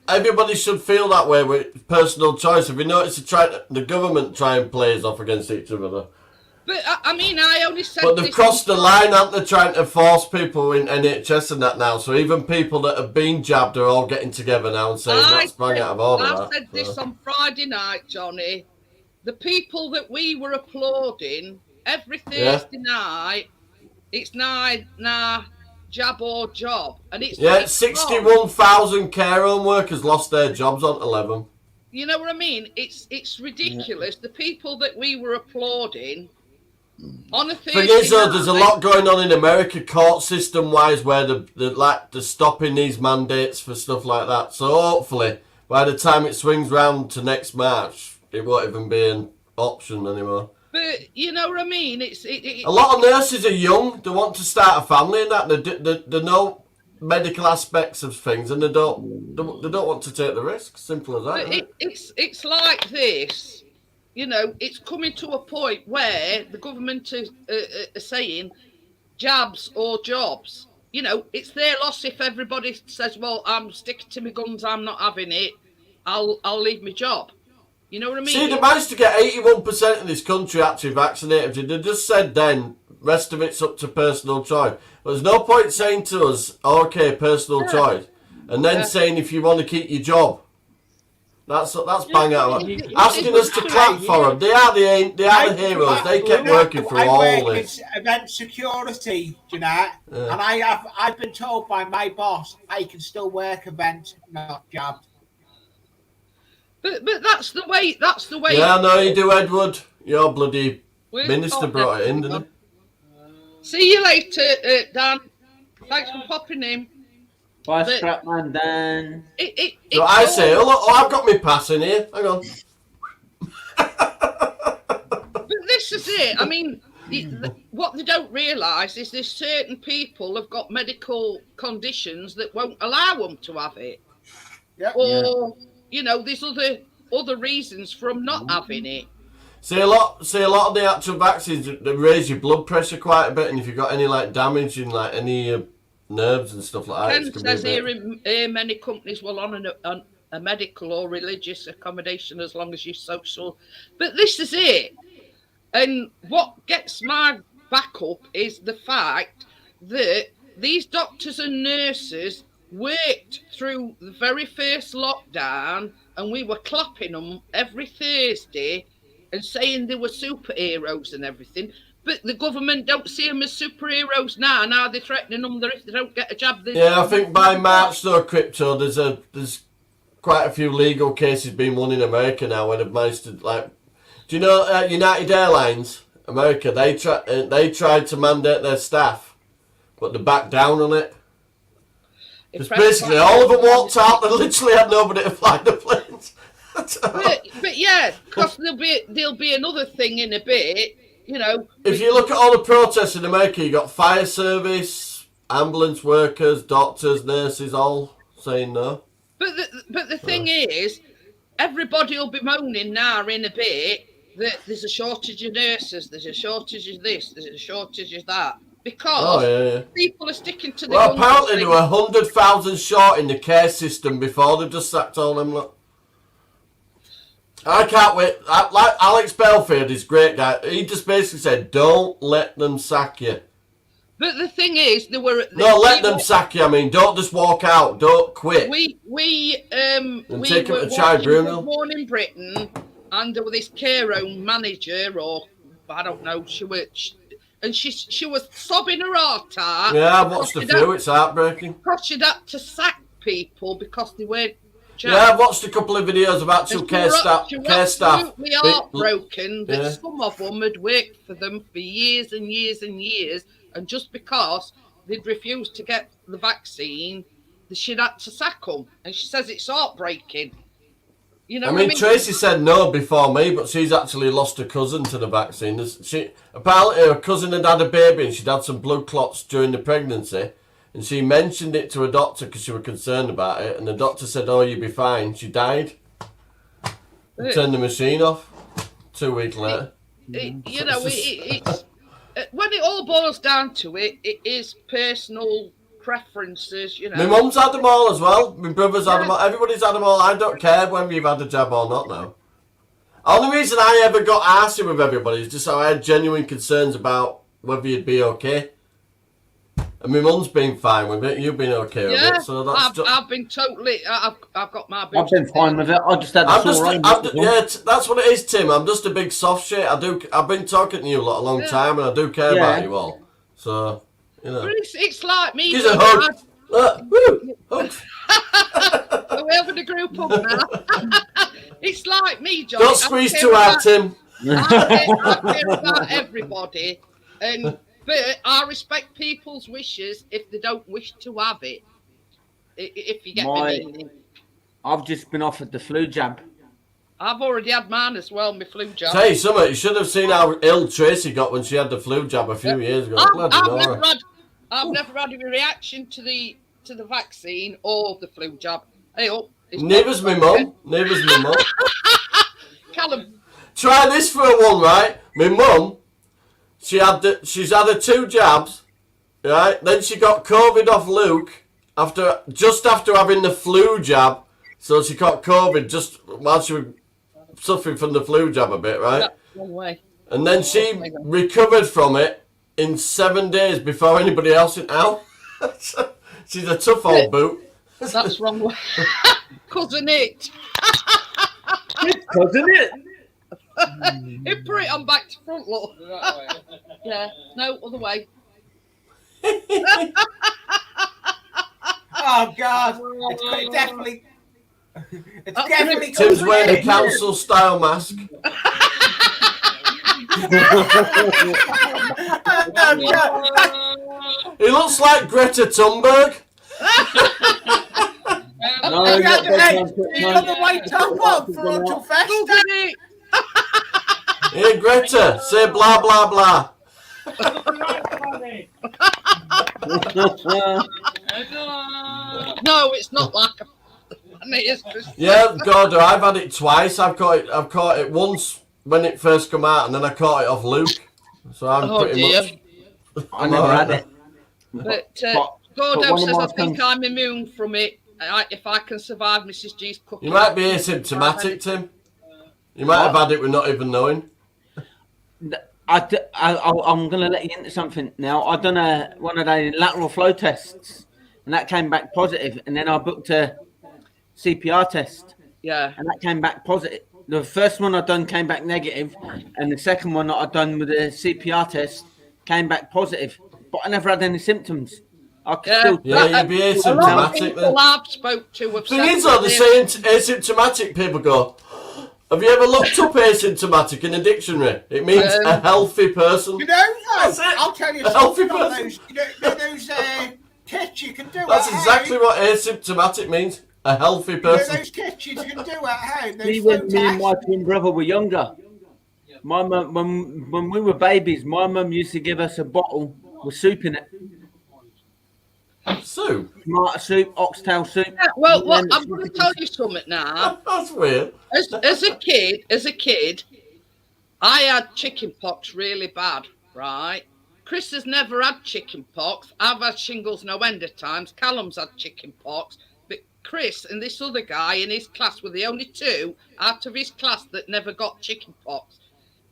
everybody should feel that way with personal choice. Have you noticed the government try and play us off against each other? But, I mean, I only said But they've crossed the line, aren't they, trying to force people in NHS and that now. So even people that have been jabbed are all getting together now and saying that's sprung out of order. I said this on Friday night, Johnny. The people that we were applauding every Thursday night, it's nah, jab or job. And it's 61,000 care home workers lost their jobs on 11. You know what I mean? It's ridiculous. The people that we were applauding On a Thing is, though, there's a lot going on in America, court system wise, where they're stopping these mandates for stuff like that. So hopefully, by the time it swings round to next March, it won't even be an option anymore. But you know what I mean? A lot of nurses are young. They want to start a family and that. They know medical aspects of things, and they don't want to take the risk. Simple as that. But it's like this. You know, it's coming to a point where the government is saying jabs or jobs. You know, it's their loss if everybody says, "Well, I'm sticking to my guns. I'm not having it. I'll leave my job." You know what I mean? See, they managed to get 81% of this country actually vaccinated. They just said then, rest of it's up to personal choice. But there's no point saying to us, "Okay, personal choice," and then saying if you want to keep your job. That's bang out. Asking us to clap for them. They are the heroes. They kept working through all this. I work in event security, Jeanette, and I've been told by my boss I can still work events, not jabbed. But that's the way. That's the way. Yeah, I know you do, Edward. Your bloody minister brought it in, didn't he? See you later, Dan. Thanks for popping in. Bye, Scrapman Dan. So I say, I've got my pass in here. Hang on. But this is it. I mean, what they don't realise is there's certain people have got medical conditions that won't allow them to have it. Yeah. Or, you know, there's other reasons for them not having it. See a lot of the actual vaccines they raise your blood pressure quite a bit, and if you've got any like damage in like any nerves and stuff like that. Ken says here many companies will honour a medical or religious accommodation as long as you're social. But this is it. And what gets my back up is the fact that these doctors and nurses worked through the very first lockdown, and we were clapping them every Thursday and saying they were superheroes and everything. But the government don't see them as superheroes now. Now they're threatening them that if they don't get a jab, yeah, I think by March though, Crypto, there's quite a few legal cases being won in America now where they've managed to like. Do you know United Airlines, America? They tried to mandate their staff, but they backed down on it. Because basically all of them walked out. They literally had nobody to fly the planes. but yeah, because there'll be another thing in a bit. You know, if you look at all the protests in America, you got fire service, ambulance workers, doctors, nurses, all saying no. But the thing is, everybody will be moaning now in a bit that there's a shortage of nurses, there's a shortage of this, there's a shortage of that, because people are sticking to the. Well, apparently there were 100,000 short in the care system before they just sacked all them. Look. I can't wait. Like Alex Belfield, this great guy. He just basically said, "Don't let them sack you." But the thing is, let them sack you. I mean, don't just walk out. Don't quit. We take him to Chai Bruno. Born in Britain, and there was this care home manager, or I don't know. She was sobbing her heart out. Yeah, I watched a few. It's heartbreaking. Because she'd had to sack people because they weren't. Yeah, I've watched a couple of videos of actual care staff. Absolutely heartbroken that some of them had worked for them for years and years and years, and just because they'd refused to get the vaccine, she'd had to sack them. And she says it's heartbreaking. You know, I mean, Tracy said no before me, but she's actually lost her cousin to the vaccine. Apparently her cousin had had a baby and she'd had some blood clots during the pregnancy. And she mentioned it to a doctor because she was concerned about it. And the doctor said, "Oh, you'll be fine." She died. They turned the machine off 2 weeks later. It's when it all boils down to it, it is personal preferences, you know. My mum's had them all as well. My brother's had them all. Everybody's had them all. I don't care whether you've had a jab or not now. Only reason I ever got arsy with everybody is just I had genuine concerns about whether you'd be okay. And my mum's been fine with it. You've been okay with it. So I've been totally. I've got my. I've been fine with it. I just had that's what it is, Tim. I'm just a big soft shit. I've been talking to you a long time, and I do care about you all. So you know. But it's like me. Give us a hug. Hug. We're having a group hug now. It's like me, John. Don't squeeze too hard, Tim. I care about everybody, but I respect people's wishes if they don't wish to have it. If you get my meaning. I've just been offered the flu jab. I've already had mine as well, my flu jab. Tell you something, you should have seen how ill Tracy got when she had the flu jab a few years ago. I've never had a reaction to the vaccine or the flu jab. Hey, Neither's my mum. Callum. Try this for a one, right? My mum, she's had her 2 jabs, right? Then she got COVID off Luke just after having the flu jab. So she got COVID just while she was suffering from the flu jab a bit, right? No way. And then she recovered from it in 7 days before anybody else in town. She's a tough old boot. That's wrong way. Cousin it. Cousin it. You put it on back to front, look. Yeah, no, other way. Oh God! It's definitely. It's definitely. Tim's wearing a council style mask. He looks like Greta Thunberg. You got the white top on for Uncle Festa. Hey Greta, say blah blah blah. No, it's not like a. Yeah, God, I've had it twice. I've caught it once when it first come out, and then I caught it off Luke. So I'm pretty much. I never had it. But Gordo says I think I'm immune from it. If I can survive Mrs. G's cooking. You might be asymptomatic, Tim. You might have had it with not even knowing. I'm going to let you into something now. I've done one of the lateral flow tests, and that came back positive. And then I booked a CPR test. Yeah. And that came back positive. The first one I'd done came back negative, and the second one that I'd done with the CPR test came back positive. But I never had any symptoms. You'd be asymptomatic. A lot of people I've spoke to have said the saying asymptomatic people go, have you ever looked up asymptomatic in a dictionary? It means a healthy person. You know, I'll tell you something about those kits you can do. That's exactly what asymptomatic means. A healthy person. You know those kits you can do at home. See, when me and my twin brother were younger, my mum, when we were babies, my mum used to give us a bottle with soup in it. Soup? Tomato soup, oxtail soup. Yeah, well, I'm going to tell you something now. That's weird. As a kid, I had chicken pox really bad, right? Chris has never had chicken pox. I've had shingles no end of times. Callum's had chicken pox. But Chris and this other guy in his class were the only 2 out of his class that never got chicken pox.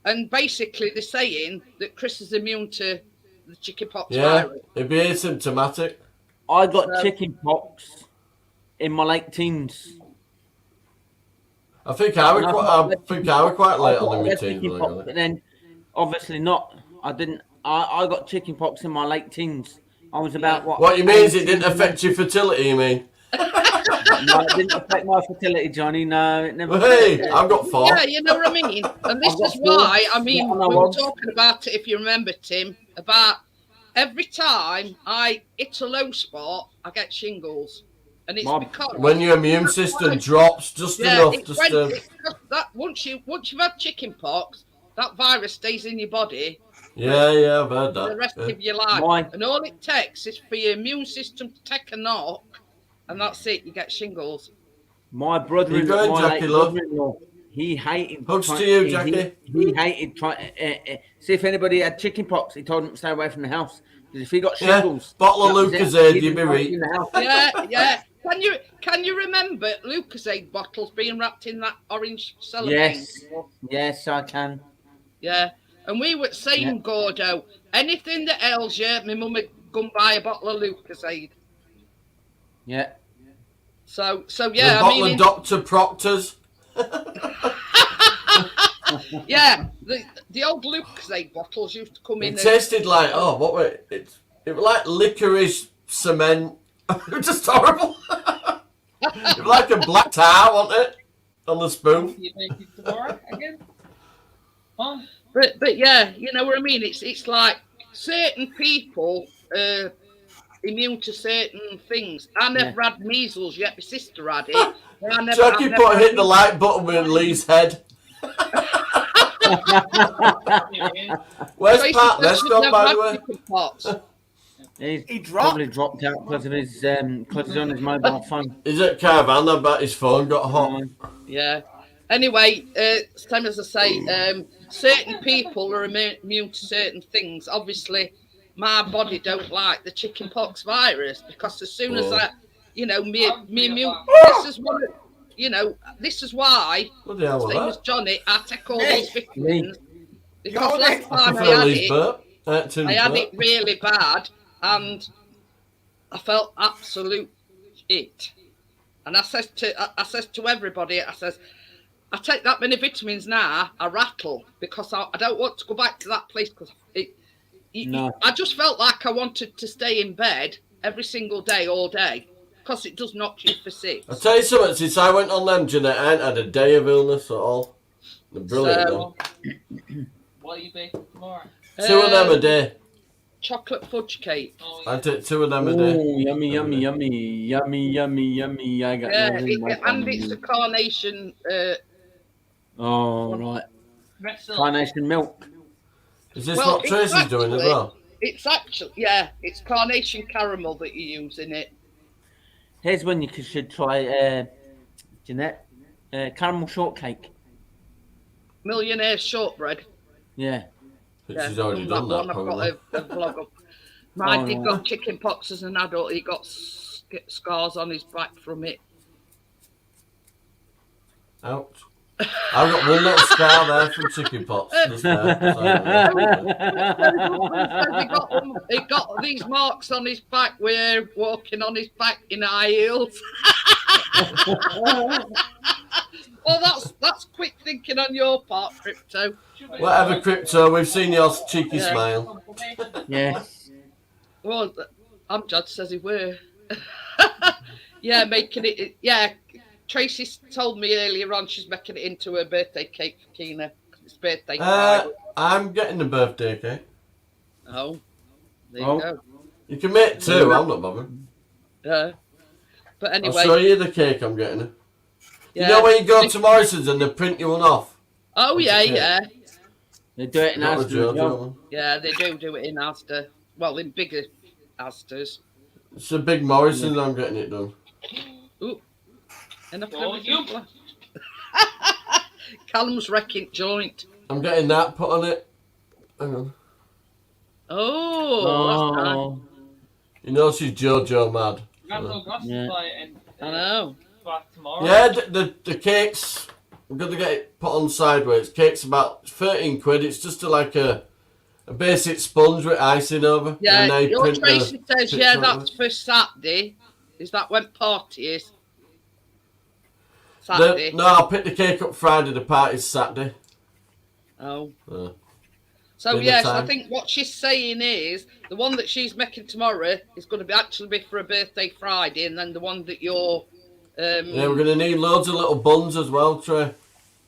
And basically they're saying that Chris is immune to the chicken pox virus. It'd be asymptomatic. I got chicken pox in my late teens. I think I were quite late on the teens. But then, obviously not. I didn't. I got chicken pox in my late teens. I was about what? What you mean is it didn't affect your fertility? You mean? No, it didn't affect my fertility, Johnny. No, it never. Hey, I've got 4. Yeah, you know what I mean. And this is why. I mean, we were talking about it. If you remember, Tim, about. Every time I hit a low spot, I get shingles, and it's because when your immune system drops just enough. Once you've had chicken pox, that virus stays in your body. Yeah, I've heard that. The rest of your life, and all it takes is for your immune system to take a knock, and that's it. You get shingles. My brother-in-law, he hated. Hugs to you, Jackie. He hated trying. See if anybody had chicken pox. He told them to stay away from the house because if he got shingles, bottle of Lucozade, you'd be right. Yeah. Can you remember Lucozade bottles being wrapped in that orange cellophane? Yes, I can. Yeah, and we were saying, Gordo, anything that ails you, my mum would go and buy a bottle of Lucozade. Yeah. So yeah, a bottle of Dr. Proctor's. Yeah, the old Lucozade bottles used to come in. It tasted like what were it? It was like licorice cement. It was just horrible. It was like a black tar, wasn't it? On the spoon. You make it tomorrow again? But yeah, you know what I mean. It's like certain people are immune to certain things. I never had measles yet. My sister had it. Jackie hit the like button with Lee's head. Where's Pat Nestor, by the He's way? probably dropped out because of his because he's on his mobile phone. He's at Caravan. I bet his phone got hot. Yeah. Anyway, same as I say, certain people are immune to certain things. Obviously, my body don't like the chickenpox virus because as soon as I, you know, me immune. This is what, you know, this is why. Same as Johnny, I take all these vitamins because last time I had it really bad and I felt absolute shit. And I says to everybody, I take that many vitamins now, I rattle because I don't want to go back to that place because I just felt like I wanted to stay in bed every single day, all day, because it does knock you for six. I'll tell you something, since I went on them, Jeanette, I ain't had a day of illness at all. They're brilliant, though. What are you baking tomorrow? 2 of them a day. Chocolate fudge cake. I take 2 of them a day. Oh, yummy. I got and it's a carnation. Right. Carnation milk. Is this what Tracy's doing as well? It's actually, it's carnation caramel that you use in it. Here's when you should try, Jeanette, caramel shortcake. Millionaire shortbread. Yeah. She's already done that, probably. I've got a vlog up. Mine did got chicken pox as an adult. He got scars on his back from it. Ouch. I've got one little scar there from chicken pox. He got these marks on his back. We're walking on his back in high heels. Well, that's quick thinking on your part, Crypto. Whatever, Crypto. We've seen your cheeky smile. Yes. Well, I'm Judge says he were. Making it. Yeah, Tracy told me earlier on she's making it into her birthday cake for Keena. It's birthday. I'm getting the birthday cake. Oh, there you go. You can make 2. I'm not bothered. Yeah. But anyway, I'll show you the cake I'm getting her. You know when you go to Morrison's and they print you one off? Oh, yeah. They do it in Asda. Yeah, they do it in Asda. Well, in bigger Asdas. It's a big Morrison's I'm getting it done. Ooh. And Callum's wrecking joint. I'm getting that put on it. Hang on. Oh, that's nice. You know she's JoJo mad. I know. Yeah, the cakes, I'm going to get it put on sideways. Cake's about 13 quid. It's just like a basic sponge with icing over. Yeah, your Tracy says, that's for Saturday. Is that when party is? Saturday? No, I'll pick the cake up Friday. The party's Saturday. Oh. So, yes, I think what she's saying is the one that she's making tomorrow is going to actually be for a birthday Friday, and then the one that you're... yeah, we're going to need loads of little buns as well, Trey.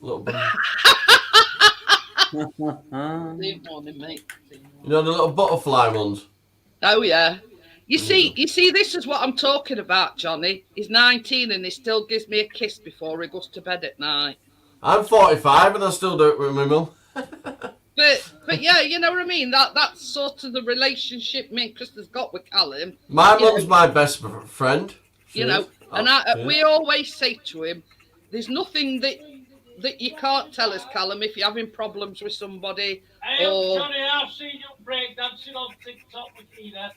Little buns. Good morning, mate. You know the little butterfly ones? Oh, yeah. You see, this is what I'm talking about, Johnny. He's 19 and he still gives me a kiss before he goes to bed at night. I'm 45 and I still do it with my mum. But yeah, you know what I mean? That's sort of the relationship me and Krista's got with Callum. My mum's my best friend. We always say to him, there's nothing that you can't tell us, Callum, if you're having problems with somebody. Hey, Johnny, I've seen you breakdancing on TikTok with Keena.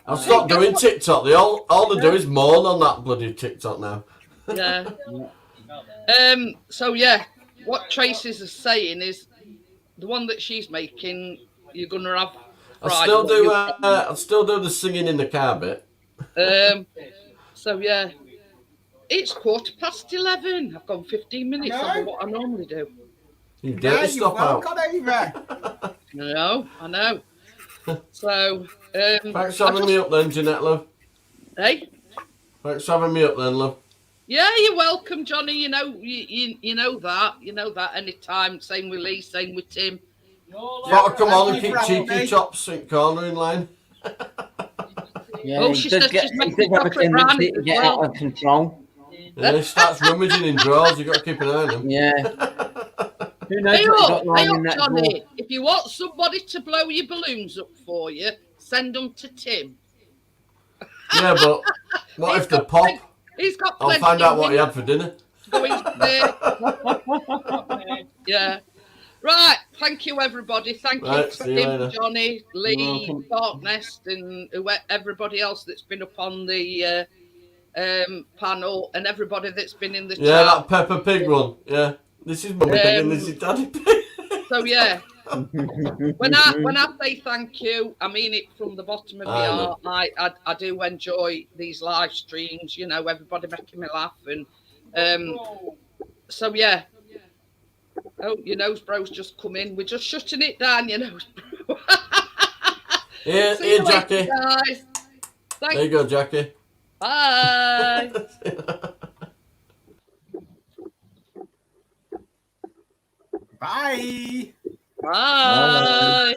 I've stopped doing TikTok. All they do is moan on that bloody TikTok now. Yeah. So yeah, what Tracy's saying is the one that she's making, you're gonna have. I'll still do the singing in the car bit. So yeah, it's 11:15. I've gone 15 minutes over what I normally do. You dirty stop out. I know. So, thanks for having me up then, Jeanette, love. Hey? Thanks for having me up then, love. Yeah, you're welcome, Johnny. You know that. You know that. Anytime. Same with Lee. Same with Tim. Gotta come on and keep cheeky chops in corner in line. Yeah, she says she's he making does have a chocolate tendency brownies to as get well. out of control. Yeah, he starts rummaging in drawers. You got to keep an eye on him. Yeah. Who knows what he got lying in that Johnny. drawer? If you want somebody to blow your balloons up for you, send them to Tim. Yeah, but what if they pop? He's got I'll find out what he had for dinner. Yeah. Right. Thank you, everybody. Thank you for him, Johnny, Lee, Darknest, and everybody else that's been up on the panel, and everybody that's been in the chat. Yeah, that Peppa Pig one. Yeah. This is Mummy Pig and this is Daddy Pig. So yeah. When I say thank you, I mean it from the bottom of my heart. I do enjoy these live streams, you know, everybody making me laugh, and so yeah. Oh, your nose bro's just come in. We're just shutting it down, your nose bro. Here, Jackie. Guys. There you go, Jackie. Bye. Bye. Bye.